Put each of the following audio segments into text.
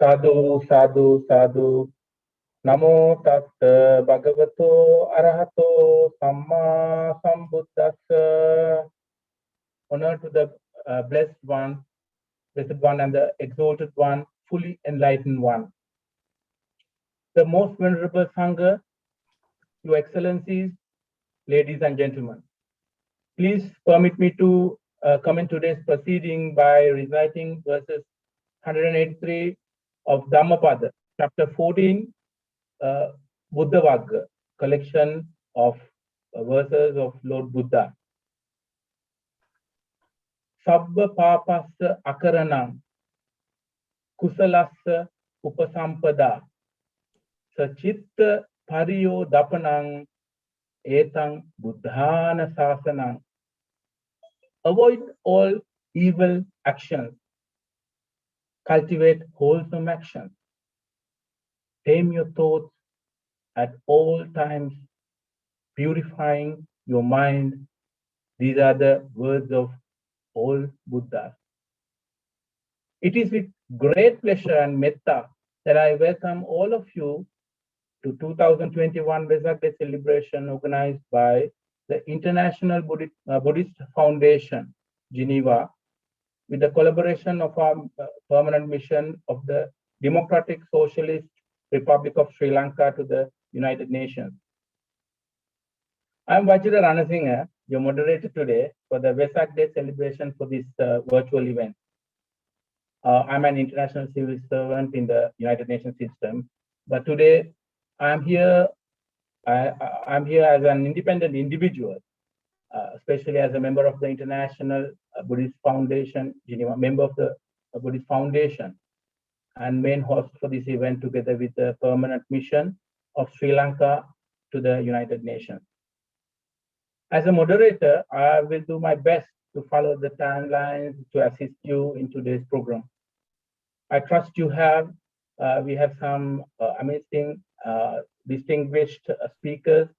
Sadhu, sadhu, sadhu. Namo tassa bhagavato arahato samma sambuddhassa. Honor to the blessed one, and the exalted one, fully enlightened one. The most venerable Sangha, Your Excellencies, ladies and gentlemen. Please permit me to comment today's proceeding by reciting verses 183 of Dhammapada, chapter 14, Buddha Vagga, collection of verses of Lord Buddha. Sabba papassa akaranam, kusalassa upasampada, sachitta pariyo dapanang, etang buddhana sasanang. Avoid all evil actions. Cultivate wholesome actions. Tame your thoughts at all times, purifying your mind. These are the words of all Buddhas. It is with great pleasure and metta that I welcome all of you to 2021 Vesak Day Celebration organized by the International Buddhist Foundation, Geneva, with the collaboration of our permanent mission of the Democratic Socialist Republic of Sri Lanka to the United Nations. I am Vajra Ranasinghe, your moderator today for the Vesak Day celebration for this virtual event. I'm an international civil servant in the United Nations system, but today I'm here as an independent individual, especially as a member of the International Buddhist Foundation, Geneva, member of the Buddhist Foundation, and main host for this event together with the permanent mission of Sri Lanka to the United Nations. As a moderator, I will do my best to follow the timelines to assist you in today's program. I trust we have some amazing, distinguished speakers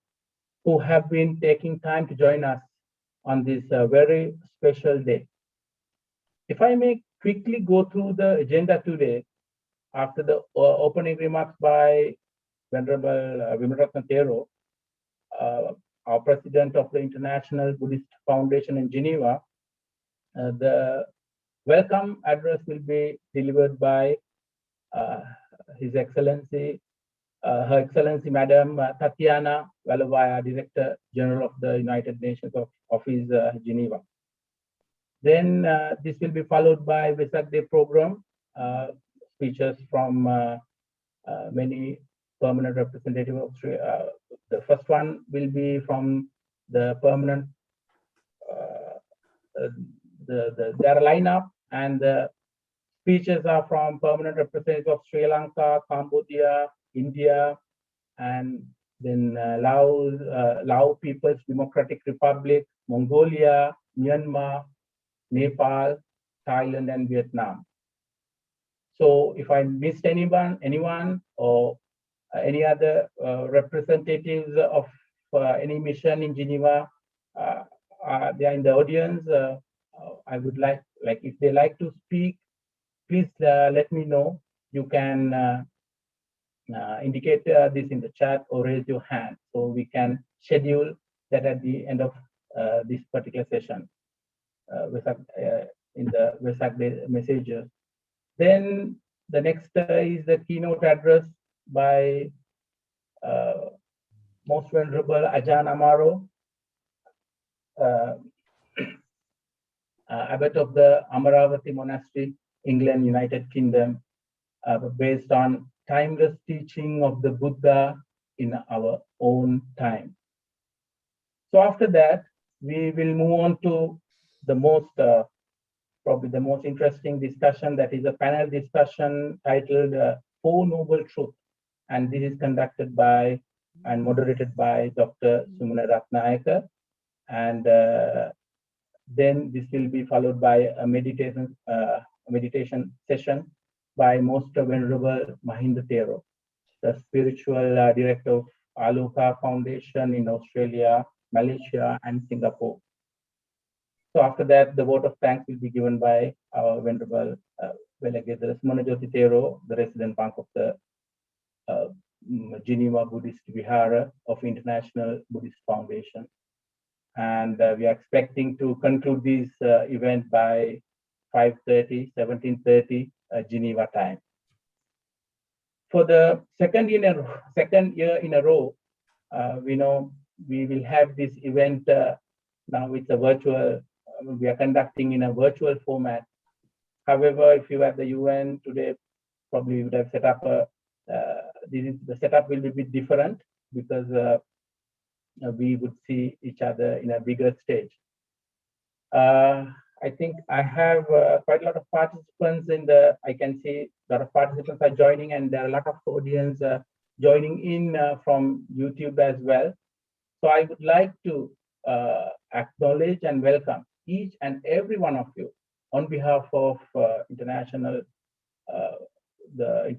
who have been taking time to join us on this very special day. If I may quickly go through the agenda today, after the opening remarks by Venerable Vimaratna Thero, our president of the International Buddhist Foundation in Geneva, the welcome address will be delivered by His Excellency, Her Excellency Madam Tatiana Valovaya, Director General of the United Nations Office, Geneva. Then this will be followed by Vesak Day program, speeches from many permanent representatives of the first one will be from the permanent, their lineup, and the speeches are from permanent representatives of Sri Lanka, Cambodia, India, and then Lao People's Democratic Republic, Mongolia, Myanmar, Nepal, Thailand, and Vietnam. So if I missed anyone or any other representatives of any mission in Geneva, they are in the audience. I would like if they like to speak, please let me know. You can indicate this in the chat or raise your hand so we can schedule that at the end of this particular session in the Vesak Day messages. Then the next is the keynote address by Most Venerable Ajahn Amaro, abbot of the Amaravati Monastery, England, United Kingdom, based on timeless teaching of the Buddha in our own time. So after that, we will move on to the most, probably the most interesting discussion, that is a panel discussion titled Four Noble Truths. And this is conducted by and moderated by Dr. Sumana Ratnayaka. And then this will be followed by a meditation session by Most Venerable Mahinda Thero, the spiritual director of Aloka Foundation in Australia, Malaysia, and Singapore. So after that, the vote of thanks will be given by our Venerable Velagedas Monajoti Tero, the resident monk of the uh, Geneva Buddhist Vihara of International Buddhist Foundation. And we are expecting to conclude this event by 5:30, 17:30 Geneva time. For the second year in a row, we know we will have this event now. It's a virtual. We are conducting in a virtual format. However, if you have the UN today, probably you would have set up a. The setup will be a bit different because we would see each other in a bigger stage. I think I have quite a lot of participants in the. I can see a lot of participants are joining, and there are a lot of audience joining in from YouTube as well. So I would like to acknowledge and welcome each and every one of you on behalf of international the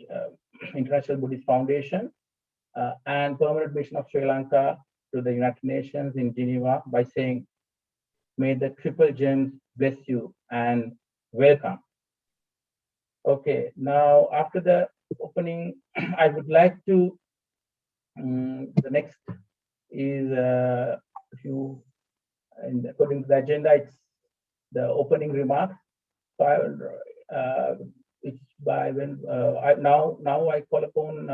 International Buddhist Foundation and Permanent Mission of Sri Lanka to the United Nations in Geneva by saying, may the triple gems bless you and welcome. Okay, now after the opening, I would like to, the next is according to the agenda, it's the opening remarks. So I will, it's by when now I call upon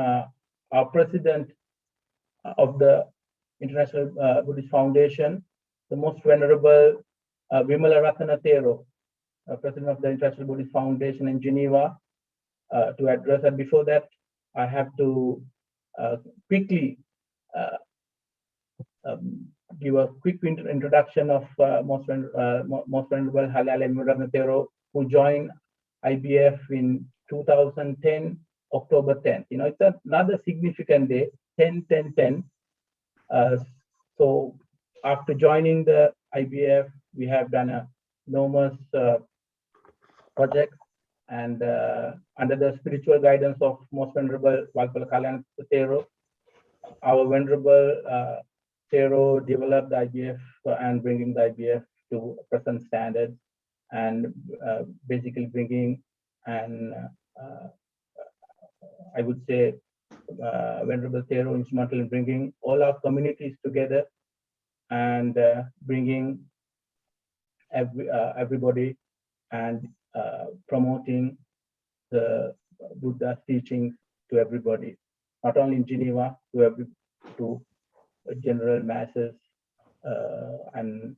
our president of the International Buddhist Foundation, the most venerable Vimala Ratana Thero, president of the International Buddhist Foundation in Geneva, to address. And before that, I have to quickly give a quick introduction of most venerable Halal Ratana Thero, who joined IBF in 2010, October 10th. You know, it's another significant day, 10-10-10. So after joining the IBF, we have done a enormous project, and under the spiritual guidance of Most Venerable Valpala Kalyan Thero, our Venerable Thero developed the IBF and bringing the IBF to present standards, and basically bringing and I would say Venerable Thero instrumental in bringing all our communities together and bringing everybody and promoting the Buddha's teachings to everybody, not only in Geneva, to general masses. And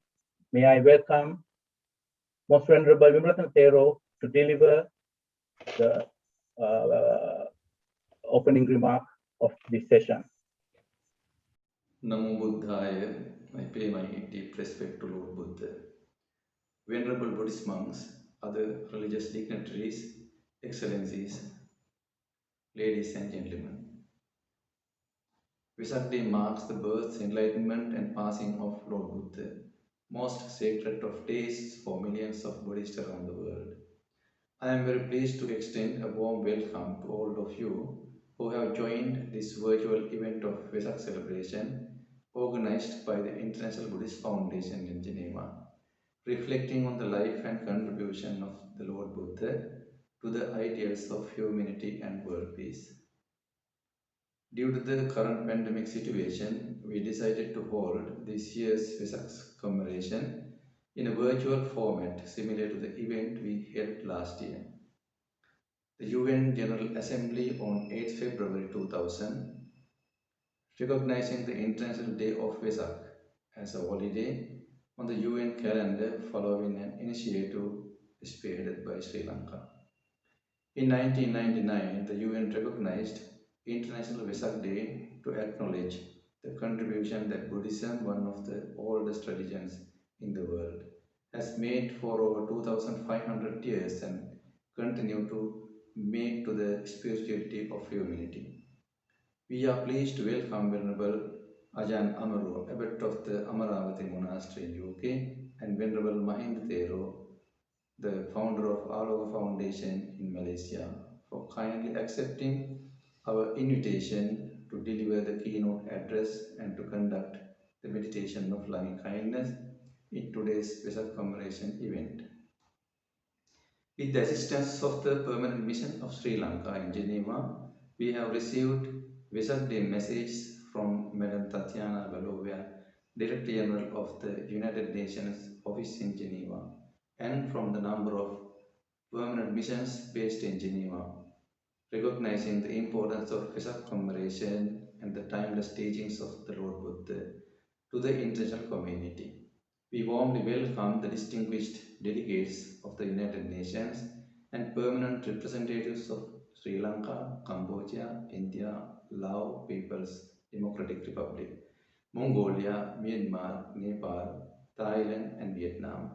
may I welcome Most Venerable Vimratan Thero to deliver the opening remark of this session. Namo Buddhaya, I pay my deep respect to Lord Buddha. Venerable Buddhist monks, other religious dignitaries, excellencies, ladies and gentlemen. Vesak Day marks the birth, enlightenment and passing of Lord Buddha, most sacred of days for millions of Buddhists around the world. I am very pleased to extend a warm welcome to all of you who have joined this virtual event of Vesak celebration organized by the International Buddhist Foundation in Geneva, reflecting on the life and contribution of the Lord Buddha to the ideals of humanity and world peace. Due to the current pandemic situation, we decided to hold this year's Vesak commemoration in a virtual format similar to the event we held last year. The UN General Assembly on 8 February 2000, recognizing the International Day of Vesak as a holiday on the UN calendar following an initiative spearheaded by Sri Lanka. In 1999, the UN recognized International Vesak Day to acknowledge the contribution that Buddhism, one of the oldest religions in the world, has made for over 2,500 years and continue to make to the spirituality of humanity. We are pleased to welcome Venerable Ajahn Amaru, abbot of the Amaravati Monastery in UK, and Venerable Mahinda Thero, the founder of Aloha Foundation in Malaysia, for kindly accepting our invitation to deliver the keynote address and to conduct the meditation of loving kindness in today's Vesak commemoration event. With the assistance of the Permanent Mission of Sri Lanka in Geneva, we have received Vesak Day message from Madam Tatiana Valovia, Director General of the United Nations Office in Geneva, and from the number of permanent missions based in Geneva, recognizing the importance of Vesak commemoration and the timeless teachings of the Lord Buddha to the international community. We warmly welcome the distinguished delegates of the United Nations and permanent representatives of Sri Lanka, Cambodia, India, Lao People's Democratic Republic, Mongolia, Myanmar, Nepal, Thailand, and Vietnam,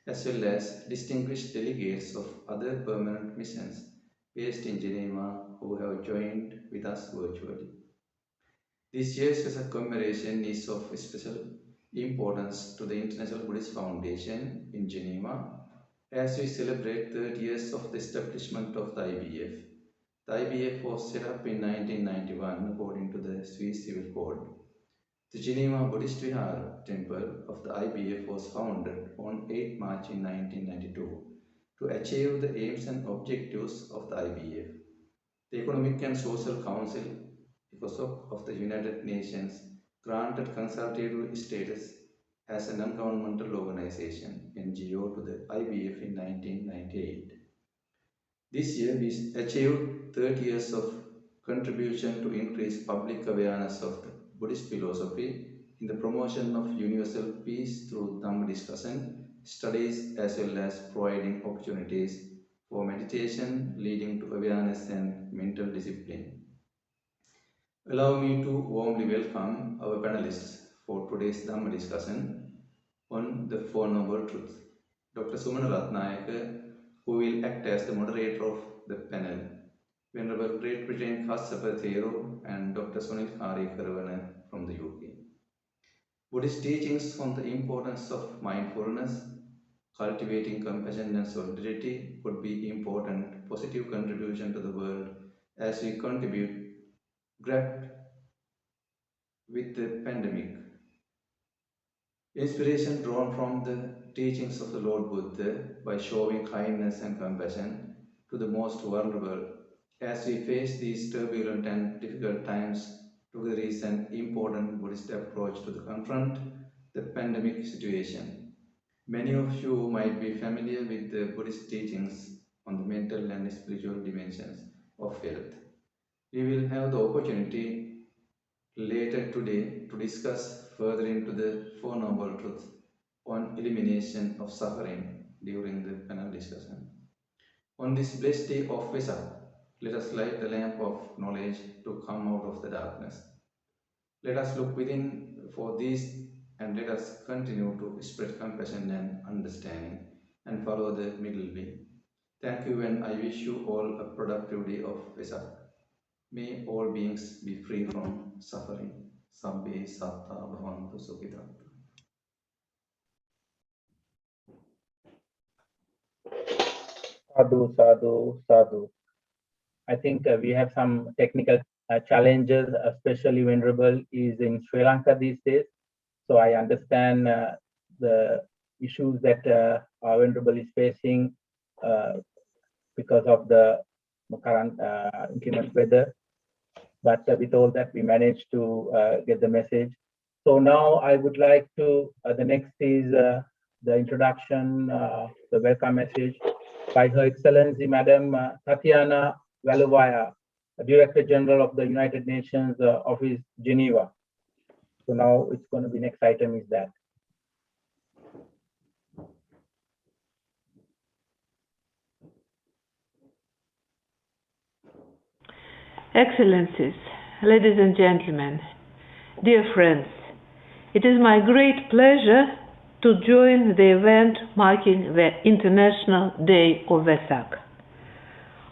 as well as distinguished delegates of other permanent missions based in Geneva who have joined with us virtually. This year's Vesak commemoration is of special importance to the International Buddhist Foundation in Geneva as we celebrate 30 years of the establishment of the IBF. The IBF was set up in 1991 according to the Swiss Civil Code. The Geneva Buddhist Vihara Temple of the IBF was founded on 8 March in 1992 to achieve the aims and objectives of the IBF. The Economic and Social Council, ECOSOC, of the United Nations granted consultative status as a non-governmental organization, NGO, to the IBF in 1998. This year we achieved 30 years of contribution to increase public awareness of the Buddhist philosophy in the promotion of universal peace through Dharma discussion, studies, as well as providing opportunities for meditation leading to awareness and mental discipline. Allow me to warmly welcome our panelists for today's Dharma discussion on the Four Noble Truths. Dr. Sumana Ratnayaka, who will act as the moderator of the panel, Venerable Great Britain Kassapa Thero, and Dr. Sunil Karavana from the UK. Buddhist teachings on the importance of mindfulness, cultivating compassion and solidarity would be important positive contribution to the world as we grapple with the pandemic. Inspiration drawn from the teachings of the Lord Buddha by showing kindness and compassion to the most vulnerable as we face these turbulent and difficult times. Together is an important Buddhist approach to confront the pandemic situation. Many of you might be familiar with the Buddhist teachings on the mental and spiritual dimensions of health. We will have the opportunity later today to discuss further into the Four Noble Truths on elimination of suffering during the panel discussion. On this blessed day of Vesak, let us light the lamp of knowledge to come out of the darkness. Let us look within for these and let us continue to spread compassion and understanding and follow the middle way. Thank you, and I wish you all a productive day of Vesak. May all beings be free from suffering. Sabbe satta bhavantu sukhita. Sadhu, sadhu, sadhu. I think we have some technical challenges, especially Venerable is in Sri Lanka these days. So I understand the issues that our Venerable is facing because of the current inclement weather. But with all that, we managed to get the message. So now I would like to, the next is the introduction, the welcome message by Her Excellency Madam Tatiana Valovaya, Director General of the United Nations Office, Geneva. So now it's going to be, next item is that. Excellencies, ladies and gentlemen, dear friends, it is my great pleasure to join the event marking the International Day of Vesak.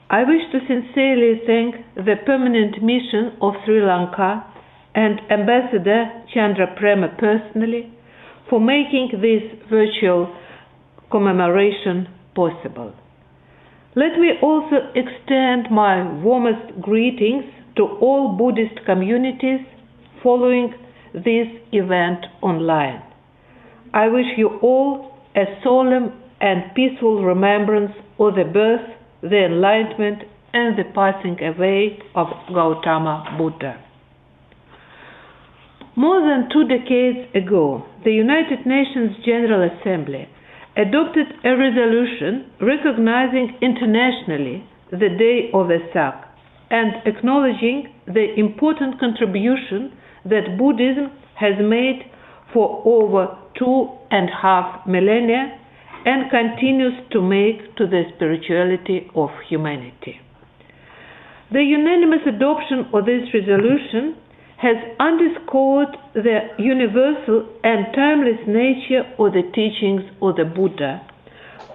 I wish to sincerely thank the Permanent Mission of Sri Lanka and Ambassador Chandra Prema personally for making this virtual commemoration possible. Let me also extend my warmest greetings to all Buddhist communities following this event online. I wish you all a solemn and peaceful remembrance of the birth, the enlightenment, and the passing away of Gautama Buddha. More than 2 decades ago, the United Nations General Assembly adopted a resolution recognizing internationally the Day of Vesak and acknowledging the important contribution that Buddhism has made for over 2.5 millennia and continues to make to the spirituality of humanity. The unanimous adoption of this resolution has underscored the universal and timeless nature of the teachings of the Buddha,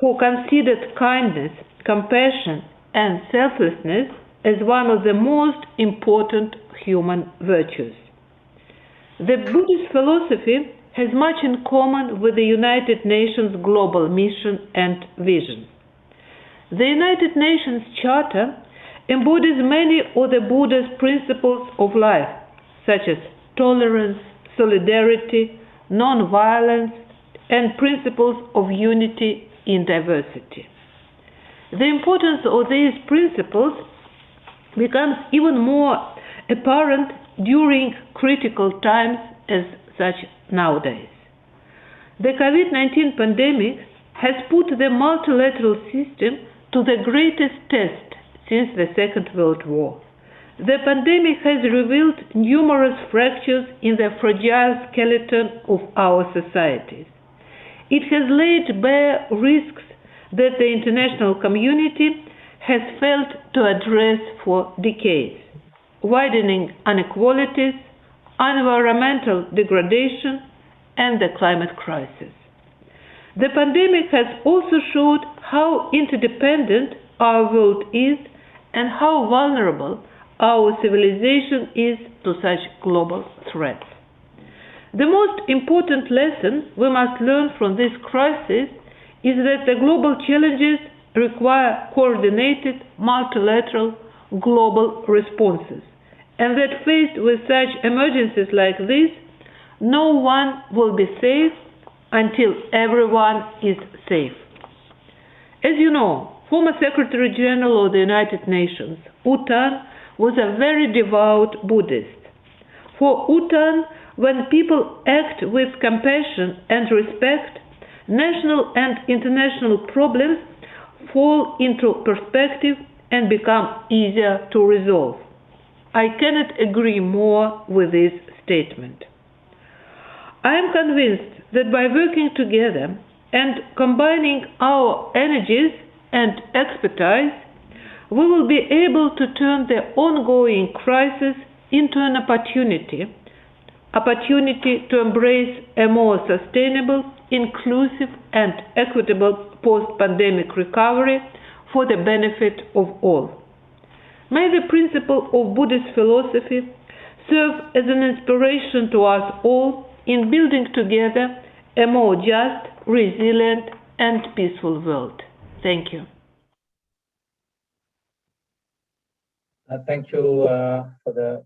who considered kindness, compassion, and selflessness as one of the most important human virtues. The Buddhist philosophy has much in common with the United Nations global mission and vision. The United Nations Charter embodies many of the Buddha's principles of life, such as tolerance, solidarity, non-violence, and principles of unity in diversity. The importance of these principles becomes even more apparent during critical times as such nowadays. The COVID-19 pandemic has put the multilateral system to the greatest test since the Second World War. The pandemic has revealed numerous fractures in the fragile skeleton of our societies. It has laid bare risks that the international community has failed to address for decades: widening inequalities, environmental degradation, and the climate crisis. The pandemic has also showed how interdependent our world is and how vulnerable our civilization is to such global threats. The most important lesson we must learn from this crisis is that the global challenges require coordinated, multilateral, global responses, and that faced with such emergencies like this, no one will be safe until everyone is safe. As you know, former Secretary General of the United Nations, U Thant, was a very devout Buddhist. For U Thant, when people act with compassion and respect, national and international problems fall into perspective and become easier to resolve. I cannot agree more with this statement. I am convinced that by working together and combining our energies and expertise, we will be able to turn the ongoing crisis into an opportunity to embrace a more sustainable, inclusive, and equitable post-pandemic recovery for the benefit of all. May the principle of Buddhist philosophy serve as an inspiration to us all in building together a more just, resilient, and peaceful world. Thank you. Thank you for the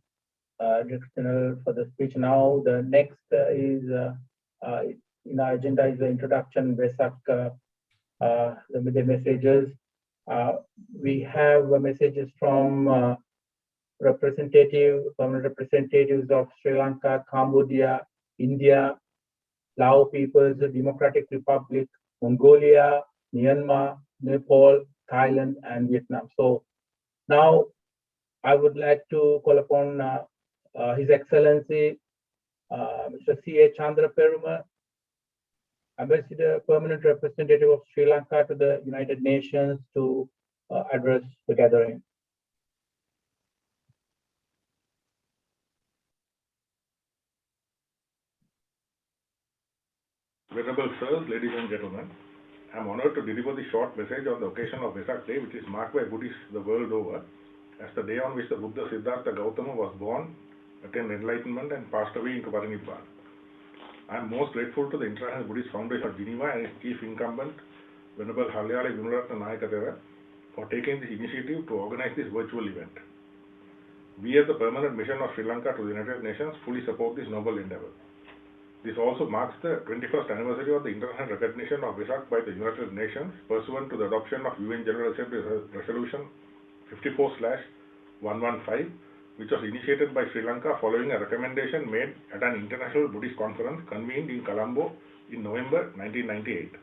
Sunil for the speech. Now the next is in our agenda is the introduction, Vesak, the messages. We have messages from permanent representatives of Sri Lanka, Cambodia, India, Lao People's Democratic Republic, Mongolia, Myanmar, Nepal, Thailand, and Vietnam. So now I would like to call upon His Excellency Mr. C.A. Chandra Perumal, Ambassador, Permanent Representative of Sri Lanka to the United Nations, to address the gathering. Venerable sirs, ladies and gentlemen, I am honored to deliver the short message on the occasion of Vesak Day, which is marked by Buddhists the world over as the day on which the Buddha Siddhaka Gautama was born, attained enlightenment, and passed away into Parinibbana. I am most grateful to the International Buddhist Foundation of Geneva and its chief incumbent, Venerable Halyale Gunaratna Nayakatera, for taking this initiative to organize this virtual event. We, as the Permanent Mission of Sri Lanka to the United Nations, fully support this noble endeavor. This also marks the 21st anniversary of the international recognition of Vesak by the United Nations pursuant to the adoption of UN General Assembly Resolution 54/115, which was initiated by Sri Lanka following a recommendation made at an international Buddhist conference convened in Colombo in November 1998.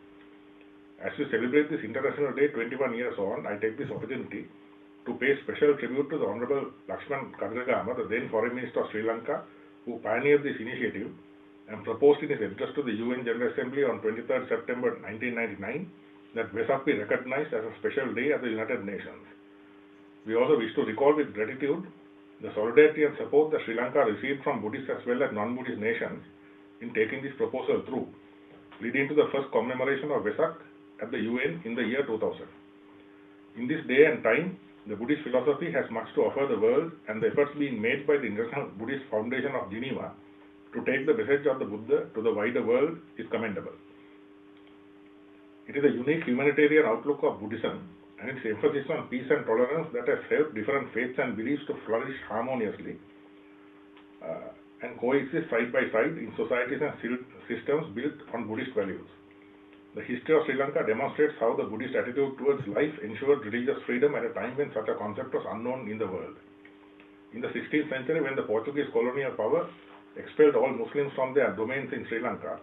As we celebrate this International Day 21 years on, I take this opportunity to pay special tribute to the Honorable Lakshman Karya, the then Foreign Minister of Sri Lanka, who pioneered this initiative and proposed in his address to the UN General Assembly on 23rd September 1999 that Vesak be recognized as a special day at the United Nations. We also wish to recall with gratitude the solidarity and support that Sri Lanka received from Buddhist as well as non-Buddhist nations in taking this proposal through, leading to the first commemoration of Vesak at the UN in the year 2000. In this day and time, the Buddhist philosophy has much to offer the world, and the efforts being made by the International Buddhist Foundation of Geneva to take the message of the Buddha to the wider world is commendable. It is a unique humanitarian outlook of Buddhism and its emphasis on peace and tolerance that has helped different faiths and beliefs to flourish harmoniously and coexist side by side in societies and systems built on Buddhist values. The history of Sri Lanka demonstrates how the Buddhist attitude towards life ensured religious freedom at a time when such a concept was unknown in the world. In the 16th century, when the Portuguese colonial power expelled all Muslims from their domains in Sri Lanka,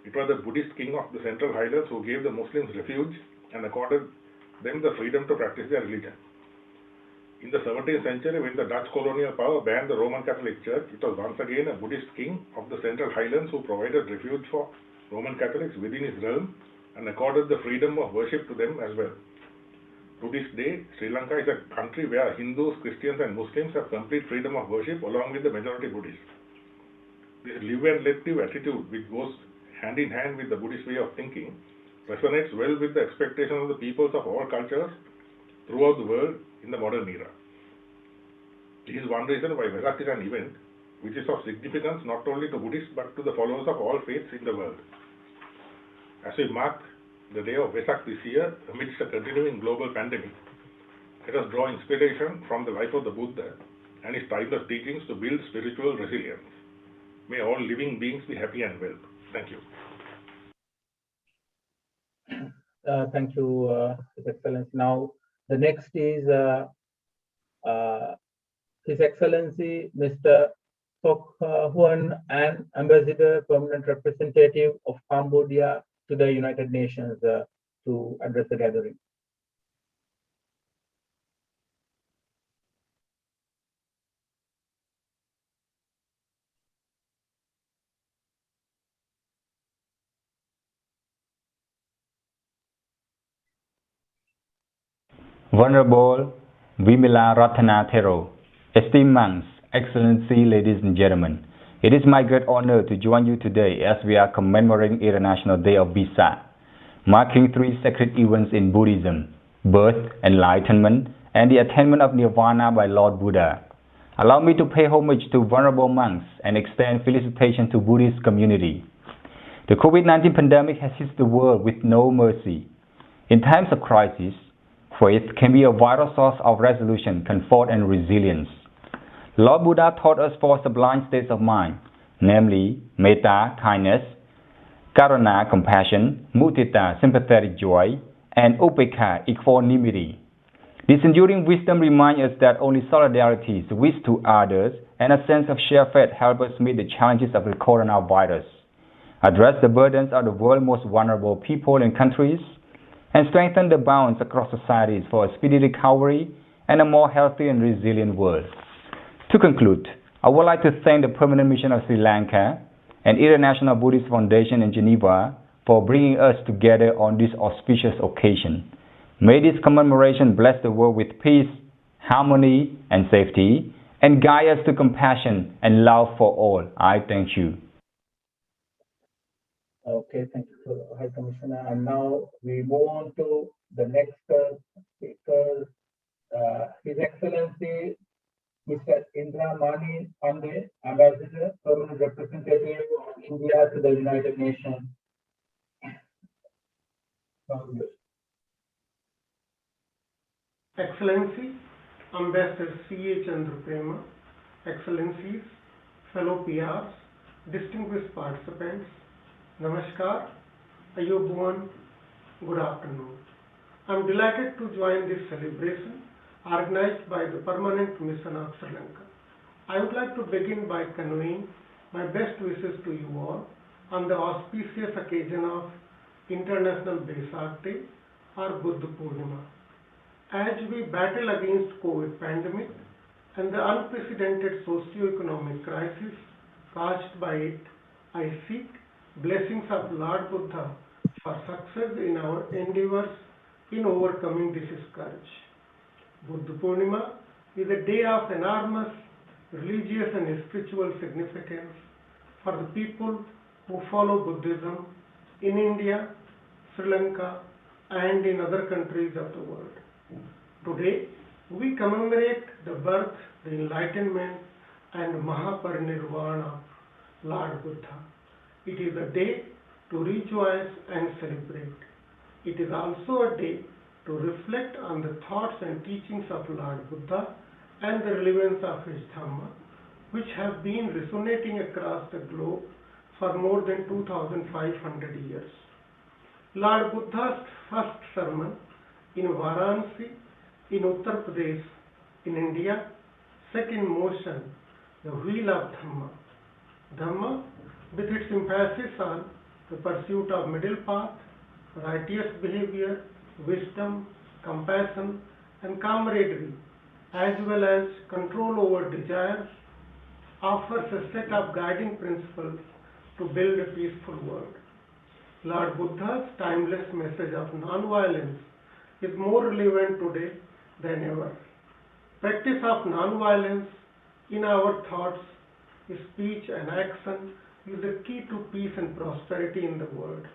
it was the Buddhist king of the Central Highlands who gave the Muslims refuge and accorded them the freedom to practice their religion. In the 17th century, when the Dutch colonial power banned the Roman Catholic Church, it was once again a Buddhist king of the Central Highlands who provided refuge for Roman Catholics within his realm and accorded the freedom of worship to them as well. To this day, Sri Lanka is a country where Hindus, Christians and Muslims have complete freedom of worship along with the majority Buddhists. This live and let live attitude, which goes hand in hand with the Buddhist way of thinking, resonates well with the expectations of the peoples of all cultures throughout the world in the modern era. This is one reason why Vesak is an event which is of significance not only to Buddhists but to the followers of all faiths in the world. As we mark the day of Vesak this year amidst a continuing global pandemic, let us draw inspiration from the life of the Buddha and his timeless teachings to build spiritual resilience. May all living beings be happy and well. Thank you. Thank you, His Excellency. Now, the next is His Excellency Mr. Sok Huan, an Ambassador, Permanent Representative of Cambodia to the United Nations, to address the gathering. Venerable Vimila Ratana Thero, esteemed monks, Excellency, ladies and gentlemen, it is my great honor to join you today as we are commemorating International Day of Vesak, marking 3 sacred events in Buddhism: birth, enlightenment, and the attainment of Nirvana by Lord Buddha. Allow me to pay homage to venerable monks and extend felicitations to Buddhist community. The COVID-19 pandemic has hit the world with no mercy. In times of crisis, faith can be a vital source of resolution, comfort, and resilience. Lord Buddha taught us 4 sublime states of mind, namely metta, kindness, karuna, compassion, mudita, sympathetic joy, and upekkha, equanimity. This enduring wisdom reminds us that only solidarity, wish to others, and a sense of shared faith help us meet the challenges of the coronavirus, address the burdens of the world's most vulnerable people and countries, and strengthen the bonds across societies for a speedy recovery and a more healthy and resilient world. To conclude, I would like to thank the Permanent Mission of Sri Lanka and International Buddhist Foundation in Geneva for bringing us together on this auspicious occasion. May this commemoration bless the world with peace, harmony, and safety, and guide us to compassion and love for all. I thank you. Okay, thank you, High Commissioner. And now we move on to the next speaker, His Excellency Mr. Indra Mani Pandey, Ambassador, Permanent Representative of India to the United Nations. Excellency, Ambassador C.A. Chandraprema, Excellencies, fellow PRs, distinguished participants, Namaskar, Ayubuan, good afternoon. I am delighted to join this celebration organized by the Permanent Mission of Sri Lanka. I would like to begin by conveying my best wishes to you all on the auspicious occasion of International Vesak Day or Buddha Purnima. As we battle against COVID pandemic and the unprecedented socio-economic crisis caused by it, I seek blessings of Lord Buddha for success in our endeavors in overcoming this scourge. Buddha Purnima is a day of enormous religious and spiritual significance for the people who follow Buddhism in India, Sri Lanka, and in other countries of the world. Today, we commemorate the birth, the enlightenment, and Mahaparinirvana of Lord Buddha. It is a day to rejoice and celebrate. It is also a day to reflect on the thoughts and teachings of Lord Buddha and the relevance of his Dharma, which have been resonating across the globe for more than 2,500 years. Lord Buddha's first sermon in Varanasi, in Uttar Pradesh, in India, set in motion the wheel of Dharma. Dharma, with its emphasis on the pursuit of middle path, righteous behavior, wisdom, compassion, and camaraderie, as well as control over desires, offers a set of guiding principles to build a peaceful world. Lord Buddha's timeless message of non-violence is more relevant today than ever. Practice of non-violence in our thoughts, speech, and action is the key to peace and prosperity in the world.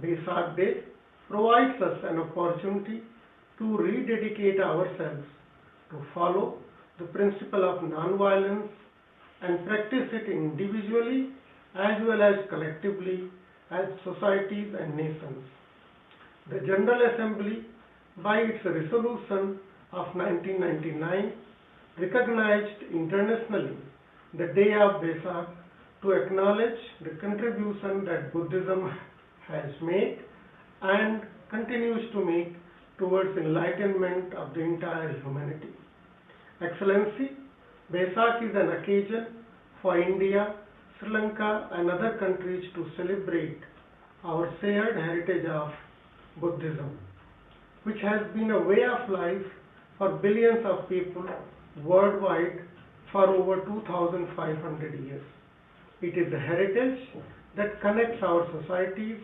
Vesak Day provides us an opportunity to rededicate ourselves to follow the principle of non-violence and practice it individually as well as collectively as societies and nations. The General Assembly, by its resolution of 1999, recognized internationally the day of Vesak to acknowledge the contribution that Buddhism has made and continues to make towards enlightenment of the entire humanity. Excellency, Vesak is an occasion for India, Sri Lanka, and other countries to celebrate our shared heritage of Buddhism, which has been a way of life for billions of people worldwide for over 2,500 years. It is a heritage that connects our societies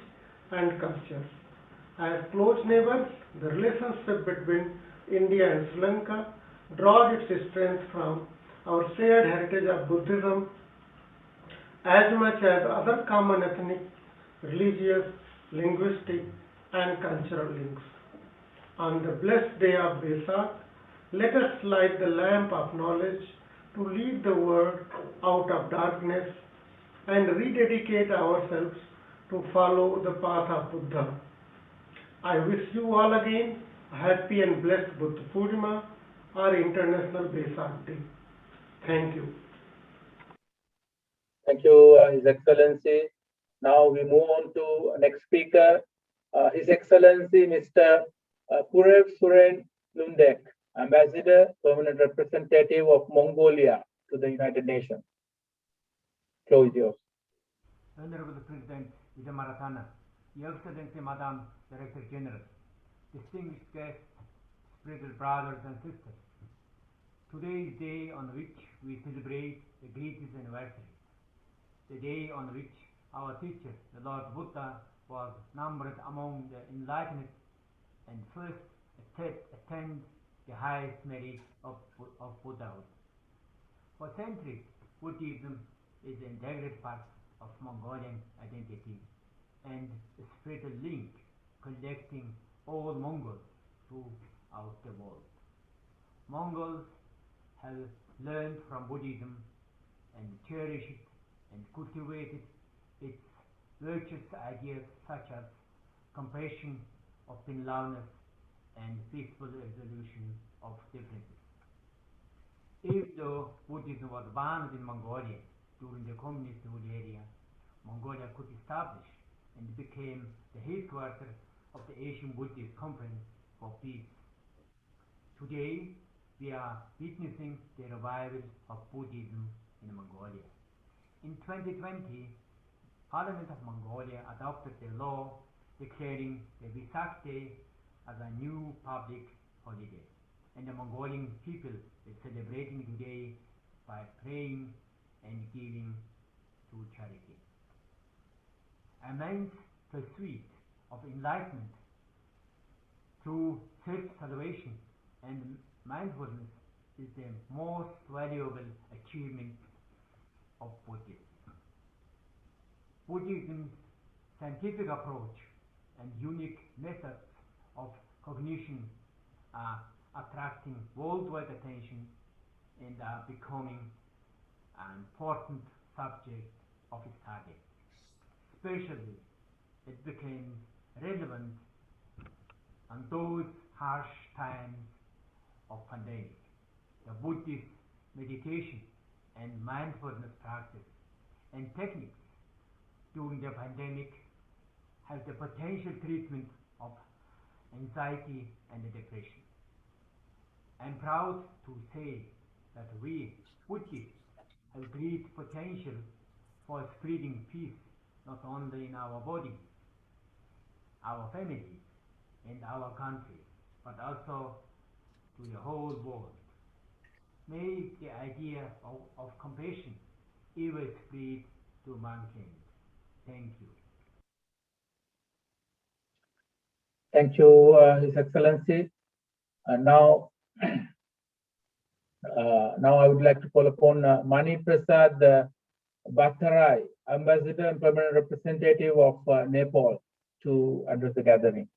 and cultures. As close neighbors, the relationship between India and Sri Lanka draws its strength from our shared heritage of Buddhism as much as other common ethnic, religious, linguistic, and cultural links. On the blessed day of Vesak, let us light the lamp of knowledge to lead the world out of darkness and rededicate ourselves to follow the path of Buddha. I wish you all again a happy and blessed Buddha Purnima or International Vesak Day. Thank you. Thank you, His Excellency. Now we move on to next speaker, His Excellency Mr. Purev Suren Lundek, Ambassador, Permanent Representative of Mongolia to the United Nations. Floor is yours. Honorable President Vidamaratana, Your Excellency Madam Director General, distinguished guests, spiritual brothers and sisters. Today is the day on which we celebrate the greatest anniversary, the day on which our teacher, the Lord Buddha, was numbered among the enlightened and first attained the highest merit of Buddhahood. For centuries, Buddhism is an integral part of Mongolian identity and a spiritual link connecting all Mongols throughout the world. Mongols have learned from Buddhism and cherished and cultivated its virtuous ideas such as compassion, open-loudness, and peaceful resolution of differences. Even though Buddhism was banned in Mongolia during the communist rule area, Mongolia could establish and became the headquarters of the Asian Buddhist Conference for Peace. Today, we are witnessing the revival of Buddhism in Mongolia. In 2020, Parliament of Mongolia adopted a law declaring the Vesak Day as a new public holiday, and the Mongolian people is celebrating today by praying and giving to charity. A man's pursuit of enlightenment through self-salvation and mindfulness is the most valuable achievement of Buddhism. Buddhism's scientific approach and unique methods of cognition are attracting worldwide attention and are becoming an important subject of study. Especially, it became relevant in those harsh times of pandemic. The Buddhist meditation and mindfulness practice and techniques during the pandemic have the potential treatment of anxiety and depression. I'm proud to say that we Buddhists have great potential for spreading peace not only in our body, our family, and our country, but also to the whole world. May the idea of compassion ever spread to mankind. Thank you. Thank you, His Excellency. And now I would like to call upon Mani Prasad Bhattarai, Ambassador and Permanent Representative of Nepal, to address the gathering.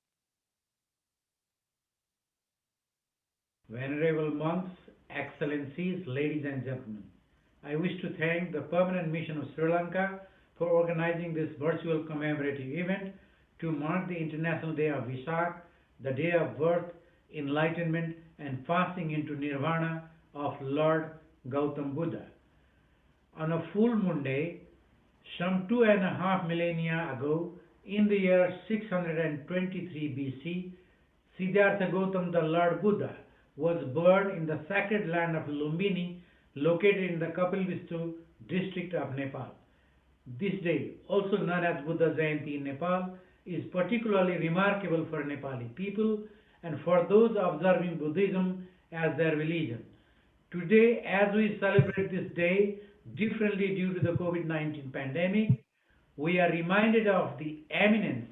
Venerable monks, excellencies, ladies and gentlemen, I wish to thank the Permanent Mission of Sri Lanka for organizing this virtual commemorative event to mark the International Day of Vesak, the day of birth, enlightenment, and passing into nirvana of Lord Gautam Buddha. On a full moon day, some 2.5 millennia ago, in the year 623 BC, Siddhartha Gautam, the Lord Buddha, was born in the sacred land of Lumbini, located in the Kapilvastu district of Nepal. This day, also known as Buddha Jayanti in Nepal, is particularly remarkable for Nepali people and for those observing Buddhism as their religion. Today, as we celebrate this day differently due to the COVID-19 pandemic, we are reminded of the eminence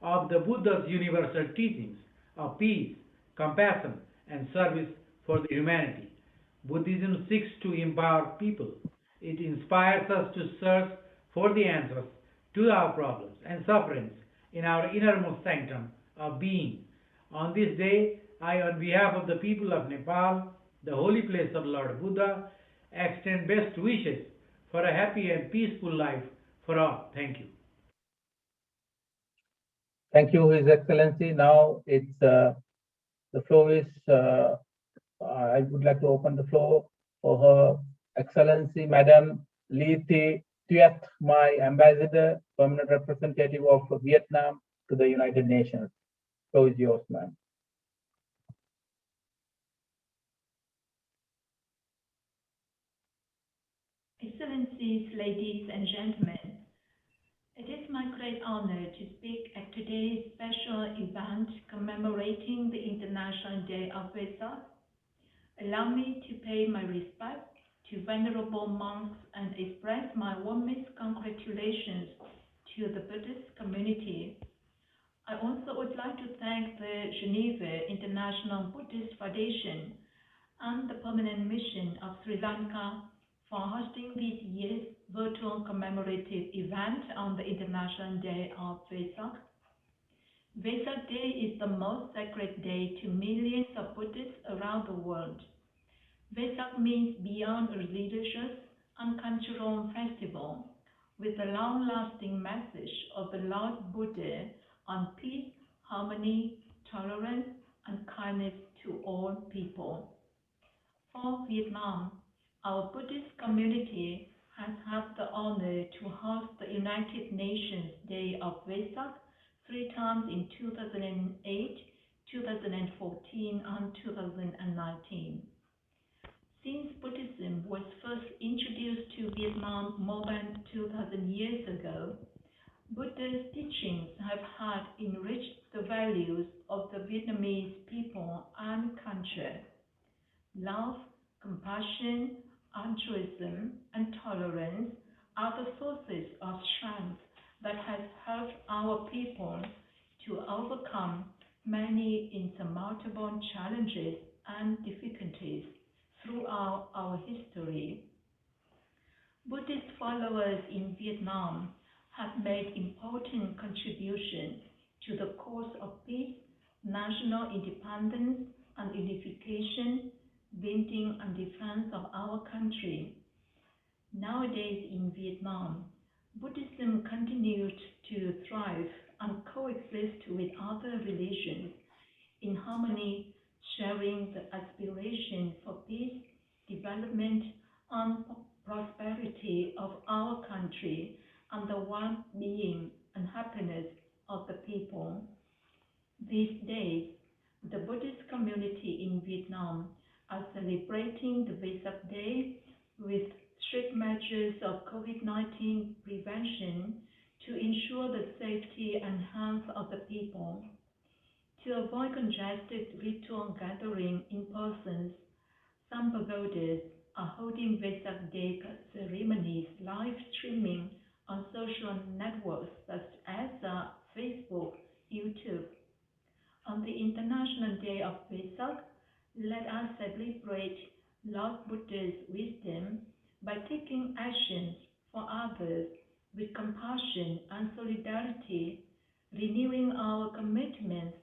of the Buddha's universal teachings of peace, compassion, and service for the humanity. Buddhism seeks to empower people. It inspires us to search for the answers to our problems and sufferings in our innermost sanctum of being. On this day, I, on behalf of the people of Nepal, the holy place of Lord Buddha, extend best wishes for a happy and peaceful life for all. Thank you. Thank you, His Excellency. Now it's the floor is. I would like to open the floor for Her Excellency, Madam Lee Thi Tuyat, my Ambassador, Permanent Representative of Vietnam to the United Nations. The floor is yours, ma'am. Excellencies, ladies and gentlemen, it is my great honor to speak at today's special event commemorating the International Day of Vesak. Allow me to pay my respect to venerable monks and express my warmest congratulations to the Buddhist community. I also would like to thank the Geneva International Buddhist Foundation and the Permanent Mission of Sri Lanka for hosting this year's virtual commemorative event on the International Day of Vesak. Vesak Day is the most sacred day to millions of Buddhists around the world. Vesak means beyond a religious and cultural festival, with a long-lasting message of the Lord Buddha on peace, harmony, tolerance, and kindness to all people. For Vietnam, our Buddhist community has had the honor to host the United Nations Day of Vesak 3 times in 2008, 2014, and 2019. Since Buddhism was first introduced to Vietnam more than 2,000 years ago, Buddha's teachings have had enriched the values of the Vietnamese people and culture. Love, compassion, altruism, and tolerance are the sources of strength that has helped our people to overcome many insurmountable challenges and difficulties throughout our history. Buddhist followers in Vietnam have made important contributions to the cause of peace, national independence, and unification, building and defense of our country. Nowadays in Vietnam, Buddhism continues to thrive and coexist with other religions in harmony, sharing the aspiration for peace, development, and prosperity of our country and the well-being and happiness of the people. These days, the Buddhist community in Vietnam are celebrating the Vesak Day with strict measures of COVID-19 prevention to ensure the safety and health of the people. To avoid congested ritual gathering in persons, some pagodas are holding Vesak Day ceremonies live streaming on social networks such as Facebook, YouTube. On the International Day of Vesak, let us celebrate Lord Buddha's wisdom by taking actions for others with compassion and solidarity, renewing our commitments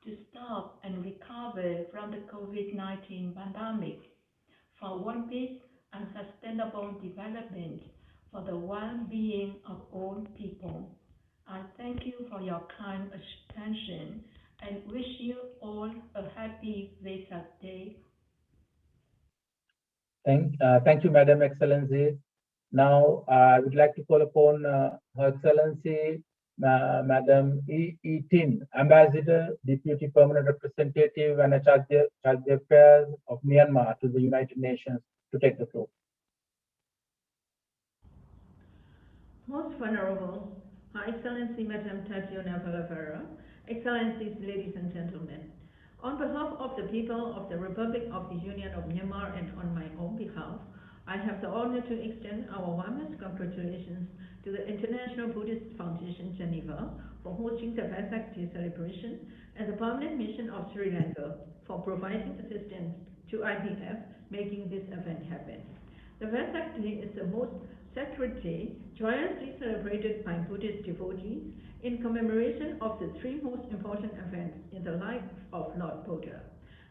to stop and recover from the COVID-19 pandemic, for world peace and sustainable development, for the well-being of all people. I thank you for your kind attention and wish you all a happy Vesak Day. Thank you, Madam Excellency. Now, I would like to call upon Her Excellency, Madam E. Tin, Ambassador, Deputy Permanent Representative, and Charge Affairs of Myanmar to the United Nations, to take the floor. Most Venerable, Her Excellency Madam Tatiana Palavera, Excellencies, ladies and gentlemen, on behalf of the people of the Republic of the Union of Myanmar and on my own behalf, I have the honor to extend our warmest congratulations to the International Buddhist Foundation Geneva for hosting the Vesak Day Celebration and the Permanent Mission of Sri Lanka for providing assistance to IPF making this event happen. The Vesak Day is the most sacred day joyously celebrated by Buddhist devotees in commemoration of the 3 most important events in the life of Lord Buddha.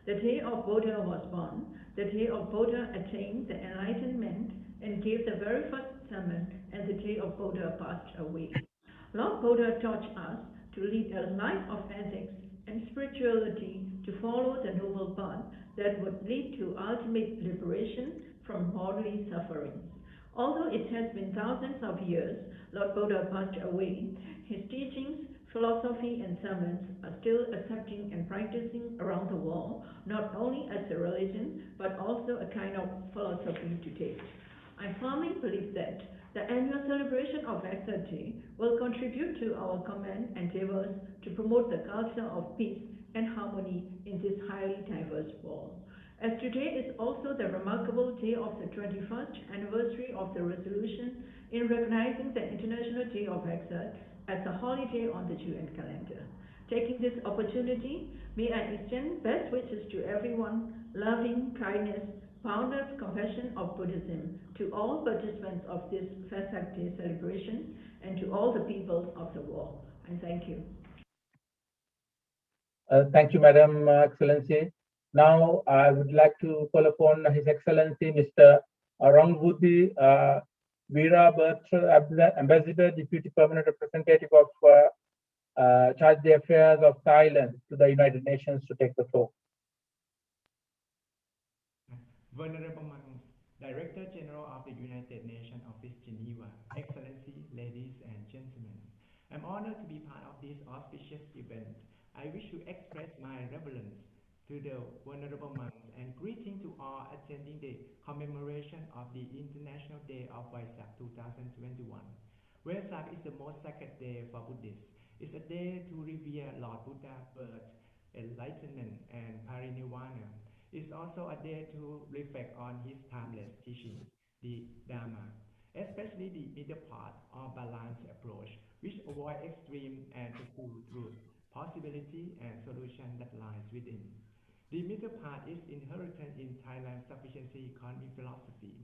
The day of Buddha was born, the day of Buddha attained the enlightenment and gave the very first sermon, and the day of Buddha passed away. Lord Buddha taught us to lead a life of ethics and spirituality, to follow the noble path that would lead to ultimate liberation from bodily sufferings. Although it has been thousands of years, Lord Buddha passed away, his teachings, philosophy, and sermons are still accepting and practicing around the world, not only as a religion, but also a kind of philosophy to take. I firmly believe that the annual celebration of Vesak Day will contribute to our common endeavors to promote the culture of peace and harmony in this highly diverse world. As today is also the remarkable day of the 21st anniversary of the resolution in recognizing the International Day of Vesak as a holiday on the UN calendar. Taking this opportunity, may I extend best wishes to everyone, loving kindness, boundless compassion of Buddhism, to all participants of this Vesak Day celebration, and to all the peoples of the world. And thank you. Thank you, Madam Excellency. Now, I would like to call upon His Excellency Mr. Rangvuti Veera Bertra, Ambassador, Deputy Permanent Representative of Charge the Affairs of Thailand to the United Nations, to take the floor. Venerable Madam Director General of the United Nations Office Geneva. Excellency, ladies and gentlemen, I'm honored to be part of this auspicious event. I wish to express my reverence to the Venerable Monks and greeting to all attending the commemoration of the International Day of Vesak 2021. Vesak is the most sacred day for Buddhists. It's a day to revere Lord Buddha's birth, enlightenment, and parinirvana. It's also a day to reflect on his timeless teaching, the Dharma, especially the middle path or balanced approach, which avoid extreme and pursue truth, possibility, and solution that lies within. The middle path is inherited in Thailand's sufficiency economy philosophy,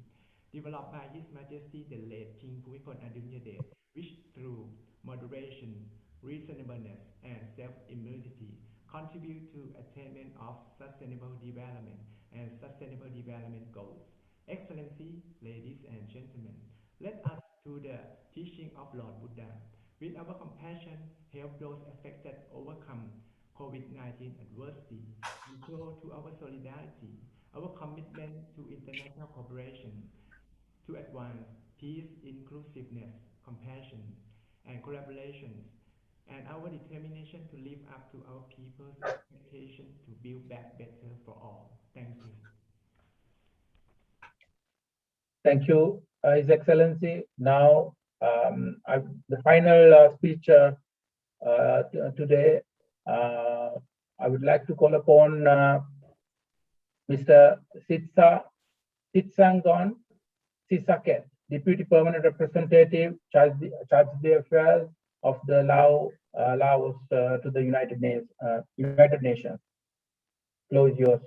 developed by His Majesty the late King Bhumibol Adulyadej, which through moderation, reasonableness, and self-immunity contribute to attainment of sustainable development and sustainable development goals. Excellency, ladies and gentlemen, let us to the teaching of Lord Buddha. With our compassion, help those affected overcome COVID-19 adversity and show to our solidarity, our commitment to international cooperation to advance peace, inclusiveness, compassion, and collaboration, and our determination to live up to our people's expectation to build back better for all. Thank you. Thank you, His Excellency. Now, the final speech today, I would like to call upon Mr. Sitsangon Sisaket, Deputy Permanent Representative, Charge the Affairs of the Laos to the United Nations. Floor is yours.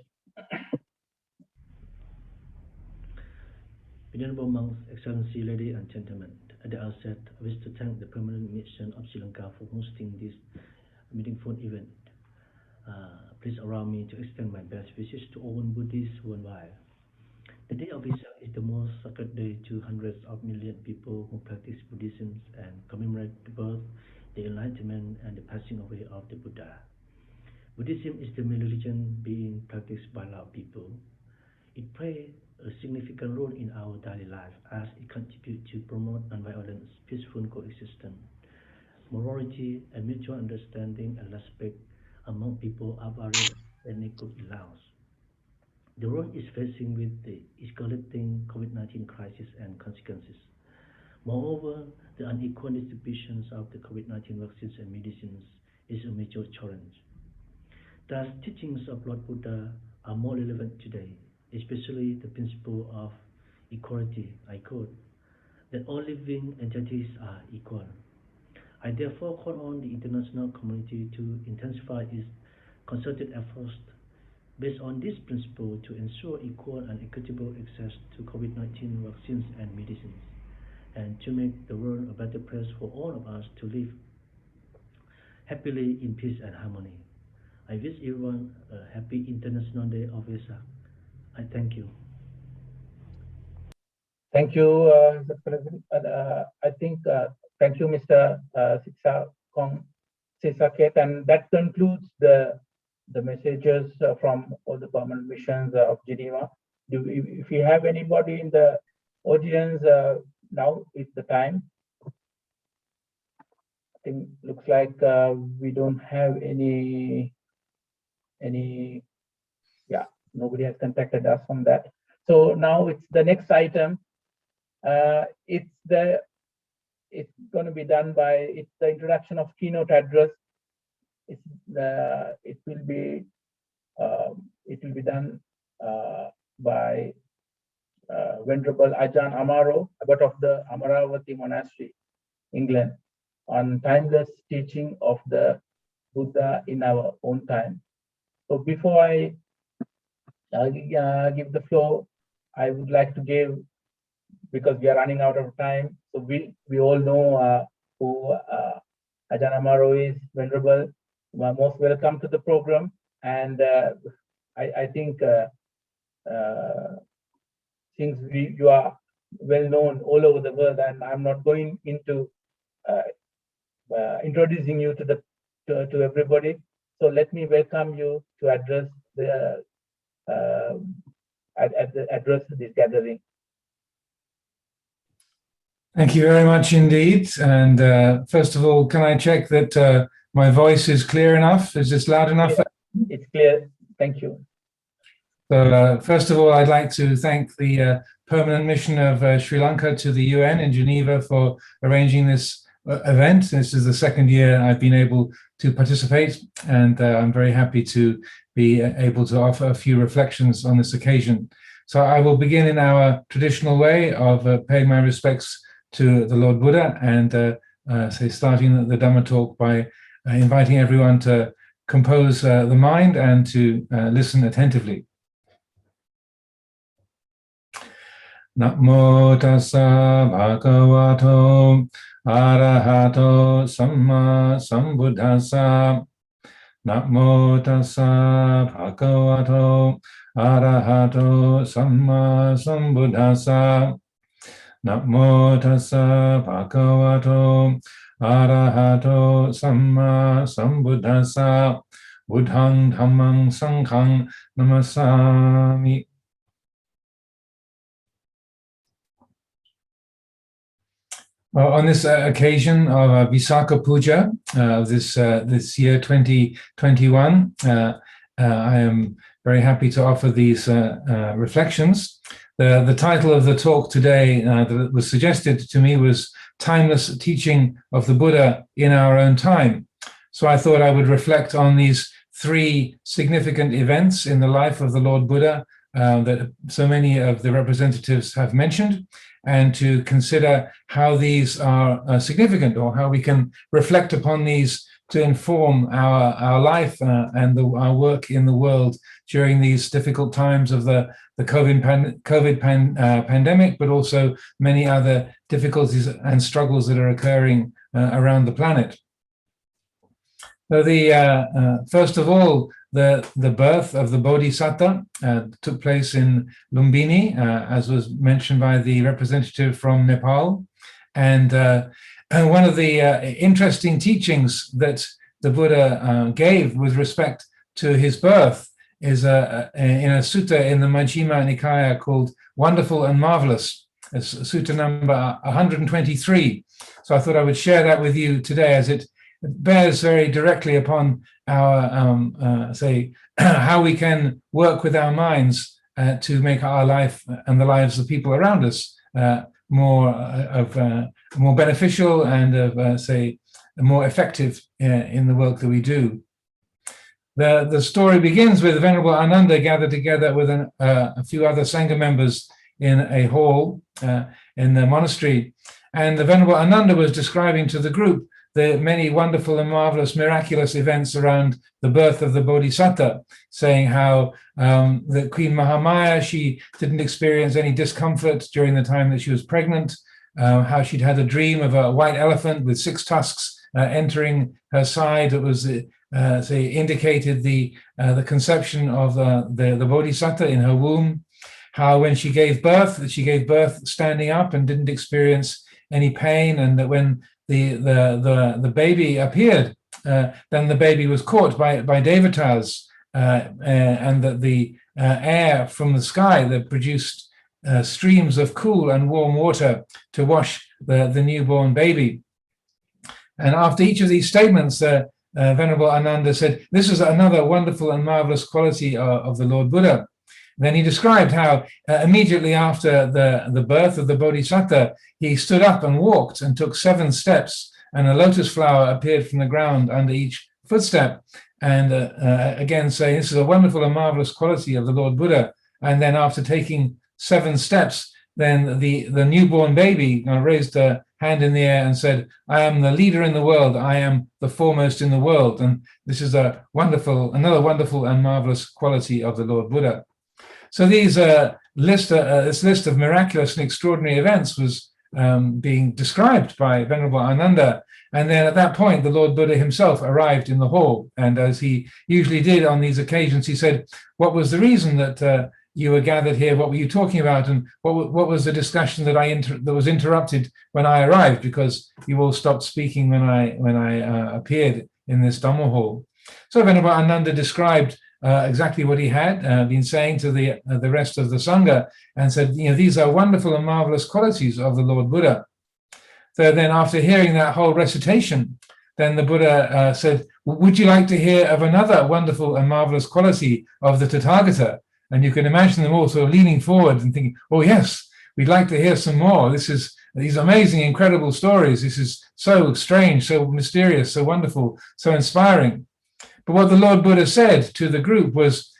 Venerable Monks, Excellency, ladies and gentlemen, at the outset, I wish to thank the Permanent Mission of Sri Lanka for hosting this meaningful event. Please allow me to extend my best wishes to all Buddhists worldwide. The Day of Vesak is the most sacred day to hundreds of millions of people who practice Buddhism and commemorate the birth, the enlightenment, and the passing away of the Buddha. Buddhism is the main religion being practiced by our people. It plays a significant role in our daily life as it contributes to promote nonviolent, peaceful coexistence, morality, and mutual understanding and respect among people of various ethnic groups in Laos. The world is facing with the escalating COVID-19 crisis and consequences. Moreover, the unequal distributions of the COVID-19 vaccines and medicines is a major challenge. Thus, teachings of Lord Buddha are more relevant today, especially the principle of equality. I quote, that all living entities are equal. I therefore call on the international community to intensify its concerted efforts based on this principle to ensure equal and equitable access to COVID-19 vaccines and medicines, and to make the world a better place for all of us to live happily in peace and harmony. I wish everyone a happy International Day of Vesak. I thank you. Thank you, Mr. President. I think, thank you, Mr. Sisaket, and that concludes the messages from all the permanent missions of Geneva. If you have anybody in the audience, now is the time. I think looks like we don't have any. Yeah, nobody has contacted us on that. So now it's the next item. It's going to be done by the introduction of Keynote Address. It will be done by Venerable Ajahn Amaro, abbot of the Amaravati Monastery, England, on timeless teaching of the Buddha in our own time. So before I give the floor, I would like to give, because we are running out of time, so we all know who Ajahn Amaro is. Venerable, you are most welcome to the program, and I think since you are well known all over the world, and I'm not going into introducing you to everybody. So let me welcome you to address address this gathering. Thank you very much indeed. And first of all, can I check that my voice is clear enough? Is this loud enough? It's clear. Thank you. So first of all, I'd like to thank the Permanent Mission of Sri Lanka to the UN in Geneva for arranging this event. This is the second year I've been able to participate, and I'm very happy to be able to offer a few reflections on this occasion. So I will begin in our traditional way of paying my respects to the Lord Buddha, and say starting the Dhamma talk by inviting everyone to compose the mind and to listen attentively. Namo tassa bhagavato arahato samma sambuddhassa. Namo tassa bhagavato arahato samma sambuddhassa. Namo tassa bhagavato arahato samma sambuddhassa. Buddhang dhammang sanghang namasami. On this occasion of Vesak Puja, this year 2021, I am very happy to offer these reflections. The title of the talk today that was suggested to me was Timeless Teaching of the Buddha in Our Own Time. So I thought I would reflect on these three significant events in the life of the Lord Buddha that so many of the representatives have mentioned, and to consider how these are significant, or how we can reflect upon these to inform our life and our work in the world during these difficult times of the COVID pandemic, but also many other difficulties and struggles that are occurring around the planet. So first of all, the birth of the Bodhisattva took place in Lumbini, as was mentioned by the representative from Nepal. And one of the interesting teachings that the Buddha gave with respect to his birth is in a sutta in the Majjhima Nikaya called Wonderful and Marvelous. It's sutta number 123. So I thought I would share that with you today, as it bears very directly upon our, say, how we can work with our minds to make our life and the lives of people around us more beneficial and of, say, more effective in the work that we do. The story begins with Venerable Ananda gathered together with a few other Sangha members in a hall in the monastery, and the Venerable Ananda was describing to the group the many wonderful and marvelous miraculous events around the birth of the Bodhisattva, saying how the Queen Mahamaya, she didn't experience any discomfort during the time that she was pregnant, how she'd had a dream of a white elephant with 6 tusks entering her side. It was, say, indicated the conception of the Bodhisattva in her womb, how when she gave birth standing up and didn't experience any pain, and that when the baby appeared, then the baby was caught by devatas, and that the air from the sky that produced streams of cool and warm water to wash the newborn baby. And after each of these statements, Venerable Ananda said, "This is another wonderful and marvelous quality of the Lord Buddha." Then he described how immediately after the birth of the Bodhisattva, he stood up and walked and took 7 steps, and a lotus flower appeared from the ground under each footstep. And again saying, this is a wonderful and marvelous quality of the Lord Buddha. And then after taking 7 steps, then the newborn baby raised a hand in the air and said, "I am the leader in the world, I am the foremost in the world." And this is another wonderful and marvelous quality of the Lord Buddha. So this list of miraculous and extraordinary events was being described by Venerable Ananda. And then at that point, the Lord Buddha himself arrived in the hall. And as he usually did on these occasions, he said, "What was the reason that you were gathered here? What were you talking about? And what was the discussion that was interrupted when I arrived? Because you all stopped speaking when I appeared in this Dhamma hall." So Venerable Ananda described exactly what he had been saying to the rest of the Sangha, and said, these are wonderful and marvelous qualities of the Lord Buddha. So then after hearing that whole recitation, then the Buddha said, would you like to hear of another wonderful and marvelous quality of the Tathagata? And you can imagine them all sort of leaning forward and thinking, oh yes, we'd like to hear some more. This is these amazing, incredible stories. This is so strange, so mysterious, so wonderful, so inspiring. But what the Lord Buddha said to the group was,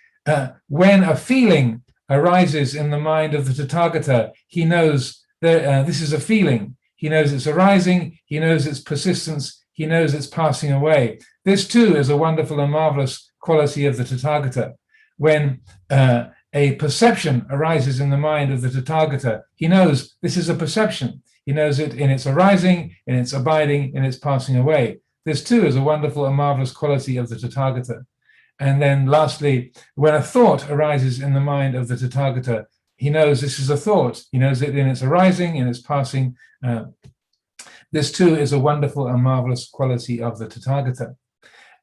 when a feeling arises in the mind of the Tathagata, he knows that this is a feeling. He knows it's arising. He knows its persistence. He knows it's passing away. This too is a wonderful and marvelous quality of the Tathagata. When a perception arises in the mind of the Tathagata, he knows this is a perception. He knows it in its arising, in its abiding, in its passing away. This too is a wonderful and marvelous quality of the Tathagata. And then lastly, when a thought arises in the mind of the Tathagata, he knows this is a thought. He knows it in its arising, in its passing. This too is a wonderful and marvelous quality of the Tathagata.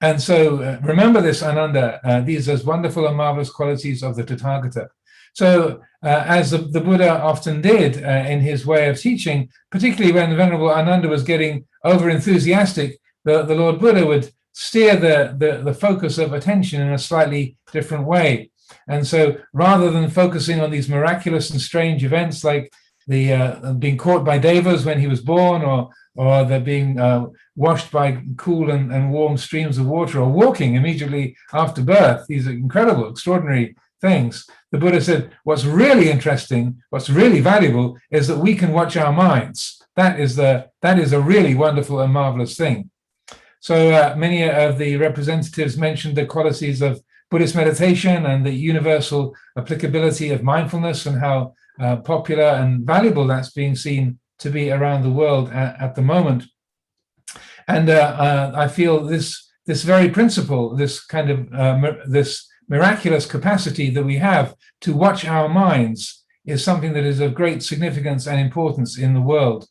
And so remember this, Ananda, these are wonderful and marvelous qualities of the Tathagata. So as the Buddha often did in his way of teaching, particularly when the Venerable Ananda was getting over-enthusiastic, the Lord Buddha would steer the focus of attention in a slightly different way. And so rather than focusing on these miraculous and strange events like the being caught by devas when he was born, or the being washed by cool and warm streams of water, or walking immediately after birth, these are incredible, extraordinary things. The Buddha said, what's really interesting, what's really valuable is that we can watch our minds. That is a really wonderful and marvelous thing. So many of the representatives mentioned the qualities of Buddhist meditation and the universal applicability of mindfulness, and how popular and valuable that's being seen to be around the world at the moment. And I feel this very principle, this kind of this miraculous capacity that we have to watch our minds, is something that is of great significance and importance in the world.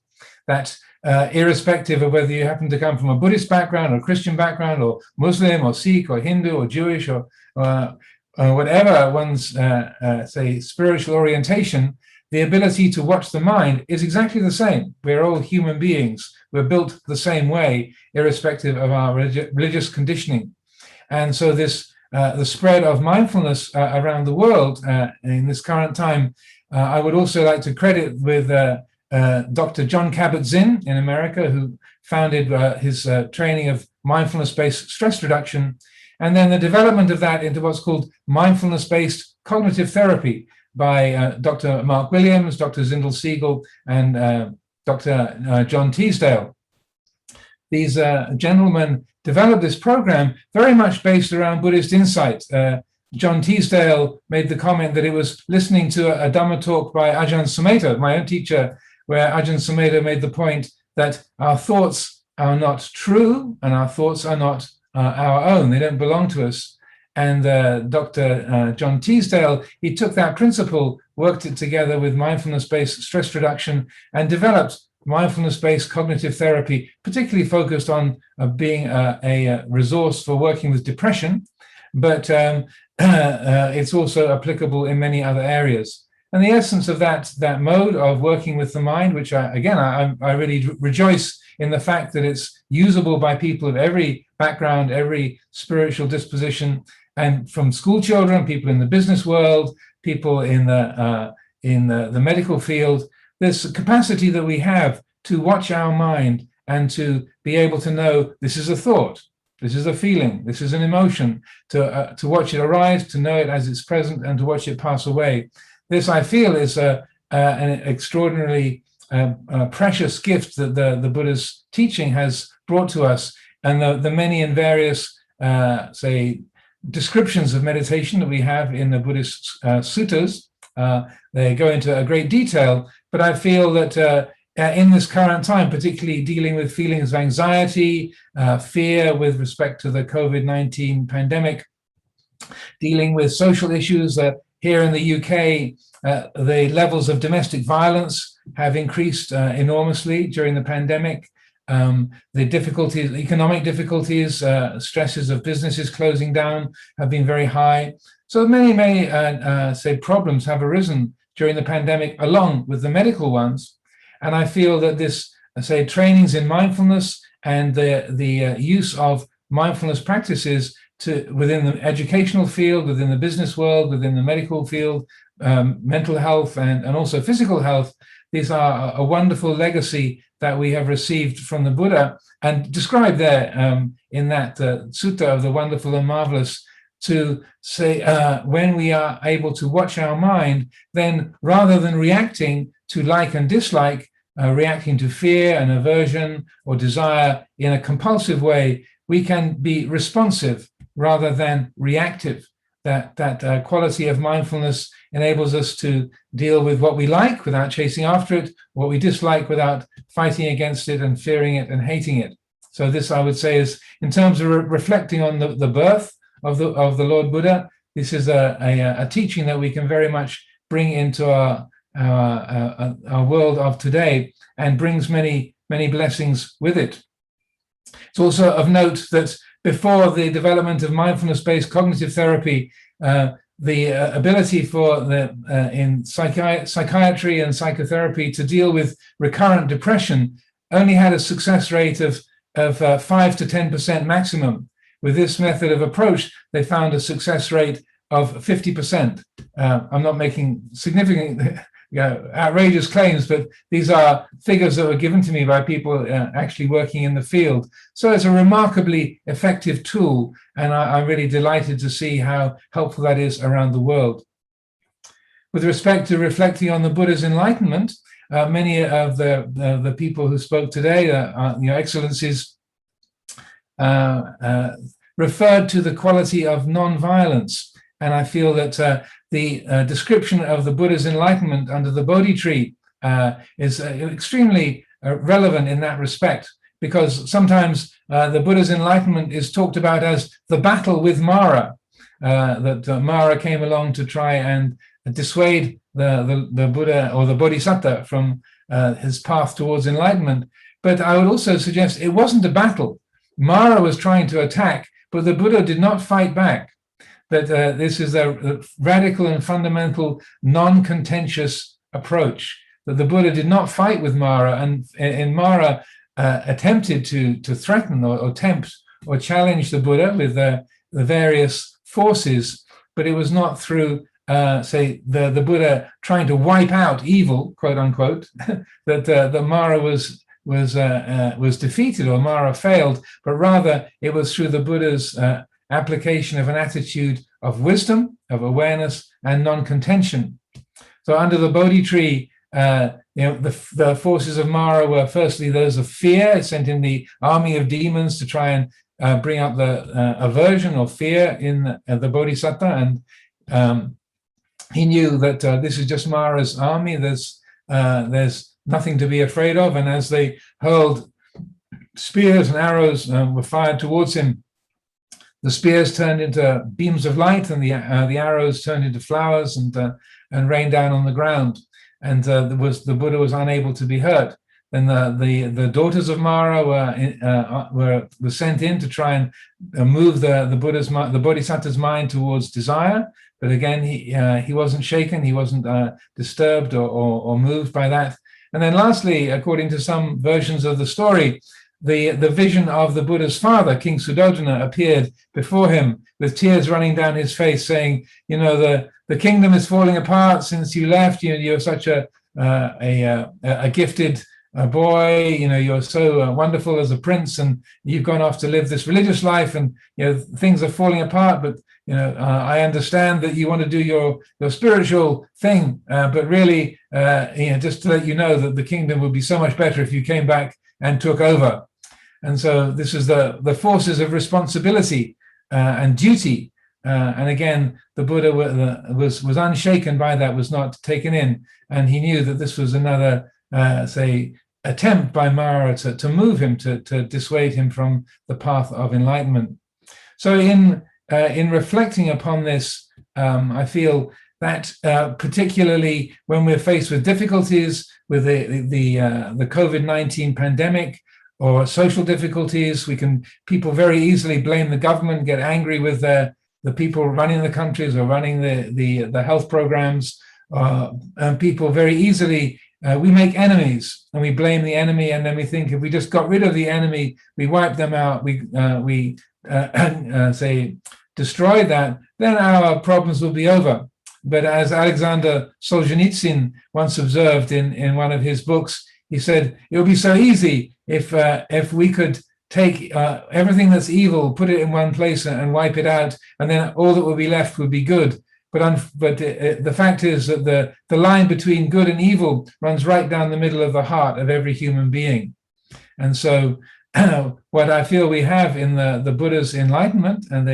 That irrespective of whether you happen to come from a Buddhist background or Christian background or Muslim or Sikh or Hindu or Jewish or whatever one's say spiritual orientation, the ability to watch the mind is exactly the same. We're all human beings. We're built the same way, irrespective of our religious conditioning. And so this the spread of mindfulness around the world in this current time, I would also like to credit with Dr. John Kabat-Zinn in America, who founded his training of mindfulness-based stress reduction, and then the development of that into what's called mindfulness-based cognitive therapy by Dr. Mark Williams, Dr. Zindel Siegel, and Dr. John Teasdale. These gentlemen developed this program very much based around Buddhist insight. John Teasdale made the comment that it was listening to a Dhamma talk by Ajahn Sumedho, my own teacher, where Ajahn Sumedho made the point that our thoughts are not true and our thoughts are not our own. They don't belong to us. And Dr. John Teasdale, he took that principle, worked it together with mindfulness-based stress reduction, and developed mindfulness-based cognitive therapy, particularly focused on being a resource for working with depression, but it's also applicable in many other areas. And the essence of that mode of working with the mind, which I really rejoice in the fact that it's usable by people of every background, every spiritual disposition, and from school children, people in the business world, people in the medical field. This capacity that we have to watch our mind and to be able to know this is a thought, this is a feeling, this is an emotion, to watch it arise, to know it as it's present, and to watch it pass away. This, I feel, is an extraordinarily precious gift that the Buddha's teaching has brought to us, and the many and various, say, descriptions of meditation that we have in the Buddhist suttas. They go into a great detail, but I feel that in this current time, particularly dealing with feelings of anxiety, fear with respect to the COVID-19 pandemic, dealing with social issues, here in the UK, the levels of domestic violence have increased enormously during the pandemic. The difficulties, economic difficulties, stresses of businesses closing down have been very high. So many say problems have arisen during the pandemic, along with the medical ones. And I feel that this say, trainings in mindfulness and the use of mindfulness practices within the educational field, within the business world, within the medical field, mental health, and also physical health. These are a wonderful legacy that we have received from the Buddha, and described there in that sutta of the wonderful and marvelous, to say when we are able to watch our mind, then rather than reacting to like and dislike, reacting to fear and aversion or desire in a compulsive way, we can be responsive rather than reactive. That quality of mindfulness enables us to deal with what we like without chasing after it, what we dislike without fighting against it and fearing it and hating it. So this, I would say, is in terms of reflecting on the birth of the Lord Buddha. This is a teaching that we can very much bring into our world of today, and brings many blessings with it. It's also of note that before the development of mindfulness-based cognitive therapy, the ability for in psychiatry and psychotherapy to deal with recurrent depression only had a success rate of 5 to 10% maximum. With this method of approach, they found a success rate of 50%. I'm not making significant, outrageous claims, but these are figures that were given to me by people actually working in the field. So it's a remarkably effective tool, and I'm really delighted to see how helpful that is around the world. With respect to reflecting on the Buddha's enlightenment, many of the people who spoke today, excellencies, referred to the quality of non-violence. And I feel that the description of the Buddha's enlightenment under the Bodhi tree is extremely relevant in that respect, because sometimes the Buddha's enlightenment is talked about as the battle with Mara, that Mara came along to try and dissuade the Buddha or the Bodhisattva from his path towards enlightenment. But I would also suggest it wasn't a battle. Mara was trying to attack, but the Buddha did not fight back. That this is a radical and fundamental non-contentious approach, that the Buddha did not fight with Mara, and Mara attempted to threaten or tempt or challenge the Buddha with the various forces, but it was not through, say, the Buddha trying to wipe out evil, quote unquote, that Mara was defeated or Mara failed, but rather it was through the Buddha's application of an attitude of wisdom, of awareness, and non-contention. So under the Bodhi tree, the forces of Mara were firstly those of fear. It sent in the army of demons to try and bring up the aversion or fear in the Bodhisattva, and he knew that this is just Mara's army. There's nothing to be afraid of, and as they hurled spears and arrows were fired towards him, the spears turned into beams of light, and the arrows turned into flowers and rained down on the ground. And the Buddha was unable to be hurt. Then the daughters of Mara were sent in to try and move the Bodhisattva's mind towards desire. But again, he wasn't shaken, he wasn't disturbed or moved by that. And then lastly, according to some versions of the story, the vision of the Buddha's father, King Suddhodana, appeared before him with tears running down his face, saying, the kingdom is falling apart since you left. You're such a gifted boy. You're so wonderful as a prince, and you've gone off to live this religious life, and things are falling apart. But I understand that you want to do your spiritual thing, but really, just to let you know that the kingdom would be so much better if you came back and took over. And so this is the forces of responsibility and duty. And again, the Buddha was unshaken by that, was not taken in. And he knew that this was another, attempt by Mara to move him, to dissuade him from the path of enlightenment. So in reflecting upon this, I feel that particularly when we're faced with difficulties with the COVID-19 pandemic or social difficulties, people very easily blame the government, get angry with the people running the countries or running the health programs, and people very easily we make enemies and we blame the enemy, and then we think if we just got rid of the enemy, we wipe them out, we say destroy that, then our problems will be over. But as Alexander Solzhenitsyn once observed in one of his books, he said it would be so easy if we could take everything that's evil, put it in one place and wipe it out, and then all that would be left would be good. But the fact is that the line between good and evil runs right down the middle of the heart of every human being. And so what I feel we have in the Buddha's enlightenment and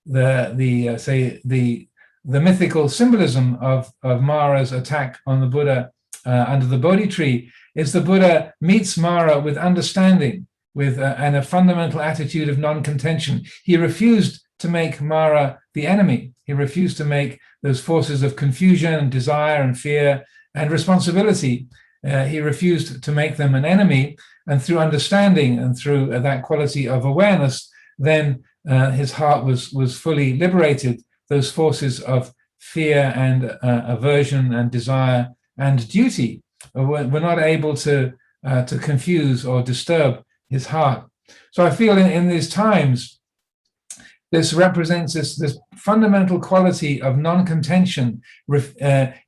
the mythical symbolism of Mara's attack on the Buddha under the Bodhi tree is the Buddha meets Mara with understanding, and a fundamental attitude of non-contention. He refused to make Mara the enemy. He refused to make those forces of confusion and desire and fear and responsibility. He refused to make them an enemy, and through understanding and through that quality of awareness, then his heart was fully liberated. Those forces of fear and aversion and desire and duty were not able to confuse or disturb his heart. So I feel in these times, this represents this fundamental quality of non-contention,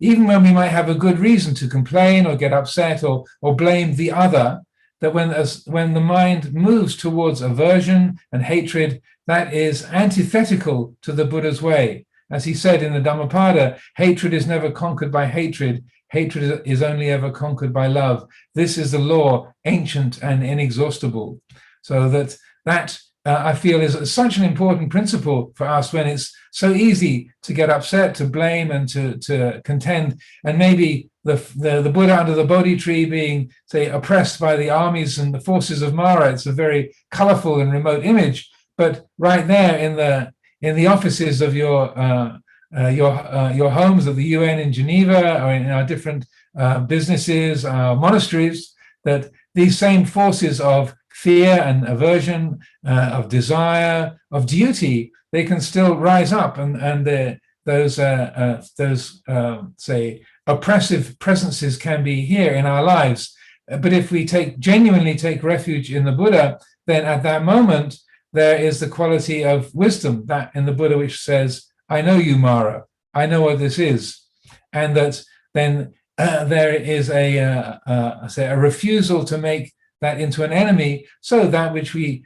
even when we might have a good reason to complain or get upset or blame the other, that when the mind moves towards aversion and hatred, that is antithetical to the Buddha's way. As he said in the Dhammapada, hatred is never conquered by hatred. Hatred is only ever conquered by love. This is the law, ancient and inexhaustible. So that I feel is such an important principle for us when it's so easy to get upset, to blame, and to contend. And maybe the Buddha under the Bodhi tree being, say, oppressed by the armies and the forces of Mara. It's a very colorful and remote image. But right there in the offices of your homes of the UN in Geneva, or in our different businesses, our monasteries, that these same forces of fear and aversion, of desire, of duty, they can still rise up, and those say oppressive presences can be here in our lives. But if we genuinely take refuge in the Buddha, then at that moment there is the quality of wisdom, that in the Buddha which says, I know you, Mara, I know what this is. And that then there is a refusal to make that into an enemy. So that which we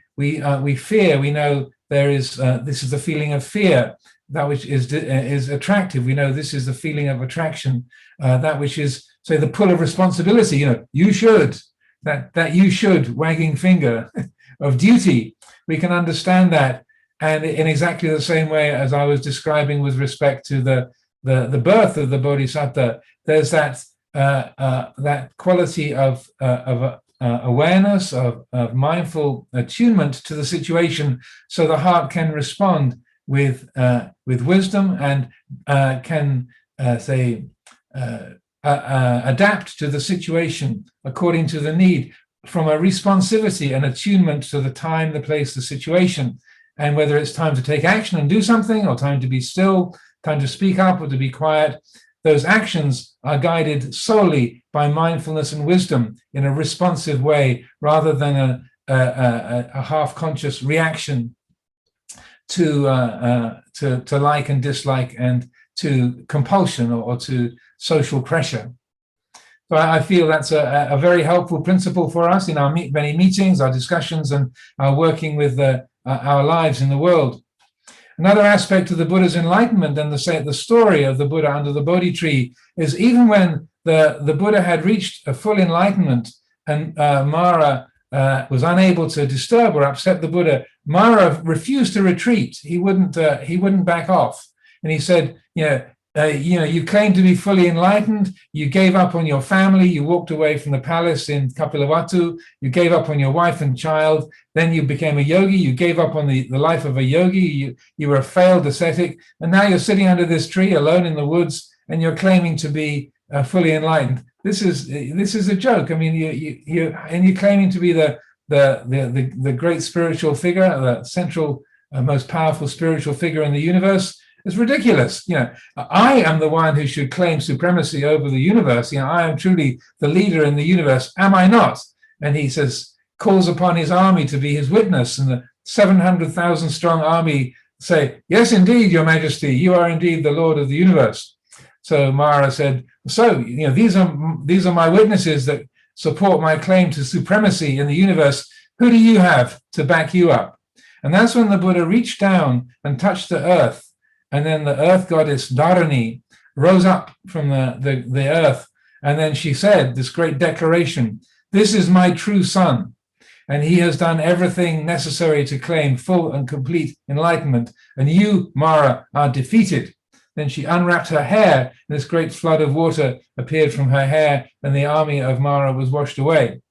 fear, we know there is, this is the feeling of fear. That which is attractive, we know this is the feeling of attraction. That which is, say, the pull of responsibility, you should, that you should, wagging finger of duty. We can understand that. And in exactly the same way as I was describing with respect to the birth of the Bodhisattva, there's that quality of awareness, of mindful attunement to the situation, so the heart can respond with wisdom and can adapt to the situation according to the need, from a responsivity and attunement to the time, the place, the situation. And whether it's time to take action and do something, or time to be still, time to speak up or to be quiet, those actions are guided solely by mindfulness and wisdom in a responsive way, rather than a half-conscious reaction to like and dislike, and to compulsion or to social pressure. So I feel that's a very helpful principle for us in our many meetings, our discussions, and our working with our lives in the world. Another aspect of the Buddha's enlightenment and the story of the Buddha under the Bodhi tree is, even when the Buddha had reached a full enlightenment and Mara was unable to disturb or upset the Buddha, Mara refused to retreat. He wouldn't back off, and he said, you claim to be fully enlightened. You gave up on your family. You walked away from the palace in Kapilavatthu. You gave up on your wife and child. Then you became a yogi. You gave up on the life of a yogi. You were a failed ascetic. And now you're sitting under this tree alone in the woods, and you're claiming to be fully enlightened. This is a joke. I mean, you're claiming to be the great spiritual figure, the central, most powerful spiritual figure in the universe. It's ridiculous. I am the one who should claim supremacy over the universe. I am truly the leader in the universe. Am I not? And he calls upon his army to be his witness. And the 700,000 strong army say, yes, indeed, your majesty, you are indeed the Lord of the universe. So Mara said, these are my witnesses that support my claim to supremacy in the universe. Who do you have to back you up? And that's when the Buddha reached down and touched the earth. And then the earth goddess Dharani rose up from the earth. And then she said this great declaration, this is my true son. And he has done everything necessary to claim full and complete enlightenment. And you, Mara, are defeated. Then she unwrapped her hair, and this great flood of water appeared from her hair, and the army of Mara was washed away.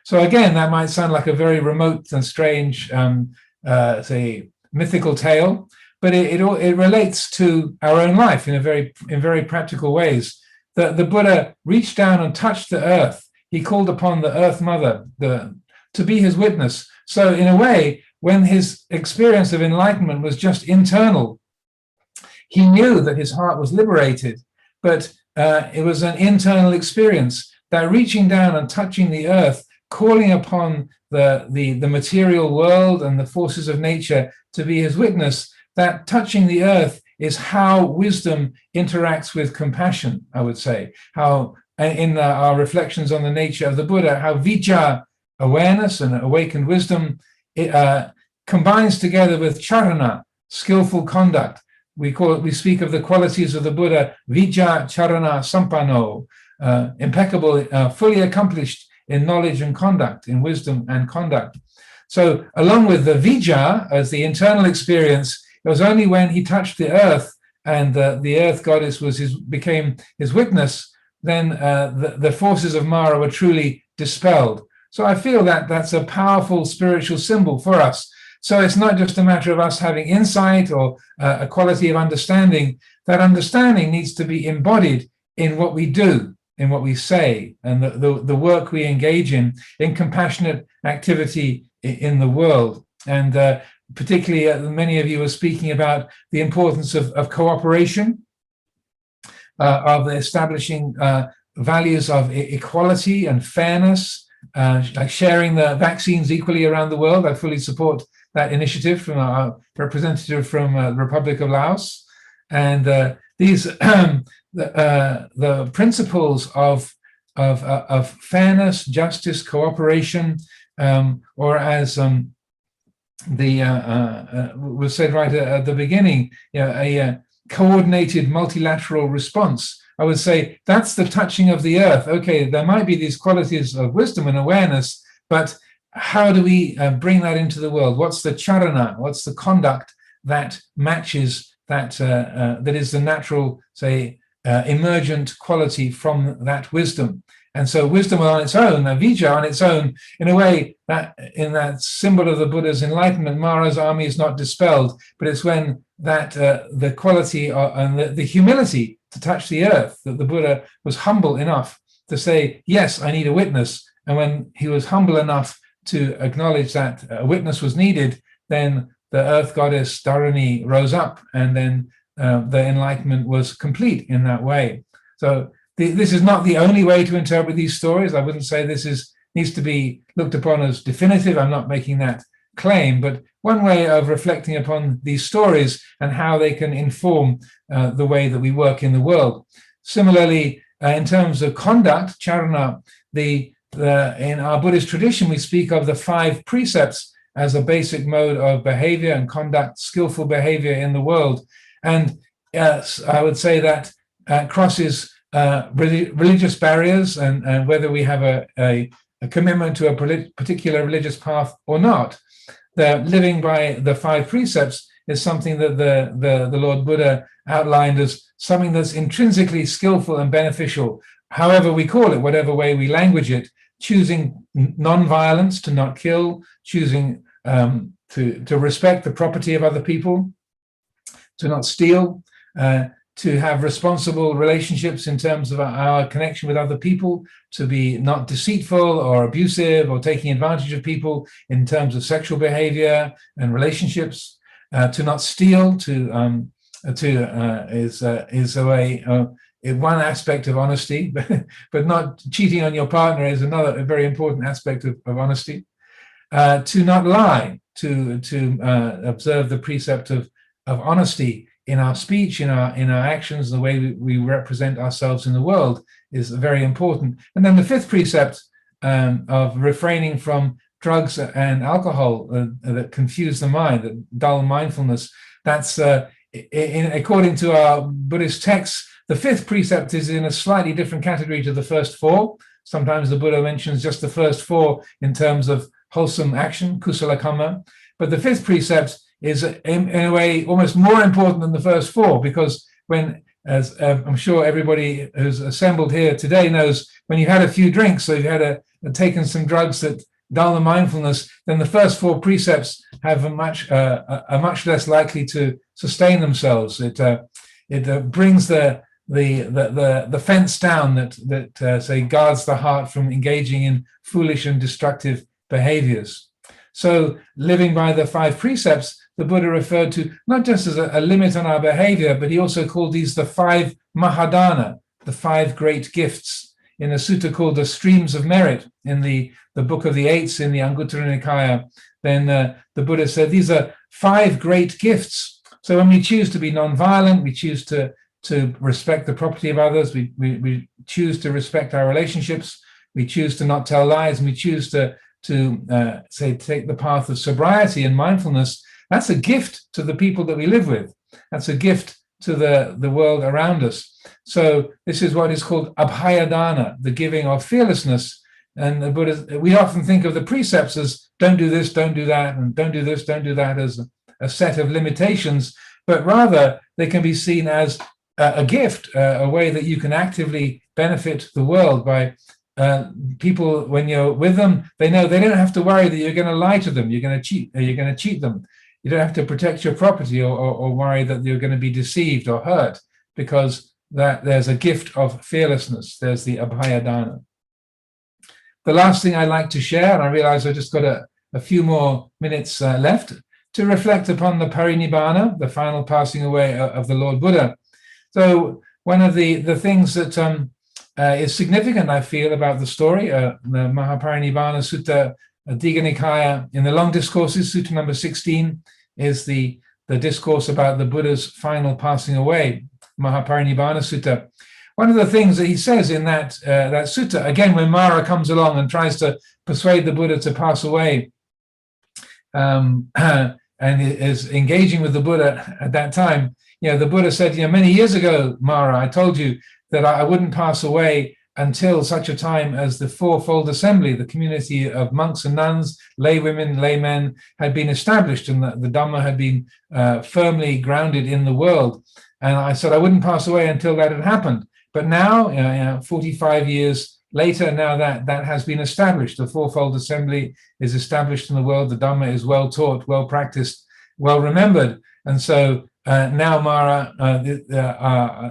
So again, that might sound like a very remote and strange, say, mythical tale, but it relates to our own life in very practical ways. The Buddha reached down and touched the earth. He called upon the Earth Mother to be his witness. So in a way, when his experience of enlightenment was just internal, he knew that his heart was liberated, but it was an internal experience, that reaching down and touching the earth, calling upon the material world and the forces of nature to be his witness, that touching the earth is how wisdom interacts with compassion, I would say. How in our reflections on the nature of the Buddha, how vijja, awareness and awakened wisdom, combines together with charana, skillful conduct. We speak of the qualities of the Buddha, vijja charana sampanno, impeccable, fully accomplished in knowledge and conduct, in wisdom and conduct. So along with the vijja as the internal experience, it was only when he touched the earth and the earth goddess became his witness, then the forces of Mara were truly dispelled. So I feel that that's a powerful spiritual symbol for us. So it's not just a matter of us having insight or a quality of understanding. That understanding needs to be embodied in what we do, in what we say, and the work we engage in compassionate activity in the world. And particularly, many of you are speaking about the importance of cooperation, of establishing values of equality and fairness, like sharing the vaccines equally around the world. I fully support that initiative from our representative from the Republic of Laos. And these the principles of fairness, justice, cooperation, or as was said right at the beginning, a coordinated multilateral response. I would say that's the touching of the earth. Okay, there might be these qualities of wisdom and awareness, but how do we bring that into the world? What's the charana? What's the conduct that matches that? That is the natural, say, emergent quality from that wisdom. And so wisdom on its own, vijja on its own, in a way, that in that symbol of the Buddha's enlightenment, Mara's army is not dispelled, but it's when that the quality and the humility to touch the earth, that the Buddha was humble enough to say, yes, I need a witness. And when he was humble enough to acknowledge that a witness was needed, then the earth goddess Dharani rose up, and then the enlightenment was complete in that way. So this is not the only way to interpret these stories. I wouldn't say this needs to be looked upon as definitive. I'm not making that claim, but one way of reflecting upon these stories and how they can inform the way that we work in the world. Similarly, in terms of conduct, charana, in our Buddhist tradition, we speak of the 5 precepts as a basic mode of behavior and conduct, skillful behavior in the world. And I would say that crosses religious barriers, and whether we have a commitment to a particular religious path or not. The living by the 5 precepts is something that the Lord Buddha outlined as something that's intrinsically skillful and beneficial, however we call it, whatever way we language it, choosing non-violence, to not kill, choosing to respect the property of other people, to not steal, to have responsible relationships in terms of our connection with other people, to be not deceitful or abusive or taking advantage of people in terms of sexual behavior and relationships, to not steal, to is a way. One aspect of honesty, but not cheating on your partner is another very important aspect of honesty. To not lie, to observe the precept of honesty in our speech, in our actions, the way we represent ourselves in the world is very important. And then the fifth precept of refraining from drugs and alcohol that confuse the mind, that dull mindfulness. That's according to our Buddhist texts, the fifth precept is in a slightly different category to the first four. Sometimes the Buddha mentions just the first four in terms of wholesome action, kusala kamma. But the fifth precept is in a way almost more important than the first four, because when, as I'm sure everybody who's assembled here today knows, when you've had a few drinks, so you've had taken some drugs that dull the mindfulness, then the first four precepts have are much less likely to sustain themselves. It brings the fence down that say guards the heart from engaging in foolish and destructive behaviors. So living by the five precepts, the Buddha referred to not just as a limit on our behavior, but he also called these the five mahadana, the five great gifts, in a sutta called the streams of merit in the book of the eights in the Anguttara Nikaya. Then the Buddha said these are five great gifts. So when we choose to be non-violent, we choose to respect the property of others, we choose to respect our relationships, we choose to not tell lies, and we choose to take the path of sobriety and mindfulness. That's a gift to the people that we live with. That's a gift to the world around us. So this is what is called abhayadana, the giving of fearlessness. And the Buddha, we often think of the precepts as don't do this, don't do that, and don't do this, don't do that, as a set of limitations, but rather they can be seen as a gift, a way that you can actively benefit the world by people. When you're with them, they know they don't have to worry that you're going to lie to them, you're going to cheat them. You don't have to protect your property or worry that you're going to be deceived or hurt, because that there's a gift of fearlessness. There's the abhayadana. The last thing I'd like to share, and I realize I've just got a few more minutes left, to reflect upon the parinibbana, the final passing away of the Lord Buddha. So one of the things that is significant, I feel, about the story, the Mahaparinibbana Sutta, Digha Nikaya, in the long discourses, Sutta number 16, is the discourse about the Buddha's final passing away, Mahaparinibbana Sutta. One of the things that he says in that sutta, again, when Mara comes along and tries to persuade the Buddha to pass away, and is engaging with the Buddha at that time, the Buddha said, many years ago, Mara, I told you that I wouldn't pass away until such a time as the fourfold assembly, the community of monks and nuns, lay women, laymen, had been established, and the Dharma had been firmly grounded in the world. And I said I wouldn't pass away until that had happened. But now, 45 years later, now that has been established. The fourfold assembly is established in the world. The Dharma is well taught, well practiced, well remembered. And so now, Mara,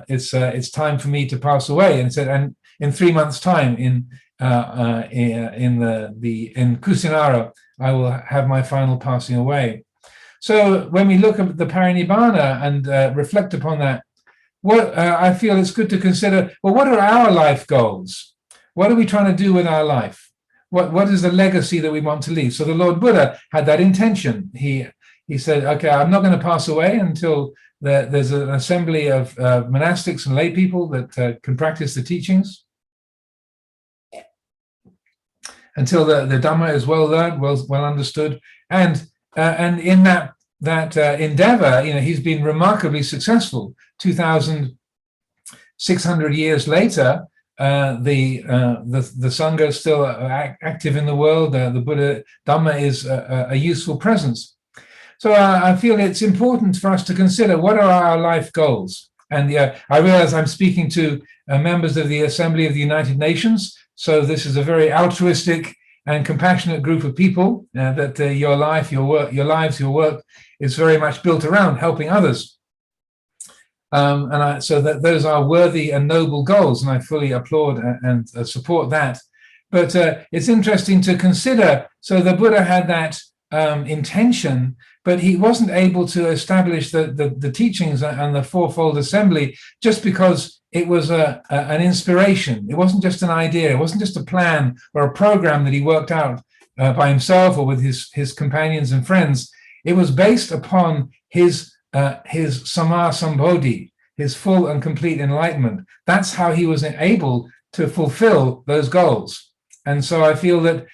it's time for me to pass away. And said, and in 3 months' time, in Kusinara, I will have my final passing away. So when we look at the parinibbana and reflect upon that, what I feel it's good to consider, well, what are our life goals? What are we trying to do with our life? What is the legacy that we want to leave? So the Lord Buddha had that intention. He said, okay, I'm not going to pass away until there's an assembly of monastics and lay people that can practice the teachings, until the Dhamma is well learned, well understood. And in that endeavor, he's been remarkably successful. 2,600 years later, the Sangha is still active in the world. The Buddha Dhamma is a useful presence. So I feel it's important for us to consider what are our life goals. And I realize I'm speaking to members of the Assembly of the United Nations. So this is a very altruistic and compassionate group of people that your life, your work, your lives, your work is very much built around helping others. So that those are worthy and noble goals, and I fully applaud and support that. But it's interesting to consider, so the Buddha had that intention, but he wasn't able to establish the teachings and the fourfold assembly just because it was an inspiration. It wasn't just an idea. It wasn't just a plan or a program that he worked out by himself or with his companions and friends. It was based upon his Sama Sambodhi, his full and complete enlightenment. That's how he was able to fulfill those goals. And so I feel that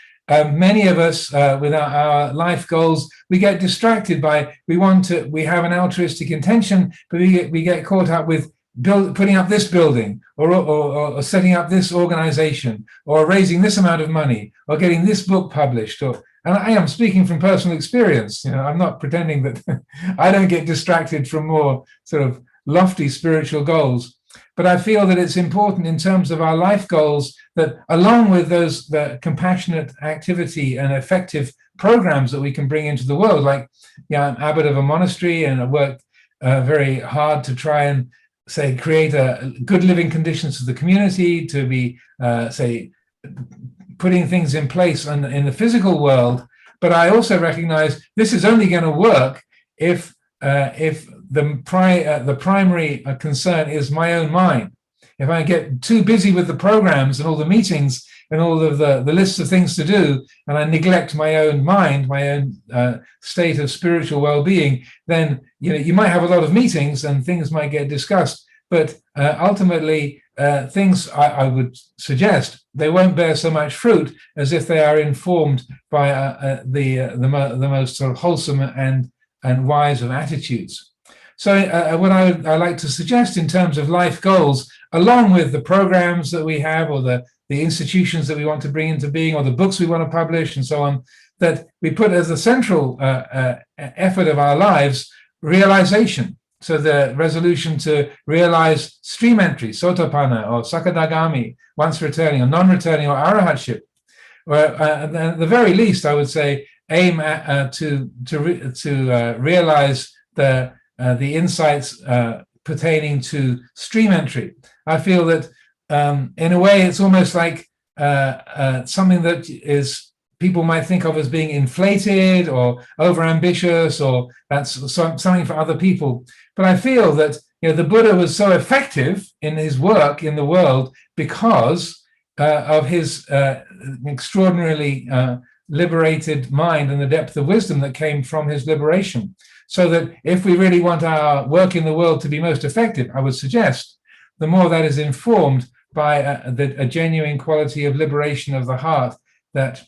many of us with our life goals, we get distracted by, we have an altruistic intention, but we get caught up with putting up this building or setting up this organization or raising this amount of money or getting this book published. And I am speaking from personal experience. I'm not pretending that I don't get distracted from more sort of lofty spiritual goals. But I feel that it's important in terms of our life goals that along with the compassionate activity and effective programs that we can bring into the world, like I'm abbot of a monastery and I work very hard to try and create good living conditions for the community, to be putting things in place in the physical world. But I also recognize this is only going to work if the primary concern is my own mind. If I get too busy with the programs and all the meetings and all of the lists of things to do, and I neglect my own mind, my own state of spiritual well-being, then you might have a lot of meetings and things might get discussed, but ultimately things I would suggest they won't bear so much fruit as if they are informed by the most sort of wholesome and wise of attitudes. So what I like to suggest in terms of life goals, along with the programs that we have or the institutions that we want to bring into being or the books we want to publish and so on, that we put as a central effort of our lives, realization. So the resolution to realize stream entry, sotapanna or sakadagami, once returning or non-returning or arahatship. At the very least, I would say, aim to realize the insights pertaining to stream entry. I feel that in a way it's almost like something that is people might think of as being inflated or overambitious, or that's something for other people. But I feel that the Buddha was so effective in his work in the world because of his extraordinarily liberated mind and the depth of wisdom that came from his liberation. So that if we really want our work in the world to be most effective, I would suggest the more that is informed by a genuine quality of liberation of the heart, that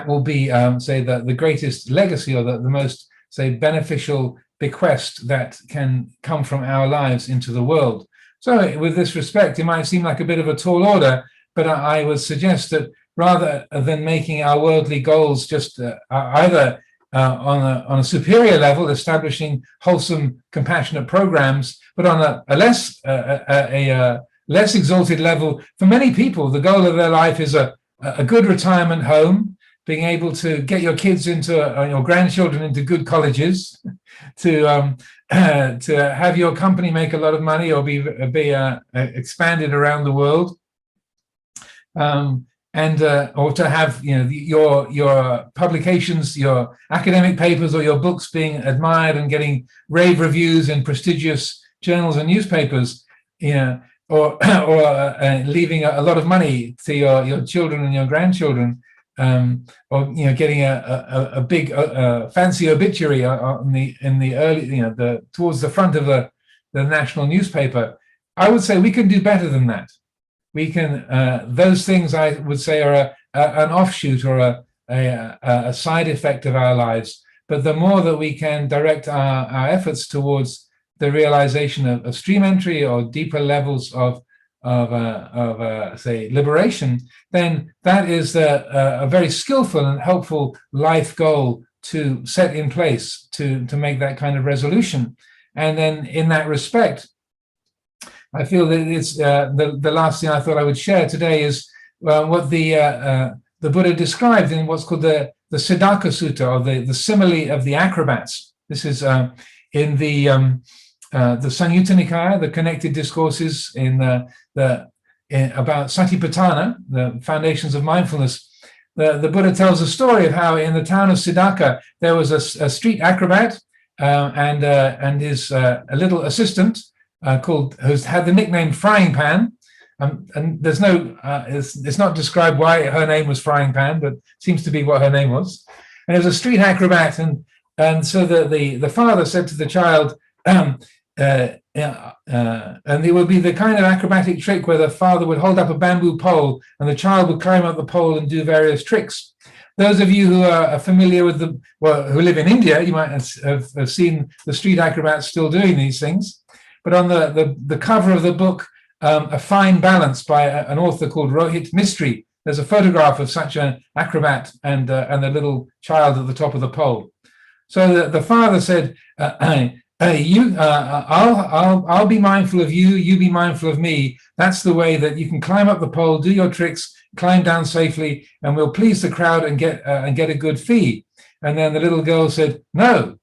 will be, the greatest legacy or the most, beneficial bequest that can come from our lives into the world. So with this respect, it might seem like a bit of a tall order, but I would suggest that rather than making our worldly goals just either on a superior level, establishing wholesome, compassionate programs, but on a less exalted level, for many people, the goal of their life is a good retirement home, being able to get your kids into your grandchildren into good colleges, to have your company make a lot of money or be expanded around the world. Or to have your publications, your academic papers or your books being admired and getting rave reviews in prestigious journals and newspapers, or leaving a lot of money to your children and your grandchildren, or getting a big fancy obituary in the early towards the front of the national newspaper. I would say we can do better than that. We can, those things I would say are an offshoot or a side effect of our lives. But the more that we can direct our efforts towards the realization of stream entry or deeper levels of liberation, then that is a very skillful and helpful life goal to set in place to make that kind of resolution. And then in that respect, I feel that it's the last thing I thought I would share today is what the Buddha described in what's called the Siddhaka Sutra, or the simile of the acrobats. This is in the Samyutta Nikaya, the connected discourses about Satipatthana, the foundations of mindfulness. the Buddha tells a story of how in the town of Siddhaka there was a street acrobat and his a little assistant who's had the nickname Frying Pan. And there's no, it's not described why her name was Frying Pan, but seems to be what her name was. And it was a street acrobat, and so the father said to the child, and it would be the kind of acrobatic trick where the father would hold up a bamboo pole and the child would climb up the pole and do various tricks. Those of you who are familiar with who live in India, you might have seen the street acrobats still doing these things. But on the cover of the book, A Fine Balance by an author called Rohit Mistry, there's a photograph of such an acrobat and the little child at the top of the pole. So the father said, I'll be mindful of you, you be mindful of me. That's the way that you can climb up the pole, do your tricks, climb down safely, and we'll please the crowd and get a good fee. And then the little girl said, no,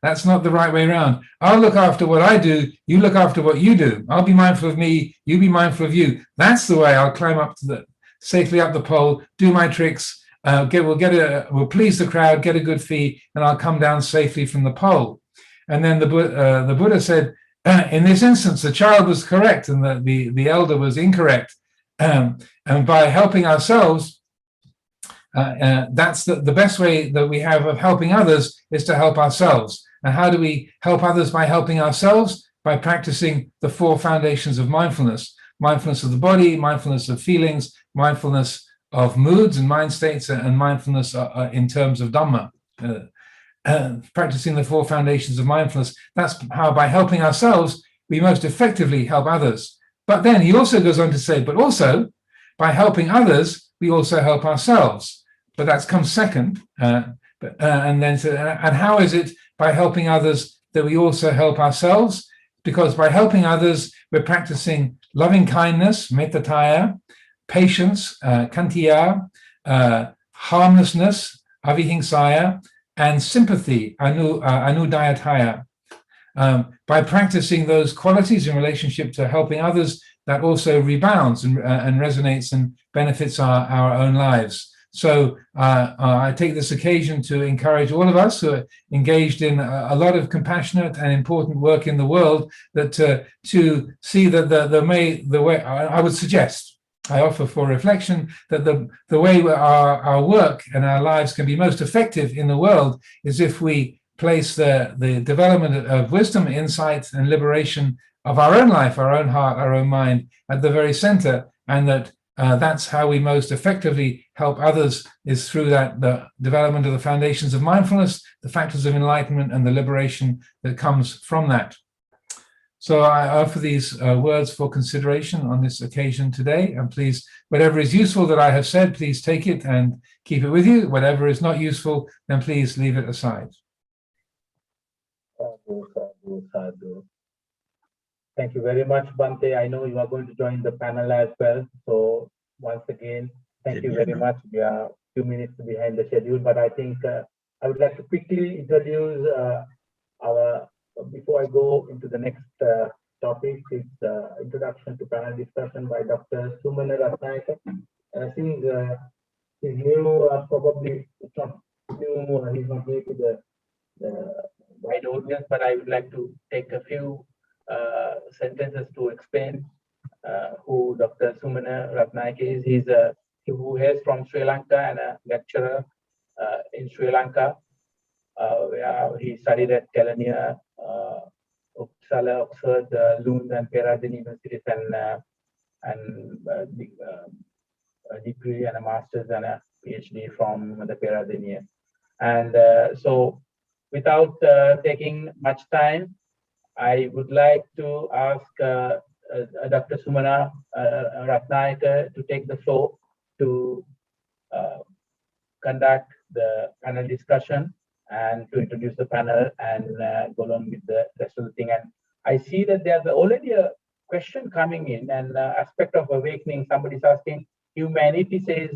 that's not the right way around. I'll look after what I do, you look after what you do. I'll be mindful of me, you be mindful of you. That's the way I'll climb up safely up the pole, do my tricks, we'll please the crowd, get a good fee, and I'll come down safely from the pole. And then the Buddha said, in this instance, the child was correct and the elder was incorrect. And by helping ourselves, that's the best way that we have of helping others is to help ourselves. And how do we help others by helping ourselves? By practicing the 4 foundations of mindfulness: mindfulness of the body, mindfulness of feelings, mindfulness of moods and mind states, and mindfulness in terms of Dharma. Practicing the 4 foundations of mindfulness. That's how, by helping ourselves, we most effectively help others. But then he also goes on to say, but also by helping others, we also help ourselves. But that comes second. And how is it by helping others that we also help ourselves? Because by helping others, we're practicing loving kindness, mettataya, patience, kantiya, harmlessness, avihingsaya, and sympathy, anudayataya. By practicing those qualities in relationship to helping others, that also rebounds and resonates and benefits our own lives. So I take this occasion to encourage all of us who are engaged in a lot of compassionate and important work in the world that to see that the way I would suggest, I offer for reflection, that the way our work and our lives can be most effective in the world is if we place the development of wisdom, insight, and liberation of our own life, our own heart, our own mind at the very center, and that that's how we most effectively help others, is through the development of the foundations of mindfulness, the factors of enlightenment, and the liberation that comes from that. So I offer these words for consideration on this occasion today, and please, whatever is useful that I have said, please take it and keep it with you. Whatever is not useful, then please leave it aside. Thank you very much, Bhante. I know you are going to join the panel as well. So once again, thank you very much. We are a few minutes behind the schedule, but I think I would like to quickly introduce before I go into the next topic, it's introduction to panel discussion by Dr. Sumana Ratnayaka. Since he's new, probably it's not new, he's not new to the wide audience, but I would like to take a few sentences to explain who Dr. Sumana Ratnayaka is. He's who hails from Sri Lanka and a lecturer in Sri Lanka, where he studied at Kelaniya, Uppsala, Oxford, Lund, and Peradeniya universities, and a degree and a master's and a PhD from the Peradeniya. And so, without taking much time, I would like to ask Dr. Sumana Ratnayaka to take the floor to conduct the panel discussion and to introduce the panel and go along with the rest of the thing. And I see that there's already a question coming in, and aspect of awakening. Somebody's asking, humanity says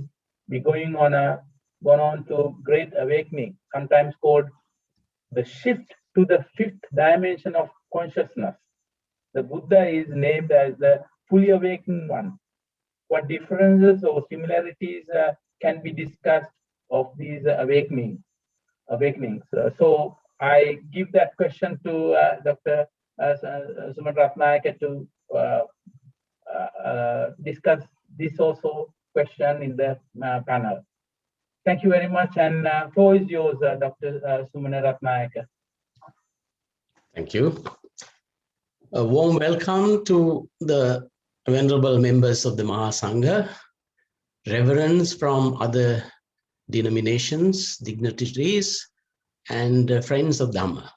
we're gone on to great awakening, sometimes called the shift to the 5th dimension of consciousness. The Buddha is named as the fully awakened one. What differences or similarities can be discussed of these awakenings. So I give that question to Dr. Suman Ratnayake to discuss this also question in the panel. Thank you very much, and floor is yours, Dr. Sumana Ratnayake. Thank you. A warm welcome to the venerable members of the Mahasangha, reverends from other denominations, dignitaries, and friends of Dharma.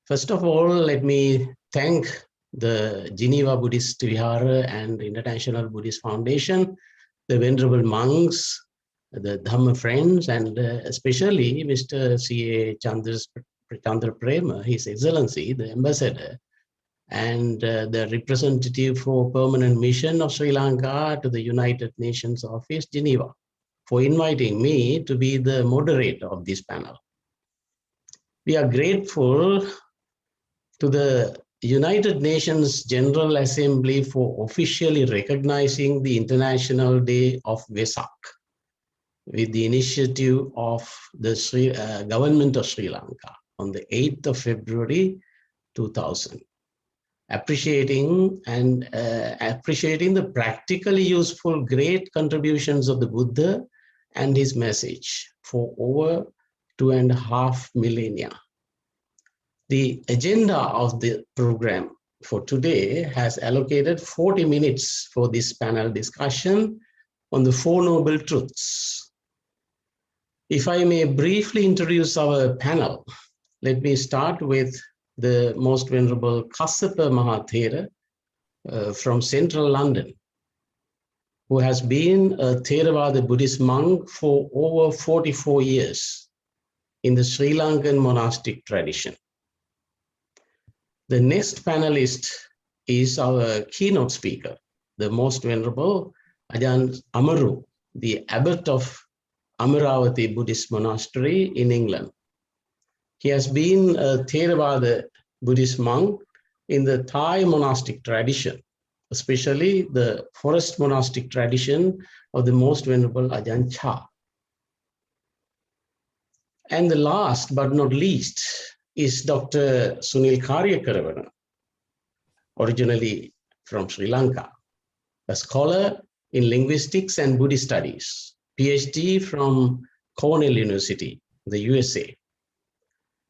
First of all, let me thank the Geneva Buddhist Vihara and International Buddhist Foundation, the venerable monks, the Dhamma friends, and especially Mr. C.A. Chandra Prema, His Excellency, the ambassador, and the representative for Permanent Mission of Sri Lanka to the United Nations Office, Geneva, for inviting me to be the moderator of this panel. We are grateful to the United Nations General Assembly for officially recognizing the International Day of Vesak with the initiative of the government of Sri Lanka on the 8th of February 2000. Appreciating the practically useful great contributions of the Buddha and his message for over 2.5 millennia. The agenda of the program for today has allocated 40 minutes for this panel discussion on the Four Noble Truths. If I may briefly introduce our panel, let me start with the Most Venerable Kassapa Mahathera from central London, who has been a Theravada Buddhist monk for over 44 years in the Sri Lankan monastic tradition. The next panelist is our keynote speaker, the Most Venerable Ajahn Amaru, the abbot of Amaravati Buddhist Monastery in England. He has been a Theravada Buddhist monk in the Thai monastic tradition, especially the forest monastic tradition of the Most Venerable Ajahn Chah. And the last but not least is Dr. Sunil Karya, originally from Sri Lanka, a scholar in linguistics and Buddhist studies, PhD from Cornell University, the USA.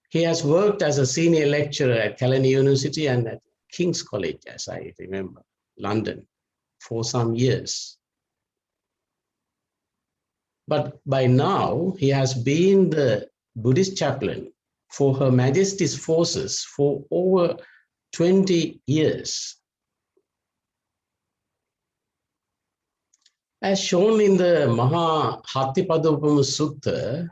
He has worked as a senior lecturer at Calais University and at King's College, as I remember, London, for some years. But by now, he has been the Buddhist chaplain for Her Majesty's forces for over 20 years. As shown in the Maha Hattipadopama Sutta,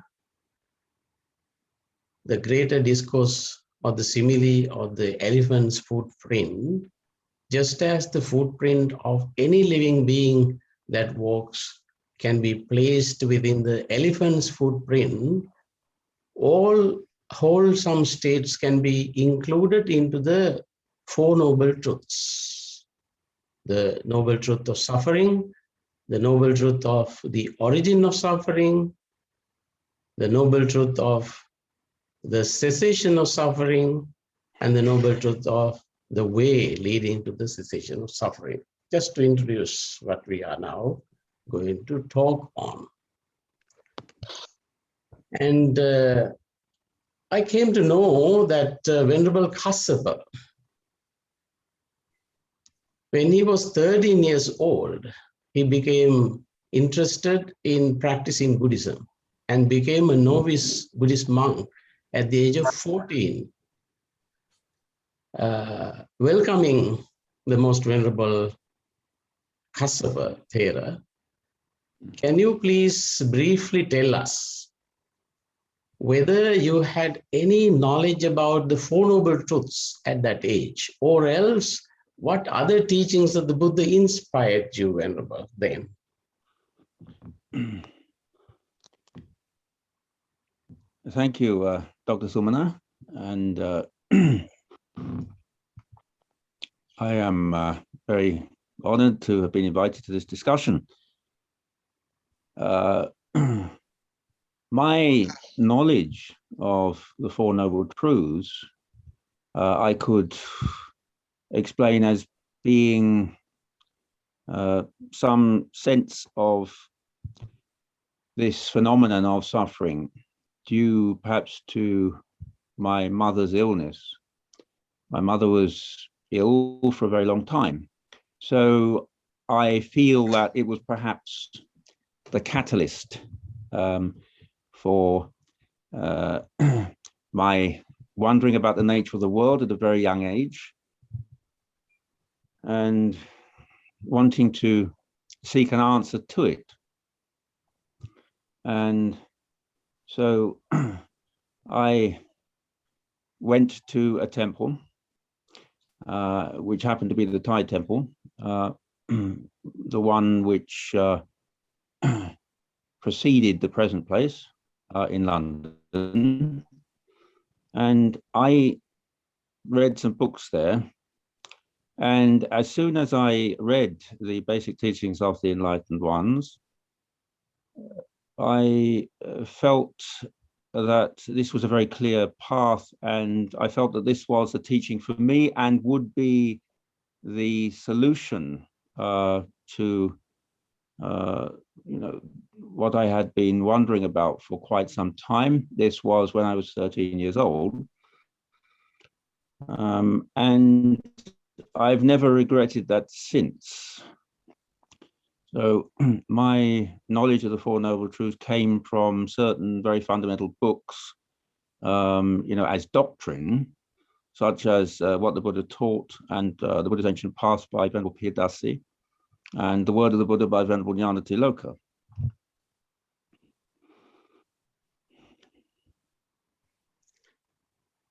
the greater discourse of the simile of the elephant's footprint, just as the footprint of any living being that walks can be placed within the elephant's footprint, all wholesome states can be included into the Four Noble Truths. The Noble Truth of suffering, the Noble Truth of the origin of suffering, the Noble Truth of the cessation of suffering, and the Noble Truth of the way leading to the cessation of suffering. Just to introduce what we are now going to talk on. And I came to know that Venerable Kassapa, when he was 13 years old, he became interested in practicing Buddhism and became a novice Buddhist monk at the age of 14, welcoming the Most Venerable Kassapa Thera. Can you please briefly tell us whether you had any knowledge about the Four Noble Truths at that age, or else what other teachings of the Buddha inspired you, Venerable, then? Thank you, Dr. Sumana, and I am very honored to have been invited to this discussion. my knowledge of the Four Noble Truths, I could explain as being some sense of this phenomenon of suffering due perhaps to my mother's illness. My mother was ill for a very long time. So I feel that it was perhaps the catalyst for my wondering about the nature of the world at a very young age and wanting to seek an answer to it. And so I went to a temple, which happened to be the Thai temple, the one which preceded the present place in London. And I read some books there. And as soon as I read the basic teachings of the Enlightened Ones, I felt that this was a very clear path, and I felt that this was a teaching for me and would be the solution to what I had been wondering about for quite some time. This was when I was 13 years old, and I've never regretted that since. So my knowledge of the Four Noble Truths came from certain very fundamental books, as doctrine, such as What the Buddha Taught and The Buddha's Ancient Past by Venerable Piyadasi, and The Word of the Buddha by Venerable Ñāṇatiloka.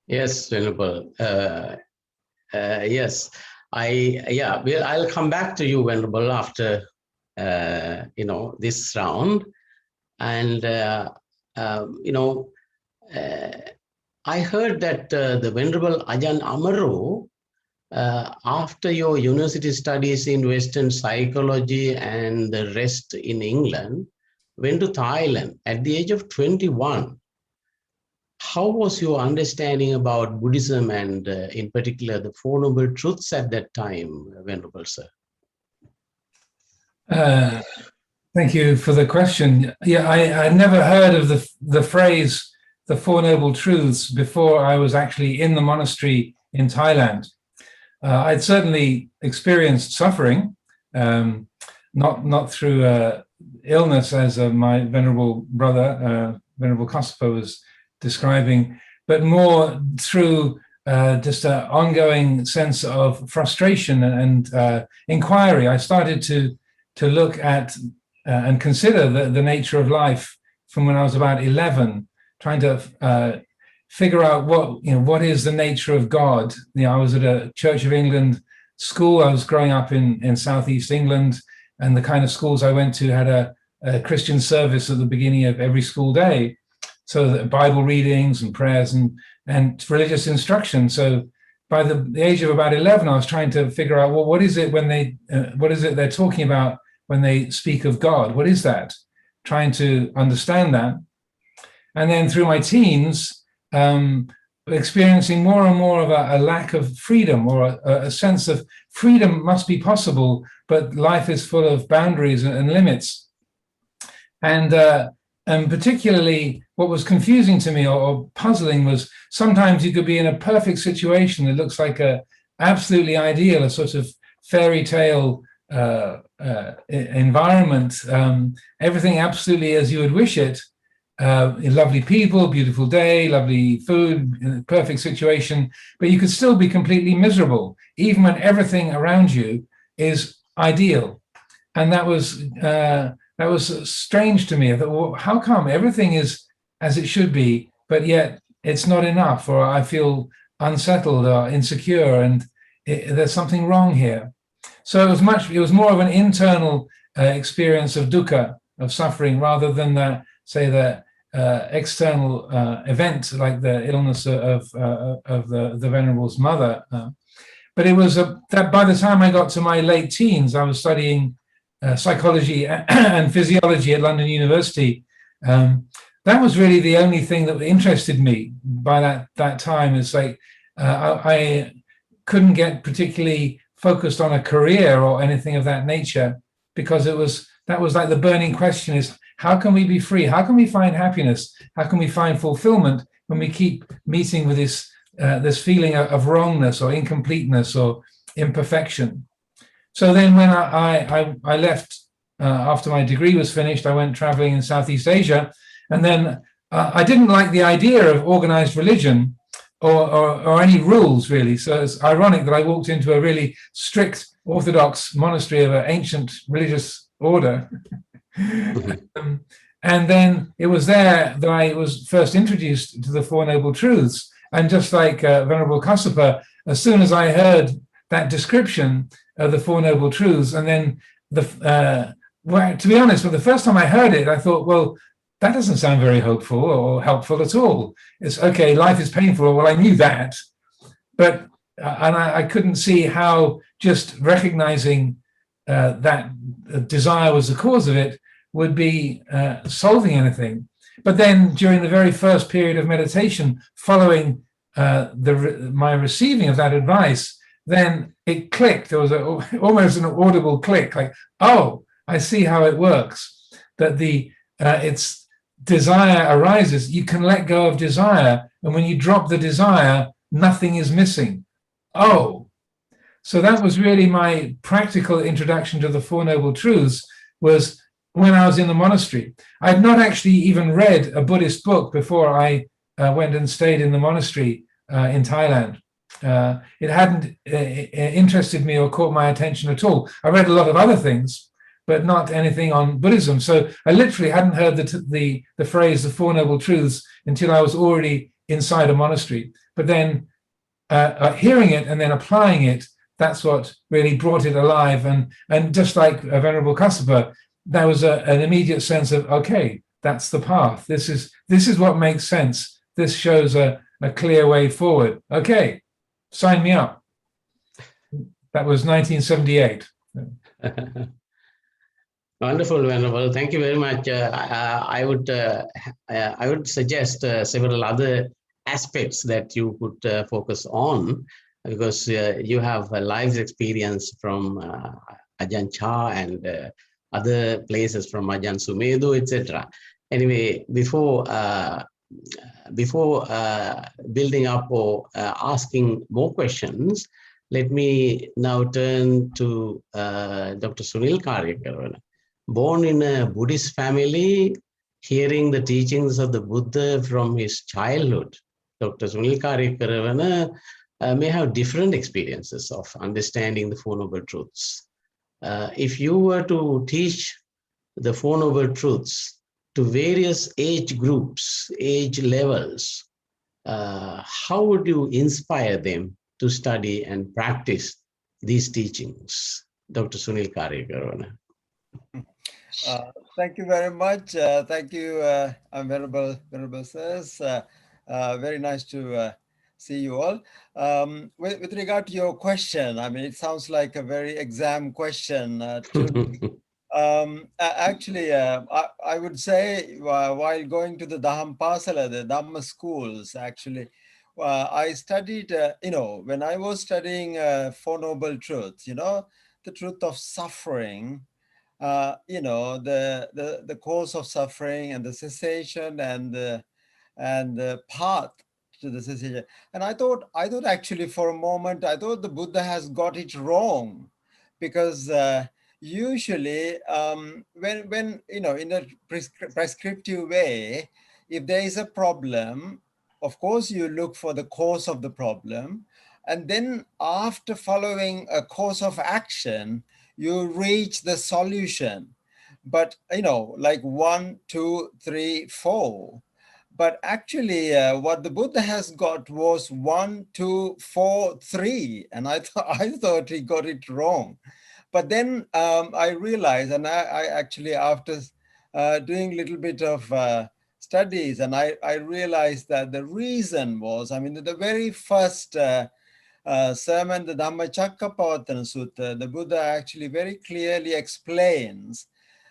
Yes, Venerable. Yes, I'll come back to you, Venerable, after this round. And I heard that the Venerable Ajahn Amaru, after your university studies in Western psychology and the rest in England, went to Thailand at the age of 21. How was your understanding about Buddhism and in particular the Four Noble Truths at that time, Venerable Sir? Thank you for the question. Yeah, I never heard of the phrase, the Four Noble Truths, before I was actually in the monastery in Thailand. I'd certainly experienced suffering, not through illness as my venerable brother, Venerable Kassapa, was describing, but more through just an ongoing sense of frustration and inquiry. I started to look at and consider the nature of life from when I was about 11, trying to figure out what is the nature of God. I was at a Church of England school. I was growing up in Southeast England, and the kind of schools I went to had a Christian service at the beginning of every school day. So the Bible readings and prayers and religious instruction. So by the age of about 11, I was trying to figure out, what is it they're talking about when they speak of God? What is that? Trying to understand that. And then through my teens, experiencing more and more of a lack of freedom, or a sense of freedom must be possible, but life is full of boundaries and limits. And particularly what was confusing to me or puzzling was sometimes you could be in a perfect situation that looks like absolutely ideal, a sort of fairy tale environment, everything absolutely as you would wish it, lovely people, beautiful day, lovely food, perfect situation, but you could still be completely miserable, even when everything around you is ideal. And that was strange to me. I thought, well, how come everything is as it should be, but yet it's not enough, or I feel unsettled or insecure, and there's something wrong here. So it was more of an internal experience of dukkha, of suffering, rather than the external event like the illness of the Venerable's mother. But it was that by the time I got to my late teens, I was studying psychology and physiology at London University. that was really the only thing that interested me by that time. Is like I couldn't get particularly focused on a career or anything of that nature, because that was like the burning question: is how can we be free? How can we find happiness? How can we find fulfillment when we keep meeting with this feeling of wrongness or incompleteness or imperfection? So then when I left after my degree was finished, I went traveling in Southeast Asia, and then I didn't like the idea of organized religion or any rules, really. So it's ironic that I walked into a really strict Orthodox monastery of an ancient religious order. And then it was there that I was first introduced to the Four Noble Truths. And just like Venerable Kassapa, as soon as I heard that description of the Four Noble Truths, and then well, to be honest, for the first time I heard it, I thought, well, that doesn't sound very hopeful or helpful at all. It's okay, life is painful. Well, I knew that, but and I couldn't see how just recognizing that desire was the cause of it would be solving anything. But then during the very first period of meditation following my receiving of that advice, then it clicked. There was almost an audible click, like, oh, I see how it works, that it's desire arises, you can let go of desire, and when you drop the desire, nothing is missing. Oh, so that was really my practical introduction to the Four Noble Truths, was when I was in the monastery. I had not actually even read a Buddhist book before I went and stayed in the monastery in Thailand. It hadn't interested me or caught my attention at all. I read a lot of other things, but not anything on Buddhism. So I literally hadn't heard the phrase, the Four Noble Truths, until I was already inside a monastery. But then hearing it and then applying it, that's what really brought it alive. And just like Venerable Kassapa, there was an immediate sense of, okay, that's the path. This is what makes sense. This shows a clear way forward. Okay, sign me up. That was 1978. Wonderful, Venerable. Thank you very much. I would suggest several other aspects that you could focus on, because you have a life experience from Ajahn Chah and other places from Ajahn Sumedho, etc. Anyway, before building up or asking more questions, let me now turn to Dr. Sunil Karya. Born in a Buddhist family, hearing the teachings of the Buddha from his childhood, Dr. Sunil Karya may have different experiences of understanding the Four Noble Truths. If you were to teach the Four Noble Truths to various age groups, age levels, how would you inspire them to study and practice these teachings? Dr. Sunil Karya. Thank you very much. Thank you, Venerable Sirs. Very nice to see you all. With regard to your question, I mean, it sounds like a very exam question. Actually, I would say while going to the Dhampasala, the Dhamma schools, actually, I studied, when I was studying Four Noble Truths, the truth of suffering, the cause of suffering and the cessation and the path to the cessation. And I thought actually for a moment, I thought the Buddha has got it wrong, because usually when in a prescriptive way, if there is a problem, of course you look for the cause of the problem, and then after following a course of action, you reach the solution. But like 1, 2, 3, 4. But actually, what the Buddha has got was 1, 2, 4, 3, and I thought he got it wrong. But then I realized, and I actually, after doing a little bit of studies, and I realized that the reason was, the very first sermon, the Dhammacakkappavattana Sutta, the Buddha actually very clearly explains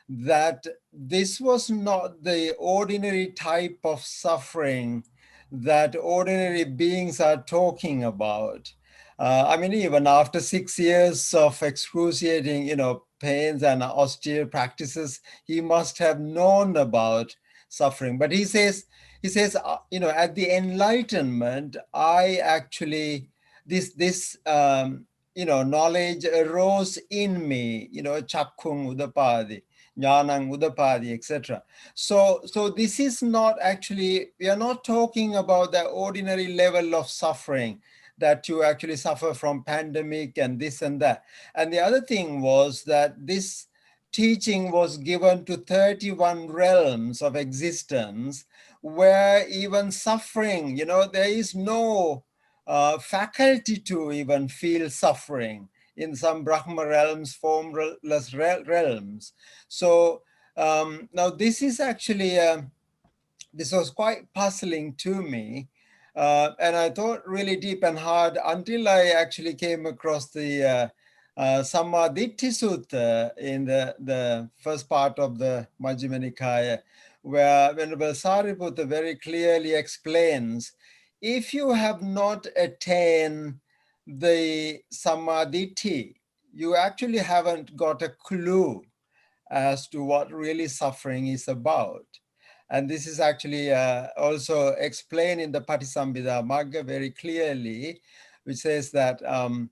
that this was not the ordinary type of suffering that ordinary beings are talking about. I mean, even after 6 years of excruciating, pains and austere practices, he must have known about suffering. But he says, at the enlightenment, I actually, this knowledge arose in me, chakkung udapadi, jnanang udapadi, etc. So this is not actually, we are not talking about the ordinary level of suffering that you actually suffer from pandemic and this and that. And the other thing was that this teaching was given to 31 realms of existence where even suffering, there is no faculty to even feel suffering in some Brahma realms, formless realms. So now this is actually, this was quite puzzling to me. And I thought really deep and hard until I actually came across the Sammaditthi Sutta in the first part of the Majjhima Nikaya, where Venerable Sariputta very clearly explains, if you have not attained the Sammaditthi, you actually haven't got a clue as to what really suffering is about. And this is actually also explained in the Patisambhida Magga very clearly, which says that, unless,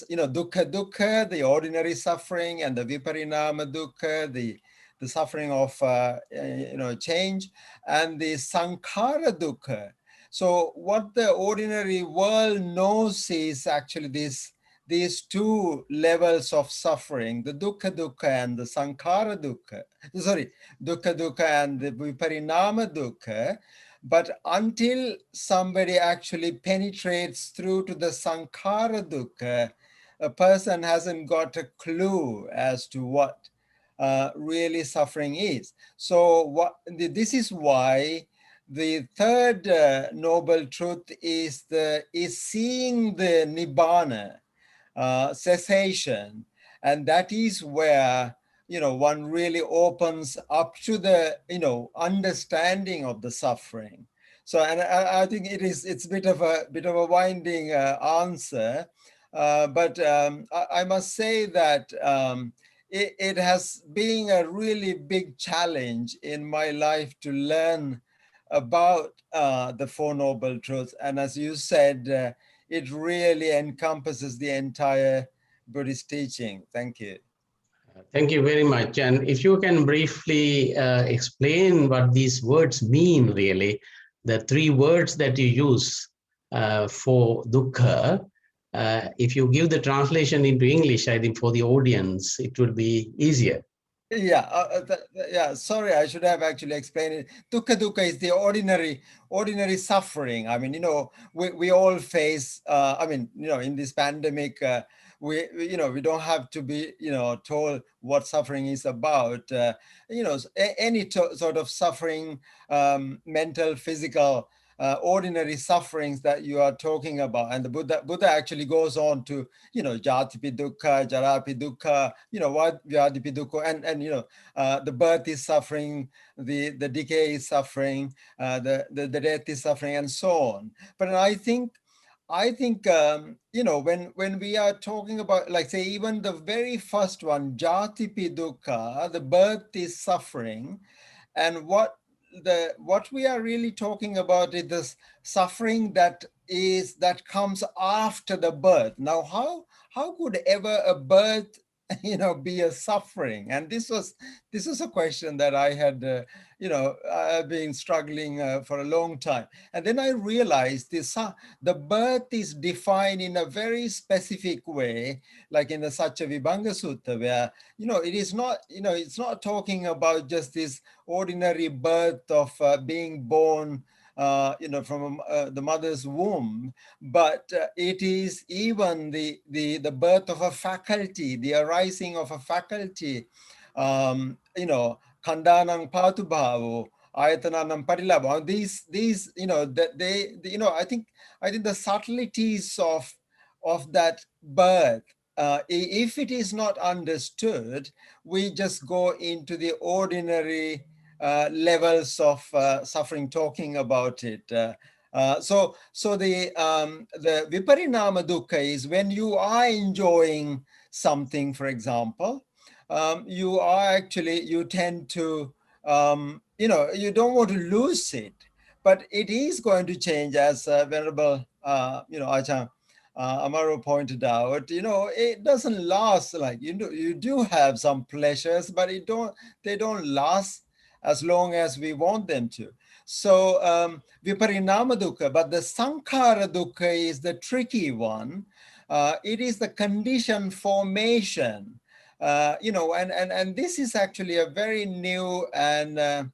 dukkha, the ordinary suffering, and the viparinama dukkha, the suffering of, change, and the sankhara dukkha. So what the ordinary world knows is actually these two levels of suffering, the dukkha dukkha and the sankhara dukkha, dukkha dukkha and the viparinama dukkha. But until somebody actually penetrates through to the sankhara dukkha, a person hasn't got a clue as to what really suffering is. So this is why the third noble truth is seeing the nibbana, cessation, and that is where one really opens up to the understanding of the suffering. So, and I think it's a bit of a winding answer, but I must say that it has been a really big challenge in my life to learn about the Four Noble Truths, and as you said, it really encompasses the entire Buddhist teaching. Thank you. Thank you very much. And if you can briefly explain what these words mean, really, the three words that you use for dukkha, if you give the translation into English, I think for the audience, it would be easier. Yeah, sorry, I should have actually explained it. Dukkha dukkha is the ordinary suffering. I mean, we all face, in this pandemic, we don't have to be, told what suffering is about. Any sort of suffering, mental, physical, ordinary sufferings that you are talking about. And the Buddha actually goes on to, jatipi dukkha, jarapi dukkha, what vyadipi dukkha, and the birth is suffering, the decay is suffering, the death is suffering, and so on. But I think when we are talking about, like, say, even the very first one, jatipi dukkha, the birth is suffering, and what we are really talking about is this suffering that comes after the birth. Now, how could ever a birth be a suffering? And this was a question that I had I've been struggling for a long time. And then I realized the birth is defined in a very specific way, like in the Satya Vibhanga Sutta, where it is not, it's not talking about just this ordinary birth of being born from the mother's womb, but it is even the birth of a faculty, the arising of a faculty, khandanang patubhavo, ayatananam parilabha. These I think the subtleties of that birth if it is not understood, we just go into the ordinary levels of suffering, talking about it. So the viparinama dukkha is when you are enjoying something, for example, you tend to, you don't want to lose it, but it is going to change, as Venerable, Ajahn Amaru pointed out. It doesn't last. Like, you do have some pleasures, but they don't last as long as we want them to. So viparinama dukkha, but the sankhara dukkha is the tricky one. It is the condition formation, and this is actually a very new and a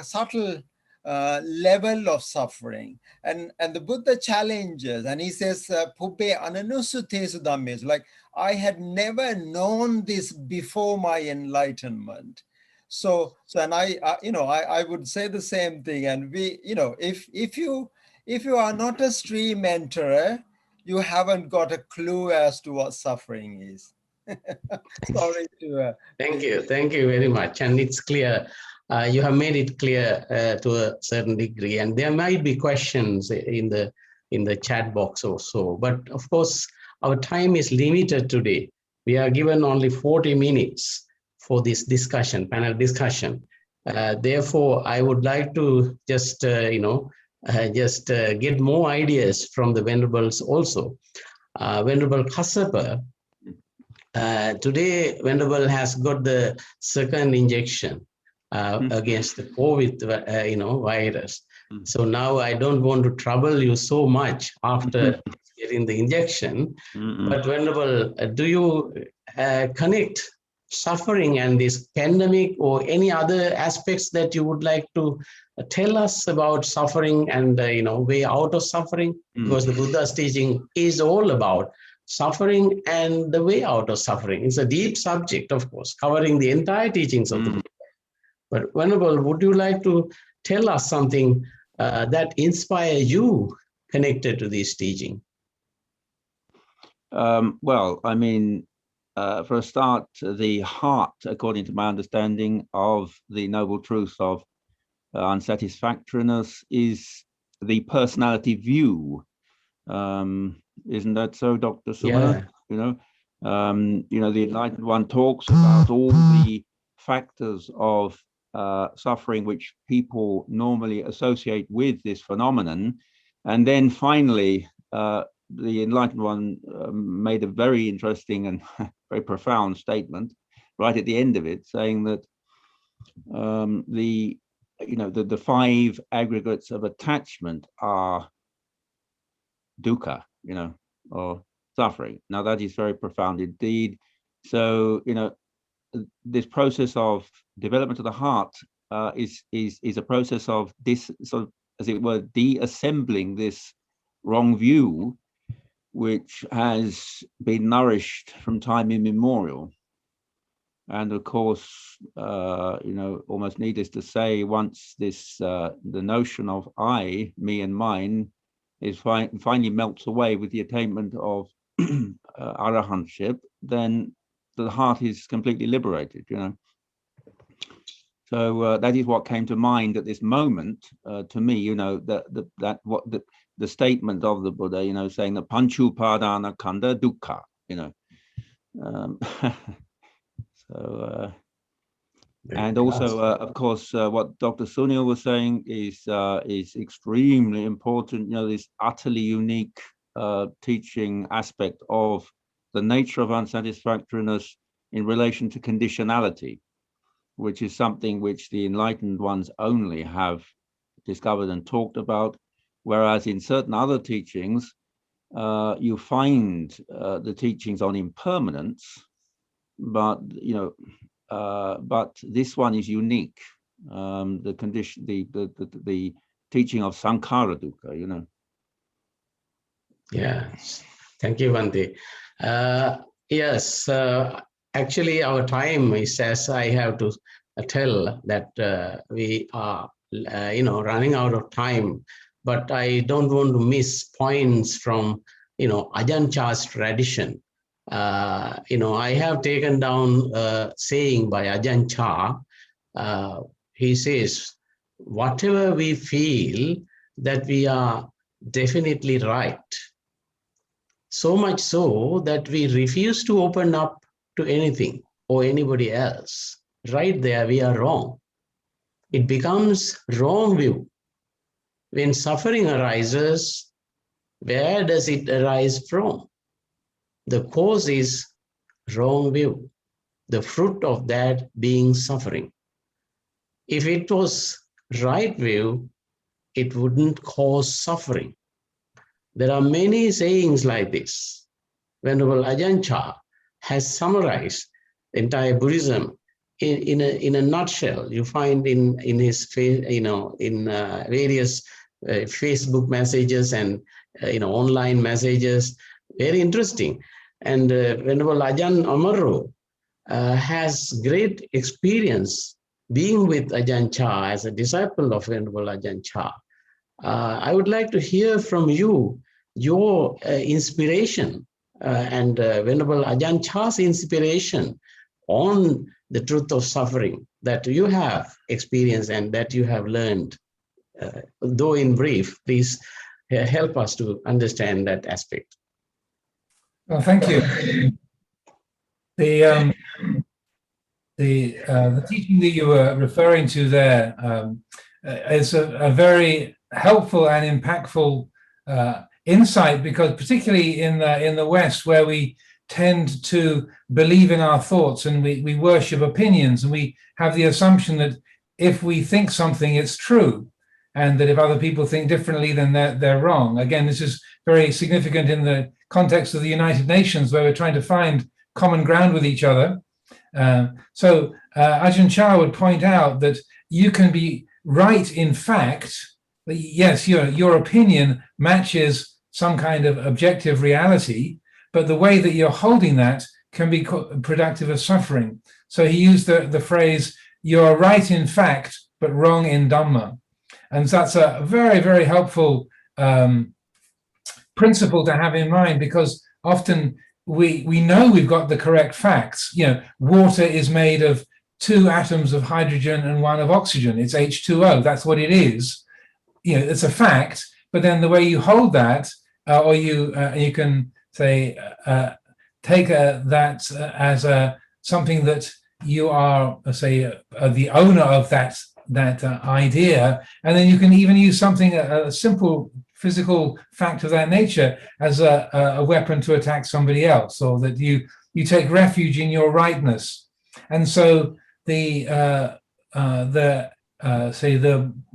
subtle level of suffering. And the Buddha challenges, and he says, Pubbhe ananusutesu dhammesu, like, I had never known this before my enlightenment. So and I would say the same thing. And we, if you are not a stream enterer, you haven't got a clue as to what suffering is. Sorry to. Thank you very much. And it's clear. You have made it clear to a certain degree, and there might be questions in the chat box also. But of course, our time is limited today. We are given only 40 minutes for this discussion, panel discussion. Therefore, I would like to just get more ideas from the Venerables also. Venerable Kassapa, today Venerable has got the second injection against the COVID virus. So now I don't want to trouble you so much after getting the injection. But Venerable, do you connect suffering and this pandemic or any other aspects that you would like to tell us about suffering and way out of suffering? Because the Buddha's teaching is all about suffering and the way out of suffering. It's a deep subject, of course, covering the entire teachings of the Buddha. But Venerable, would you like to tell us something that inspire you connected to this teaching? Well, I mean, for a start, the heart, according to my understanding of the noble truth of unsatisfactoriness, is the personality view. Isn't that so, Dr. Sumana? Yeah. The Enlightened One talks about all the factors of suffering which people normally associate with this phenomenon, and then finally, the Enlightened One made a very interesting and very profound statement right at the end of it, saying that the 5 aggregates of attachment are dukkha, or suffering. Now that is very profound indeed. So this process of development of the heart is a process of this sort of, as it were, de-assembling this wrong view, which has been nourished from time immemorial. And of course, almost needless to say, once this the notion of I, me and mine, is finally melts away with the attainment of arahantship, then the heart is completely liberated. So that is what came to mind at this moment to me. The statement of the Buddha, saying that panchupadana kanda dukkha. And also, of course, what Dr. Sunil was saying is extremely important. This utterly unique teaching aspect of the nature of unsatisfactoriness in relation to conditionality, which is something which the enlightened ones only have discovered and talked about, whereas in certain other teachings, you find the teachings on impermanence, but this one is unique. The condition, the teaching of sankhara dukkha. Yes, thank you, Bhante. Yes, actually, our time is, as I have to tell, that we are, running out of time. But I don't want to miss points from, Ajahn Chah's tradition. I have taken down a saying by Ajahn Chah. He says, whatever we feel that we are definitely right. So much so that we refuse to open up to anything or anybody else. Right there, we are wrong. It becomes wrong view. When suffering arises, where does it arise from? The cause is wrong view, the fruit of that being suffering. If it was right view, it wouldn't cause suffering. There are many sayings like this. Venerable Ajahn Chah has summarized the entire Buddhism in a nutshell. You find in his various Facebook messages and online messages. Very interesting. And Venerable Ajahn Amaro has great experience being with Ajahn Chah as a disciple of Venerable Ajahn Chah. I would like to hear from you your inspiration and Venerable Ajahn Chah's inspiration on the truth of suffering that you have experienced and that you have learned. Though in brief, please help us to understand that aspect. Well, thank you. The teaching that you were referring to there is a very helpful and impactful insight, because particularly in the West, where we tend to believe in our thoughts and we worship opinions, and we have the assumption that if we think something, it's true, and that if other people think differently, then they're wrong. Again, this is very significant in the context of the United Nations, where we're trying to find common ground with each other. So Ajahn Chah would point out that you can be right in fact. Yes, your opinion matches some kind of objective reality, but the way that you're holding that can be productive of suffering. So he used the phrase, you're right in fact, but wrong in Dharma. And that's a very, very helpful principle to have in mind, because often we know we've got the correct facts. Water is made of 2 atoms of hydrogen and 1 of oxygen. It's H2O. That's what it is. It's a fact. But then the way you hold that, or you can say take that as something that you are, say, the owner of that idea, and then you can even use something, a simple physical fact of that nature, as a weapon to attack somebody else, or that you take refuge in your rightness. And so the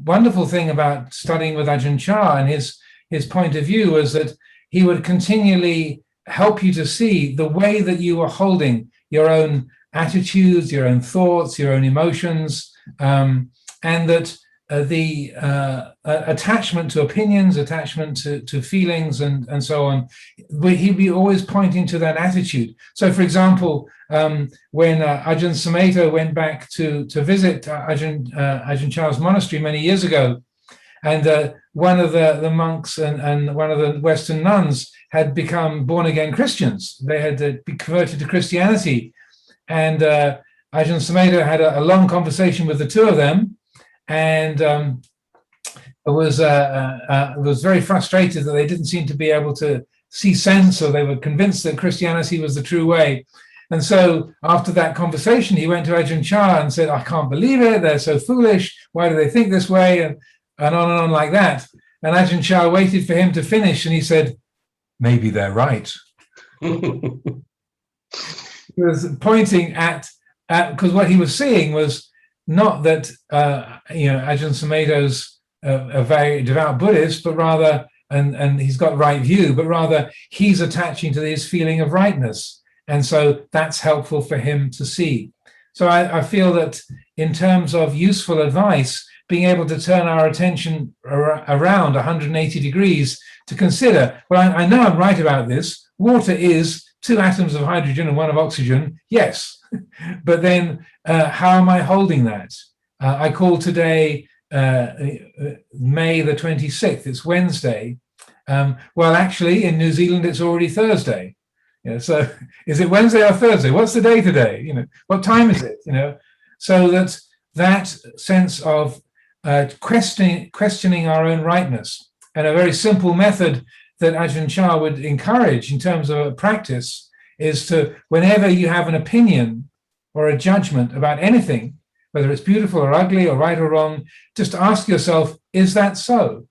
wonderful thing about studying with Ajahn Chah and his point of view was that he would continually help you to see the way that you are holding your own attitudes, your own thoughts, your own emotions, and that the attachment to opinions, attachment to feelings, and so on, he'd be always pointing to that attitude. So, for example, when Ajahn Sumedho went back to visit Ajahn Chah's monastery many years ago, and one of the monks and one of the Western nuns had become born-again Christians. They had been converted to Christianity. And Ajahn Sumedho had a long conversation with the 2 of them, and was very frustrated that they didn't seem to be able to see sense, or they were convinced that Christianity was the true way. And so after that conversation, he went to Ajahn Chah and said, I can't believe it, they're so foolish, why do they think this way, and on like that. And Ajahn Chah waited for him to finish, and he said, maybe they're right. He was pointing at because what he was seeing was not that Ajahn Sumedho's a very devout Buddhist, but rather, and he's got right view, but rather he's attaching to this feeling of rightness, and so that's helpful for him to see. So I feel that in terms of useful advice, being able to turn our attention around 180 degrees to consider, well, I know I'm right about this. Water is 2 atoms of hydrogen and 1 of oxygen, yes. But then how am I holding that? I call today May the 26th, it's Wednesday. Well, actually, in New Zealand, it's already Thursday. So is it Wednesday or Thursday? What's the day today? What time is it? So that sense of questioning our own rightness, and a very simple method that Ajahn Chah would encourage in terms of a practice is to, whenever you have an opinion or a judgment about anything, whether it's beautiful or ugly or right or wrong, just ask yourself, is that so?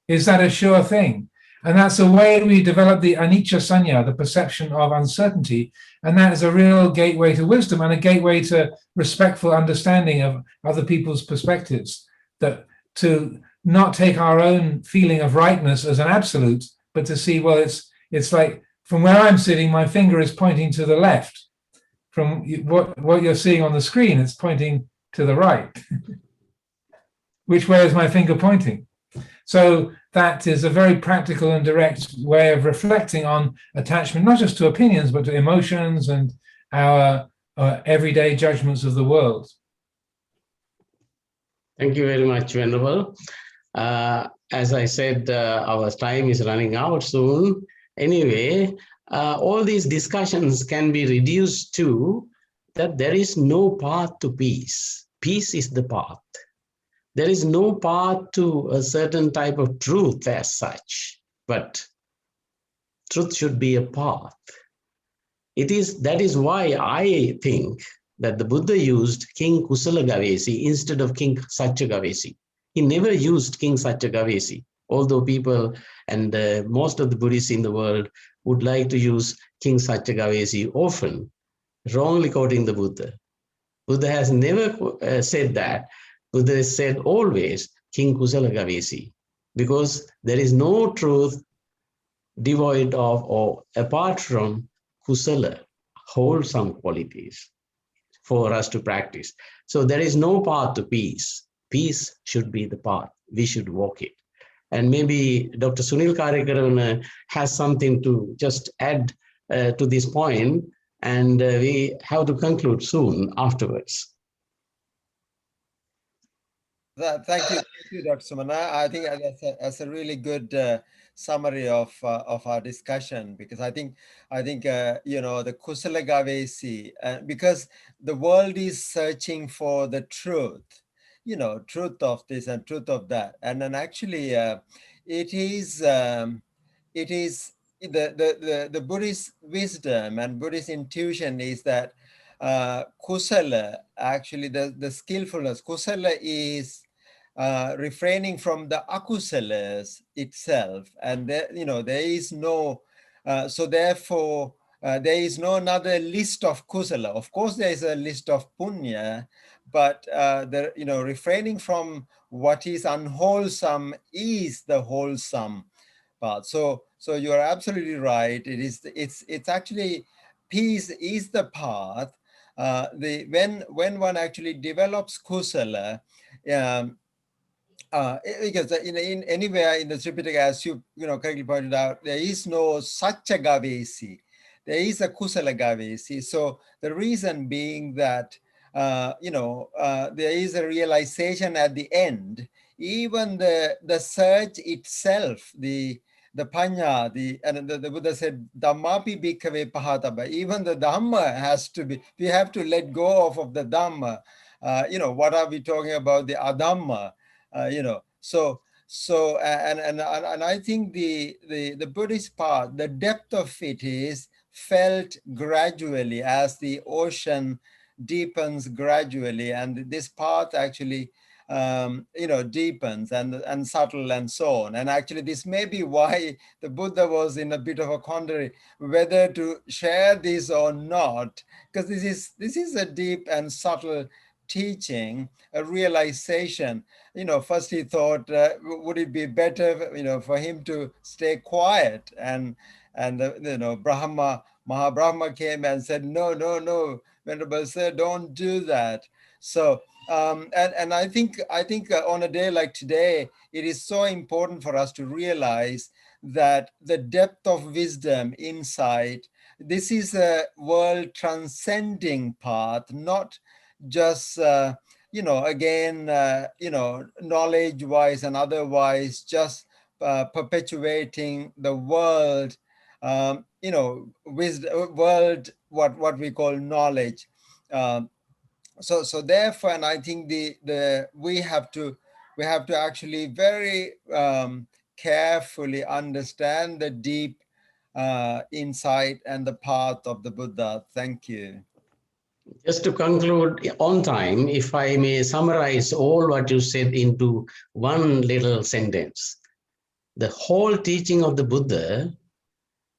Is that a sure thing? And that's the way we develop the anicca sanya, the perception of uncertainty. And that is a real gateway to wisdom and a gateway to respectful understanding of other people's perspectives. That to not take our own feeling of rightness as an absolute, but to see, well, it's like from where I'm sitting, my finger is pointing to the left. From what you're seeing on the screen, it's pointing to the right. Which way is my finger pointing? So that is a very practical and direct way of reflecting on attachment, not just to opinions, but to emotions and our everyday judgments of the world. Thank you very much, Venerable. As I said, our time is running out soon. Anyway, all these discussions can be reduced to that there is no path to peace. Peace is the path. There is no path to a certain type of truth as such, but truth should be a path. That is why I think that the Buddha used King Kusala Gavesi instead of King Satya Gavesi. He never used King Satya Gavesi, although people and most of the Buddhists in the world would like to use King Satya Gavesi often, wrongly quoting the Buddha. Buddha has never said that. Buddha has said always King Kusala Gavesi, because there is no truth devoid of or apart from Kusala, wholesome qualities for us to practice. So there is no path to peace. Peace should be the path. We should walk it. And maybe Dr. Sunil Karavana has something to just add to this point, and we have to conclude soon afterwards. Thank you, Dr. Sumana. I think that's a really good summary of our discussion, because I think the Kusala Gavesi, because the world is searching for the truth, truth of this and truth of that, and then actually it is the Buddhist wisdom and Buddhist intuition is that kusala, actually the skillfulness, kusala is refraining from the akusalas itself, and there is no so therefore there is no another list of kusala. Of course there is a list of punya, but refraining from what is unwholesome is the wholesome path. So you are absolutely right. It's actually peace is the path. When one actually develops kusala, because in anywhere in the Tripitaka, as you correctly pointed out, there is no Satya Gavesi. There is a Kusala Gavesi. So the reason being that there is a realization at the end. Even the search itself, the panya, the Buddha said, Dhammapi bhikkhave pahataba. Even the Dhamma has to be, we have to let go of the Dhamma. What are we talking about? The Adhamma. So I think the Buddhist path, the depth of it is felt gradually as the ocean deepens gradually, and this path actually deepens and subtle and so on. And actually this may be why the Buddha was in a bit of a quandary whether to share this or not, because this is a deep and subtle teaching, a realization. First he thought, would it be better, for him to stay quiet? And Mahabrahma came and said, no, Venerable Sir, don't do that. So, and I think on a day like today, it is so important for us to realize that the depth of wisdom, insight, this is a world transcending path, not just knowledge wise and otherwise just perpetuating the world world, what we call knowledge. So therefore, and I think we have to actually very carefully understand the deep insight and the path of the Buddha. Thank you. Just to conclude on time, if I may summarize all what you said into one little sentence. The whole teaching of the Buddha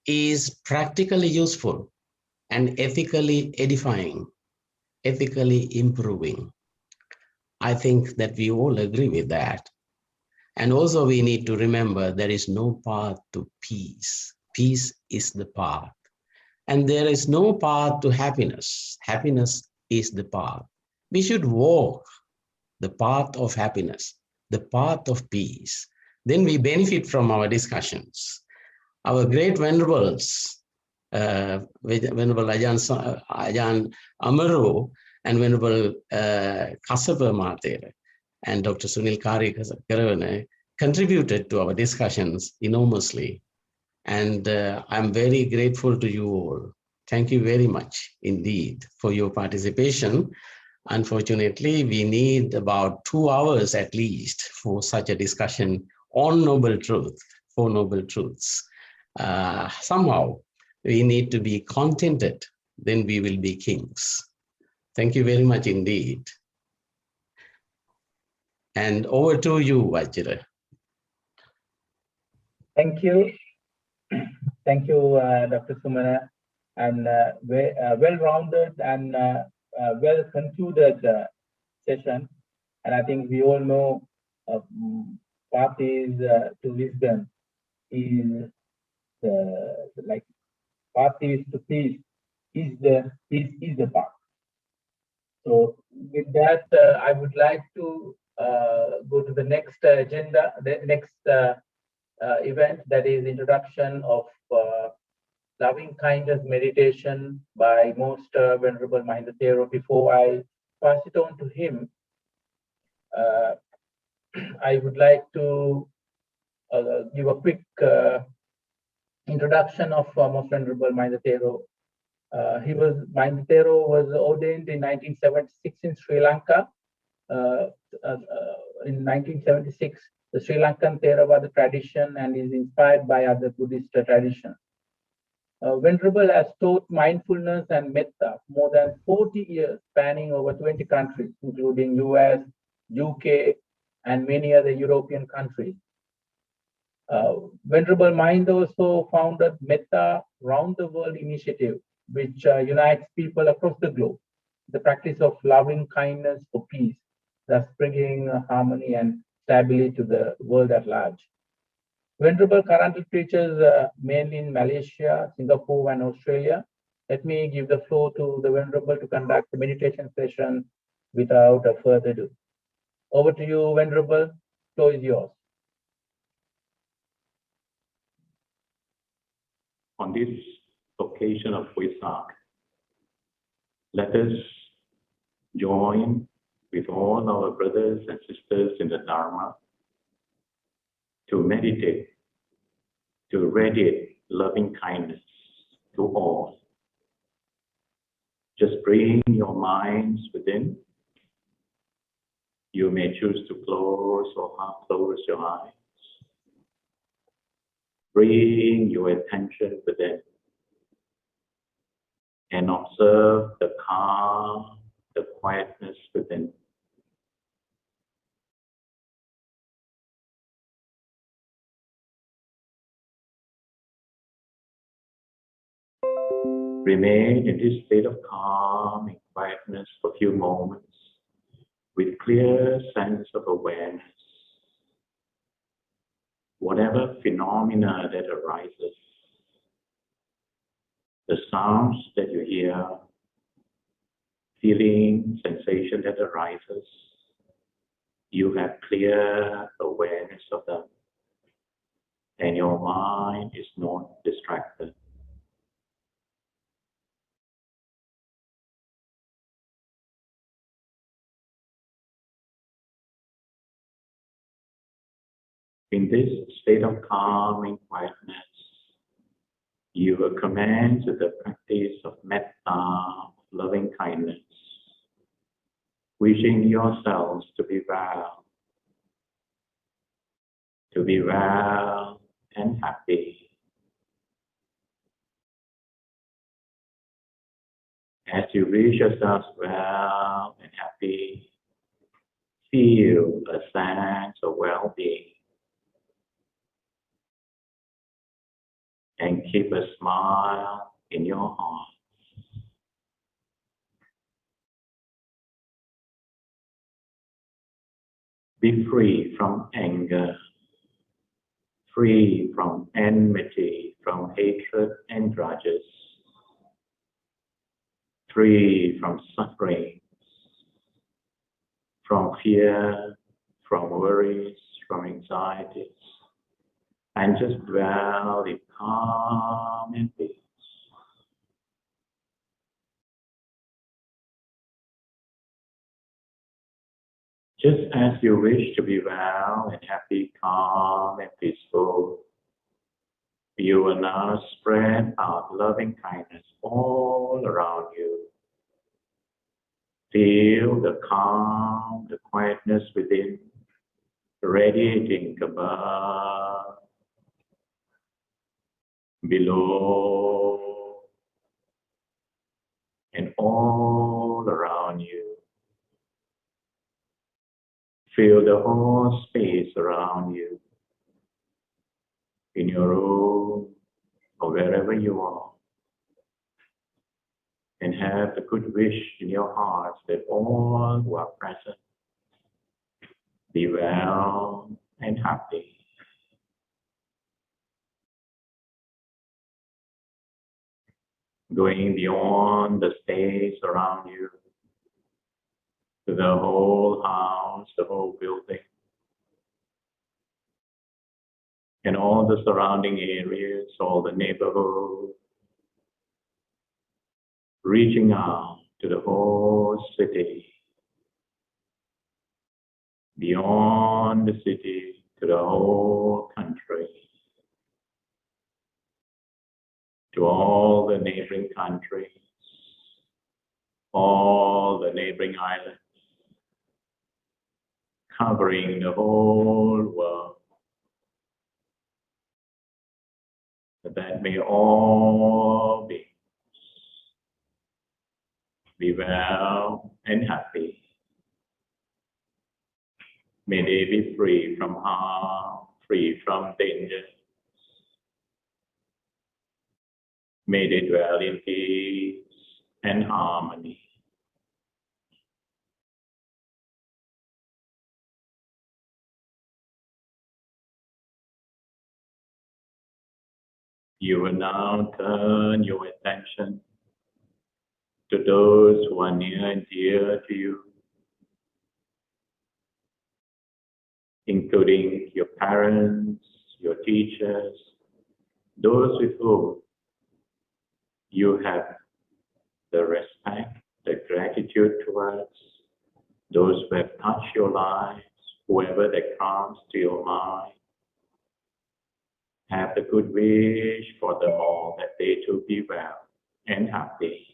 is practically useful and ethically edifying, ethically improving. I think that we all agree with that. And also we need to remember there is no path to peace. Peace is the path. And there is no path to happiness. Happiness is the path. We should walk the path of happiness, the path of peace. Then we benefit from our discussions. Our great venerables, Venerable Ajahn Amaru and Venerable Kassapa Mahathera and Dr. Sunil Karavana contributed to our discussions enormously. And I'm very grateful to you all. Thank you very much indeed for your participation. Unfortunately, we need about 2 hours at least for such a discussion on noble truth, for noble truths. Somehow we need to be contented, then we will be kings. Thank you very much indeed. And over to you, Vajra. Thank you. Thank you, Dr. Sumana, and well-rounded and well-concluded session. And I think we all know path is to wisdom is path is to peace is the path. So with that, I would like to go to the next agenda, the next event, that is introduction of loving kindness meditation by Most Venerable Mahinda Thero. Before I pass it on to him, I would like to give a quick introduction of Most Venerable Mahinda Thero. Mahinda Thero was ordained in 1976 in Sri Lanka. In 1976, the Sri Lankan Theravada tradition and is inspired by other Buddhist traditions. Venerable has taught mindfulness and metta more than 40 years, spanning over 20 countries, including US, UK, and many other European countries. Venerable Mahinda also founded Metta Round the World initiative, which unites people across the globe, the practice of loving kindness for peace, thus bringing harmony and stability to the world at large. Venerable currently preaches mainly in Malaysia, Singapore, and Australia. Let me give the floor to the Venerable to conduct the meditation session without further ado. Over to you, Venerable. Floor is yours. On this occasion of Vesak, let us join with all our brothers and sisters in the Dharma to meditate, to radiate loving kindness to all. Just bring your minds within. You may choose to close or half close your eyes. Bring your attention within and observe the calm, the quietness within. Remain in this state of calm and quietness for a few moments with clear sense of awareness. Whatever phenomena that arises, the sounds that you hear, feeling, sensation that arises, you have clear awareness of them, and your mind is not distracted. In this state of calm and quietness, You commence with the practice of metta, loving kindness, wishing yourselves to be well and happy. As you wish yourselves well and happy, feel a sense of well-being and keep a smile in your heart. Be free from anger, free from enmity, from hatred and grudges, free from suffering, from fear, from worries, from anxieties, and just dwell in calm and peace. Just as you wish to be well and happy, calm and peaceful, you will now spread out loving kindness all around you. Feel the calm, the quietness within, radiating above, below, and all around you. Feel the whole space around you, in your room or wherever you are. And have the good wish in your hearts that all who are present be well and happy. Going beyond the space around you, to the whole house, the whole building, and all the surrounding areas, all the neighborhood, reaching out to the whole city, beyond the city to the whole country, to all the neighboring countries, all the neighboring islands, covering the whole world, that may all be well and happy. May they be free from harm, free from danger. May they dwell in peace and harmony. You will now turn your attention to those who are near and dear to you, including your parents, your teachers, those with whom you have the respect, the gratitude towards, those who have touched your lives, whoever that comes to your mind. Have the good wish for them all that they too be well and happy.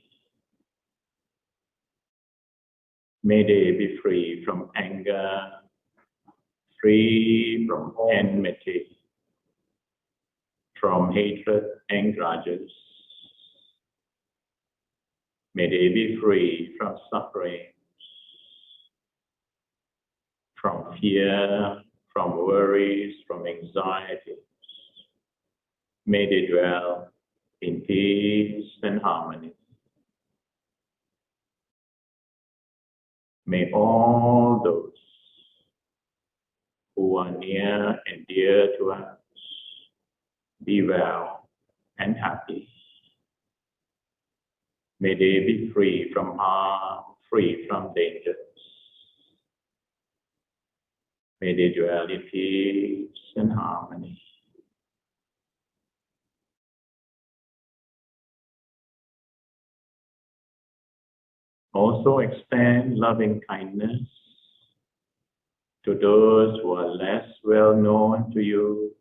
May they be free from anger, free from enmity, from hatred and grudges. May they be free from suffering, from fear, from worries, from anxieties. May they dwell in peace and harmony. May all those who are near and dear to us be well and happy. May they be free from harm, free from dangers. May they dwell in peace and harmony. Also extend loving kindness to those who are less well known to you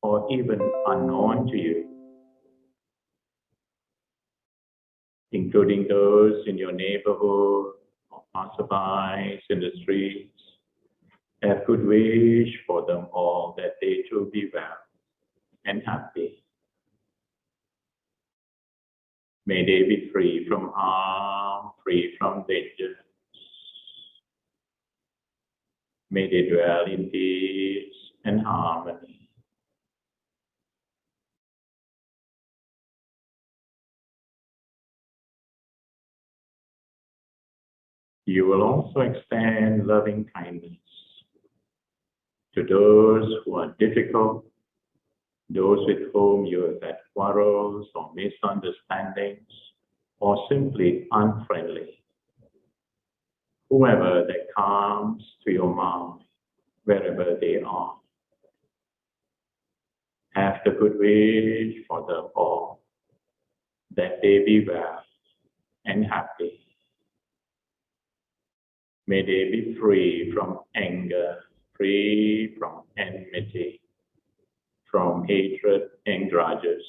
or even unknown to you. including those in your neighborhood or passerbys in the streets. Have good wish for them all that they too be well and happy. May they be free from harm, free from danger. May they dwell in peace and harmony. You will also extend loving kindness to those who are difficult, those with whom you have had quarrels or misunderstandings, or simply unfriendly. Whoever that comes to your mind, wherever they are, have the good wish for them all, that they be well and happy. May they be free from anger, free from enmity, from hatred and grudges.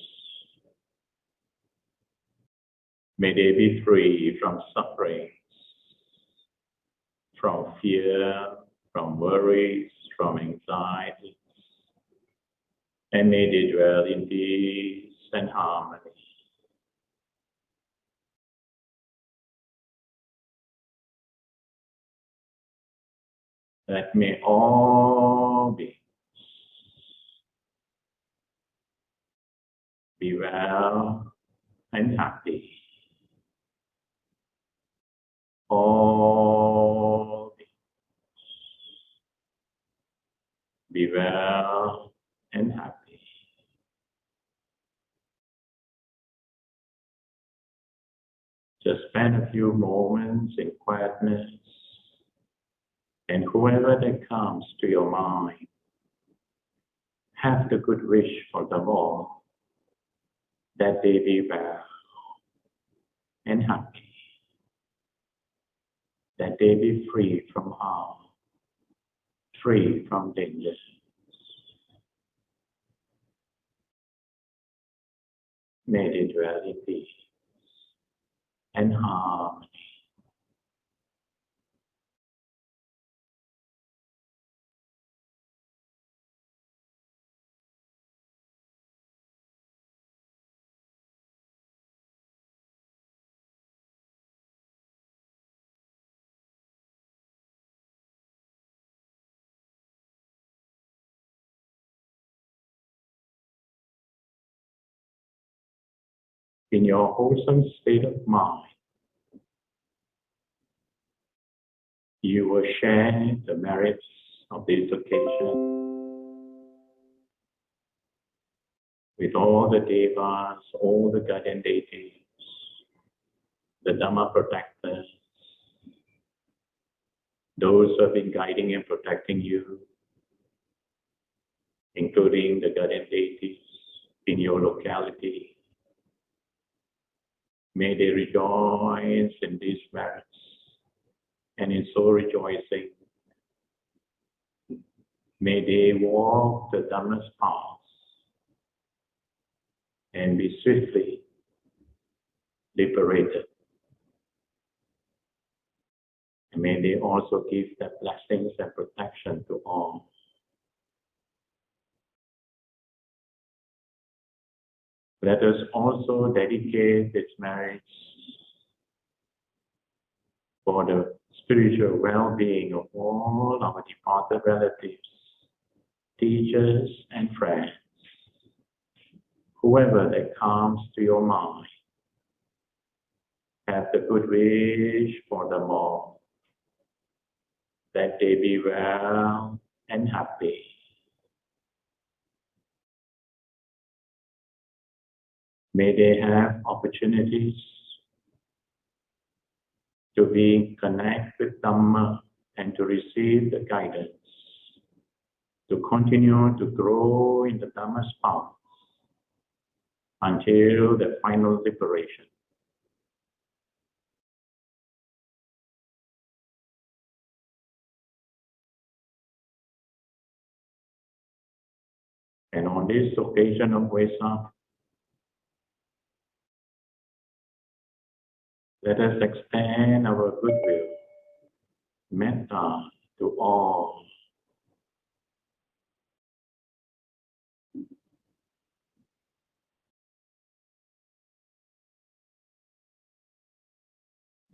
May they be free from sufferings, from fear, from worries, from anxieties, and may they dwell in peace and harmony. That may all be well and happy. All be well and happy. Just spend a few moments in quietness, and whoever that comes to your mind, have the good wish for them all, that they be well and happy, that they be free from harm, free from danger. May they dwell in peace and harmony. In your wholesome state of mind, you will share the merits of this occasion with all the devas, all the guardian deities, the Dharma protectors, those who have been guiding and protecting you, including the guardian deities in your locality. May they rejoice in these merits, and in so rejoicing, may they walk the Dharma's path and be swiftly liberated. And may they also give their blessings and protection to all. Let us also dedicate this marriage for the spiritual well-being of all our departed relatives, teachers, and friends. Whoever that comes to your mind, have the good wish for them all, that they be well and happy. May they have opportunities to be connected with Dhamma and to receive the guidance, to continue to grow in the Dhamma's path until the final liberation. And on this occasion of Vesak, Let us extend our goodwill, metta, to all.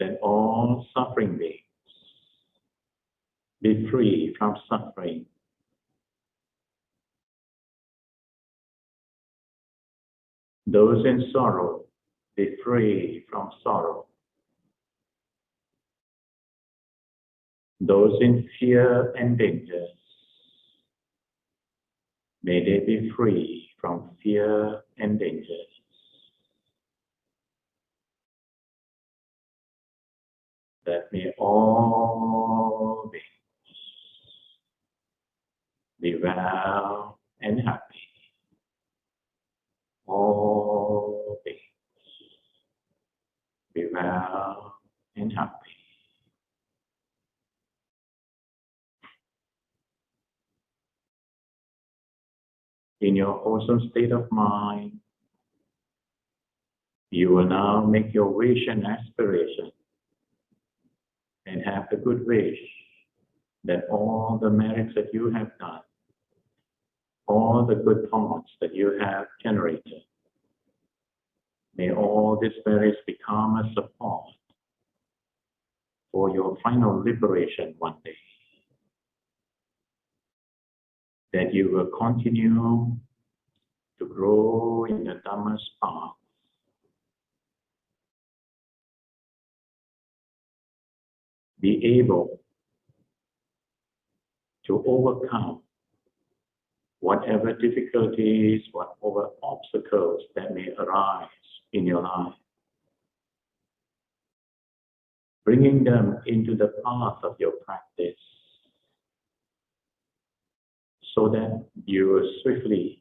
That all suffering beings be free from suffering. Those in sorrow be free from sorrow. Those in fear and dangers, may they be free from fear and dangers. That may all beings be well and happy. All beings be well and happy. In your wholesome state of mind, you will now make your wish and aspiration and have the good wish that all the merits that you have done, all the good thoughts that you have generated, may all these merits become a support for your final liberation one day. That you will continue to grow in the Dhamma's path. Be able to overcome whatever difficulties, whatever obstacles that may arise in your life, bringing them into the path of your practice so that you will swiftly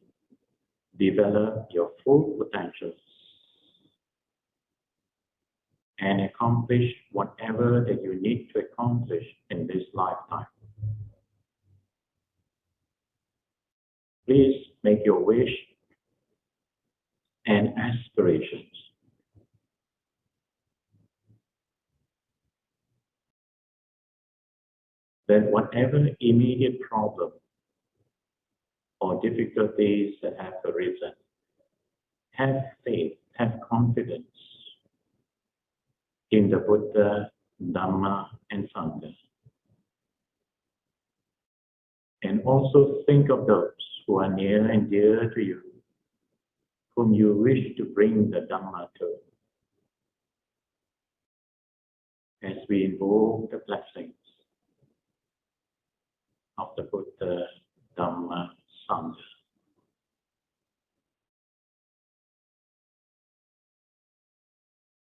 develop your full potentials and accomplish whatever that you need to accomplish in this lifetime. Please make your wish and aspirations. That whatever immediate problem or difficulties that have arisen, have faith, have confidence in the Buddha, Dhamma, and Sangha. And also think of those who are near and dear to you, whom you wish to bring the Dhamma to. As we invoke the blessings of the Buddha, Dhamma, Sangha.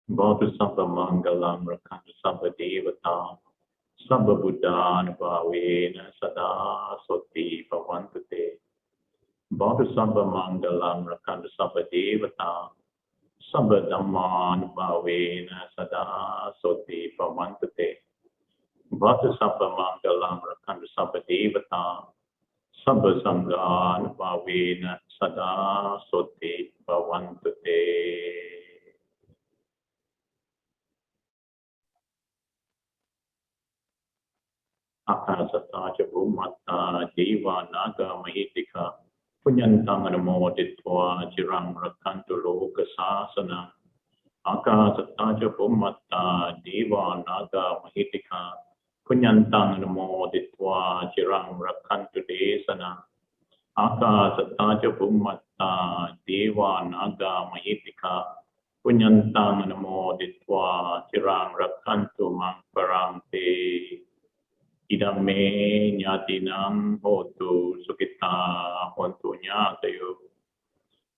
Bodhisattva Mangalam Rakantu Sabba Devata Sabba Buddhana Bhavena Sada Soti Bhavantute. Bodhisattva Mangalam Rakantu Sabba Devata Sabba Dhammana Bhavena Sada Soti Bhavantute. Bodhisattva Mangalam Rakantu Sabba Devata Sabba Sanghana Bhavena Sada Soti Bhavantute. Akasataja Bhumata Deva Naga Mahitika Punyantang Namoditwa Jirang Rakantu Loka Sasana. Akasataja Bhumata Deva Naga Mahitika Punyantang Namoditwa Jirang Rakantu Desana. Akasataja Bhumata Deva Naga Mahitika Punyantang Namoditwa Jirang Rakantu Mangparante. Idame nyatinam hotu sukita hontu nyatayo.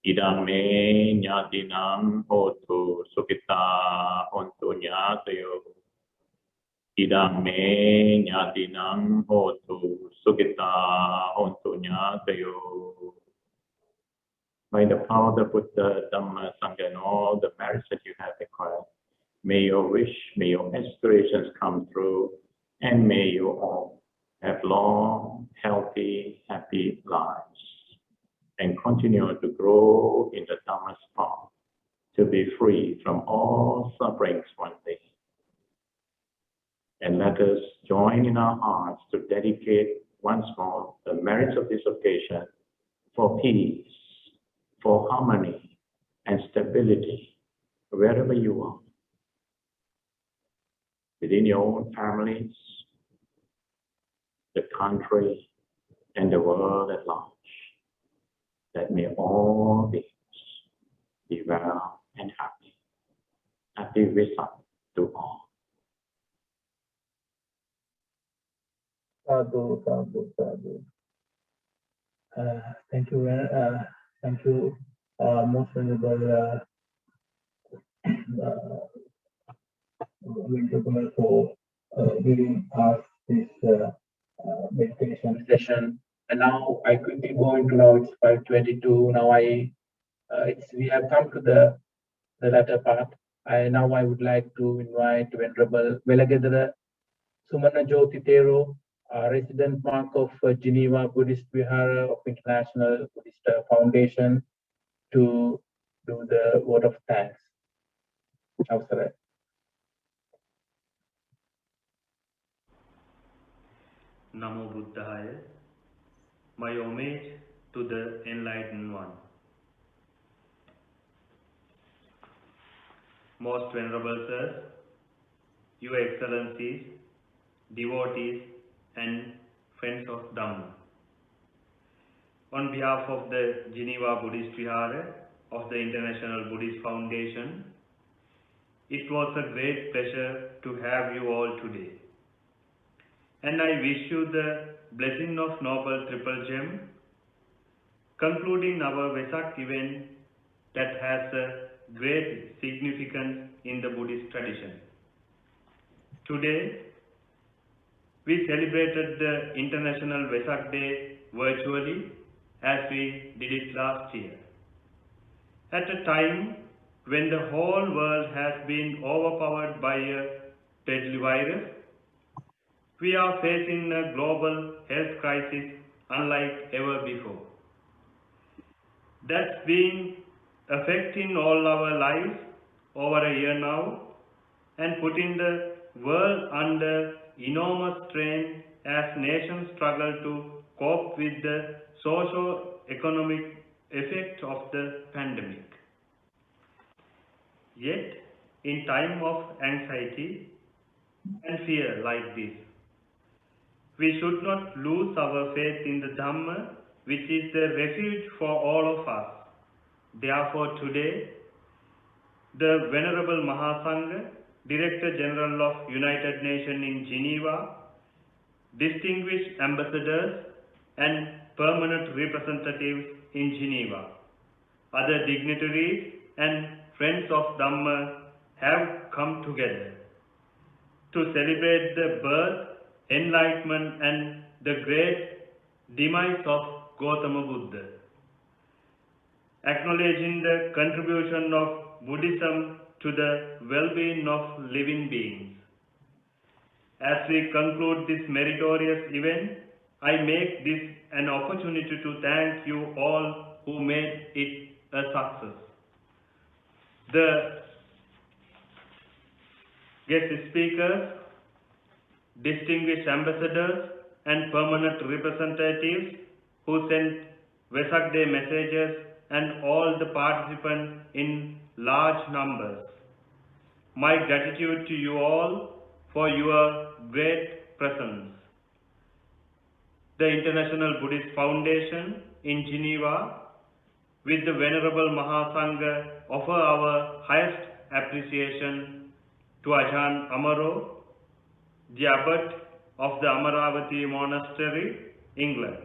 Idame nyatinam hotu sukita hontu nyatayo. Idame nyatinam hotu sukita hontu nyatayo. By the power of the Buddha, Dhamma, Sangha, and all the merits that you have acquired, may your wish, may your aspirations come true. And may you all have long, healthy, happy lives and continue to grow in the Dhamma's path to be free from all sufferings one day. And let us join in our hearts to dedicate once more the merits of this occasion for peace, for harmony and stability wherever you are, within your own families, the country, and the world at large. That may all beings be well and happy. Happy Vesak to all. Sadhu, sadhu, sadhu. Thank you, most venerable for giving us this meditation session. And now I quickly go into, now it's 5:22. Now we have come to the latter part. Now I would like to invite Venerable Velagadara Sumana Jyoti Thero, resident monk of Geneva Buddhist Vihara of International Buddhist Foundation, to do the word of thanks. Avasara. Namo Buddhaya. My homage to the Enlightened One. Most Venerable Sirs, Your Excellencies, devotees and friends of Dharma. On behalf of the Geneva Buddhist Vihara of the International Buddhist Foundation, it was a great pleasure to have you all today. And I wish you the blessing of Noble Triple Gem, concluding our Vesak event that has a great significance in the Buddhist tradition. Today, we celebrated the International Vesak Day virtually as we did it last year. At a time when the whole world has been overpowered by a deadly virus, we are facing a global health crisis unlike ever before. That's been affecting all our lives over a year now and putting the world under enormous strain as nations struggle to cope with the socio-economic effect of the pandemic. Yet, in time of anxiety and fear like this, we should not lose our faith in the Dharma, which is the refuge for all of us. Therefore, today, the Venerable Mahasangha, Director General of United Nations in Geneva, distinguished ambassadors and permanent representatives in Geneva, other dignitaries and friends of Dhamma have come together to celebrate the birth, enlightenment and the great demise of Gautama Buddha, acknowledging the contribution of Buddhism to the well-being of living beings. As we conclude this meritorious event, I make this an opportunity to thank you all who made it a success. The guest speakers, distinguished ambassadors and permanent representatives who sent Vesak Day messages, and all the participants in large numbers. My gratitude to you all for your great presence. The International Buddhist Foundation in Geneva, with the Venerable Mahasangha, offer our highest appreciation to Ajahn Amaro, the abbot of the Amaravati Monastery, England,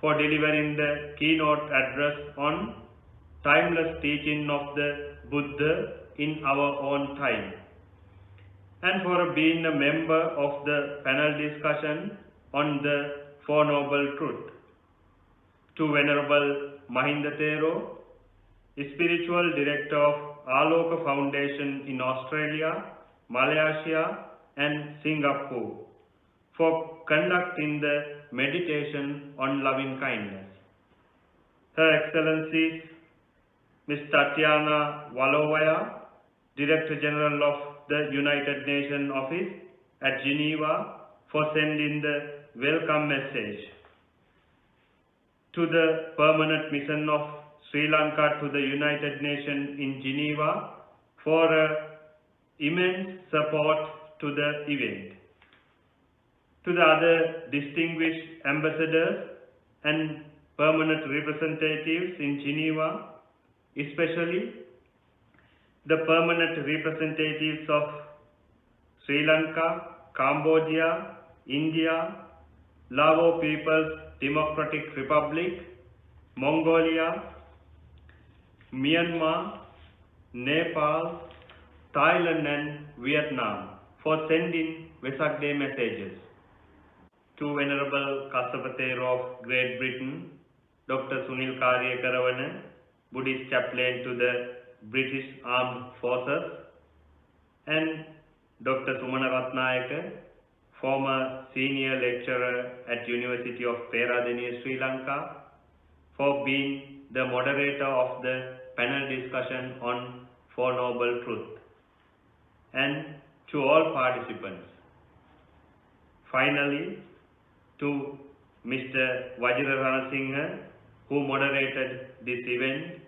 for delivering the keynote address on timeless teaching of the Buddha in our own time, and for being a member of the panel discussion on the Four Noble Truths. To Venerable Mahinda Thero, Spiritual Director of Aloka Foundation in Australia, Malaysia and Singapore, for conducting the meditation on loving kindness. Her Excellencies, Ms. Tatiana Walovaya, Director General of the United Nations Office at Geneva, for sending the welcome message. To the Permanent Mission of Sri Lanka to the United Nations in Geneva for immense support to the event. To the other distinguished ambassadors and permanent representatives in Geneva, especially the permanent representatives of Sri Lanka, Cambodia, India, Lao People's Democratic Republic, Mongolia, Myanmar, Nepal, Thailand and Vietnam for sending Vesak Day messages. To Venerable Kasapatero of Great Britain, Dr. Sunil Karavana, Buddhist chaplain to the British Armed Forces, and Dr. Sumana Ratnayaka, former senior lecturer at University of Peradeniya, Sri Lanka, for being the moderator of the panel discussion on Four Noble Truths, and to all participants. Finally, to Mr. Vajra Ranasinghe, who moderated this event,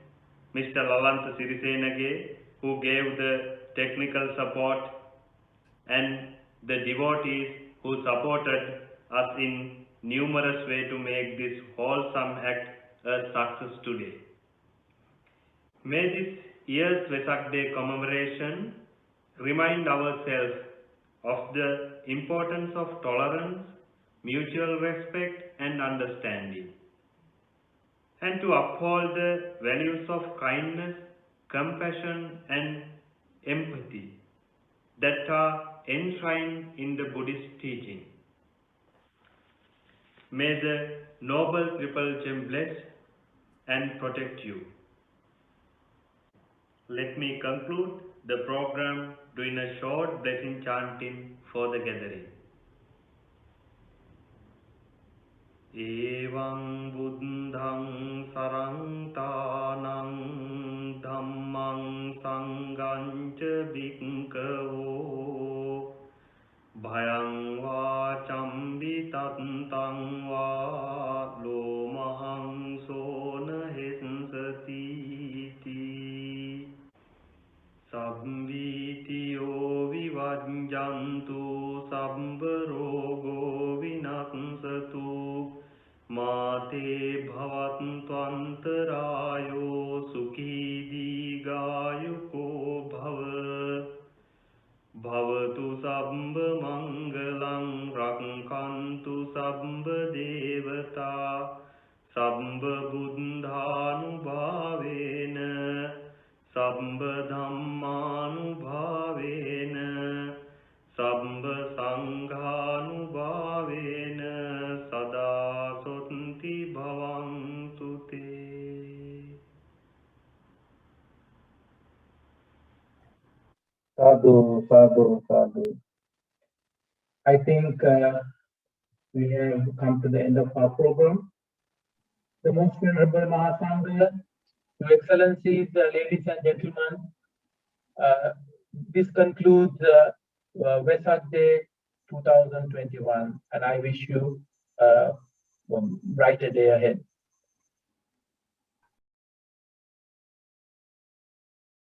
Mr. Lalanta Sirisenage, who gave the technical support, and the devotees who supported us in numerous ways to make this wholesome act a success today. May this year's Vesak Day commemoration remind ourselves of the importance of tolerance, mutual respect and understanding, and to uphold the values of kindness, compassion and empathy that are enshrined in the Buddhist teaching. May the Noble Triple Gem bless and protect you. Let me conclude the program doing a short blessing chanting for the gathering. Evaṁ buddhaṁ sarantanam dhammaṁ sangaṁ ca bhikkhavo bhayaṁ vācaṁ vitattam vā lomahaṁ sona hensati sabbitiyo vivajjantu sabba rogo vinassatu Mate bhavatantarayo sukhi digayuko bhava bhavatu sabba mangalam rakkantu sabba devata sabba buddhanubhavena sabba dhammanubhavena sabba sanghanubhavena sada sotanti bhavantu te. Sadhu, sadhu, sadhu. I think we have come to the end of our program. The most venerable Mahasangha, Your Excellencies, ladies and gentlemen, this concludes Vesak Day 2021, and I wish you a brighter day ahead.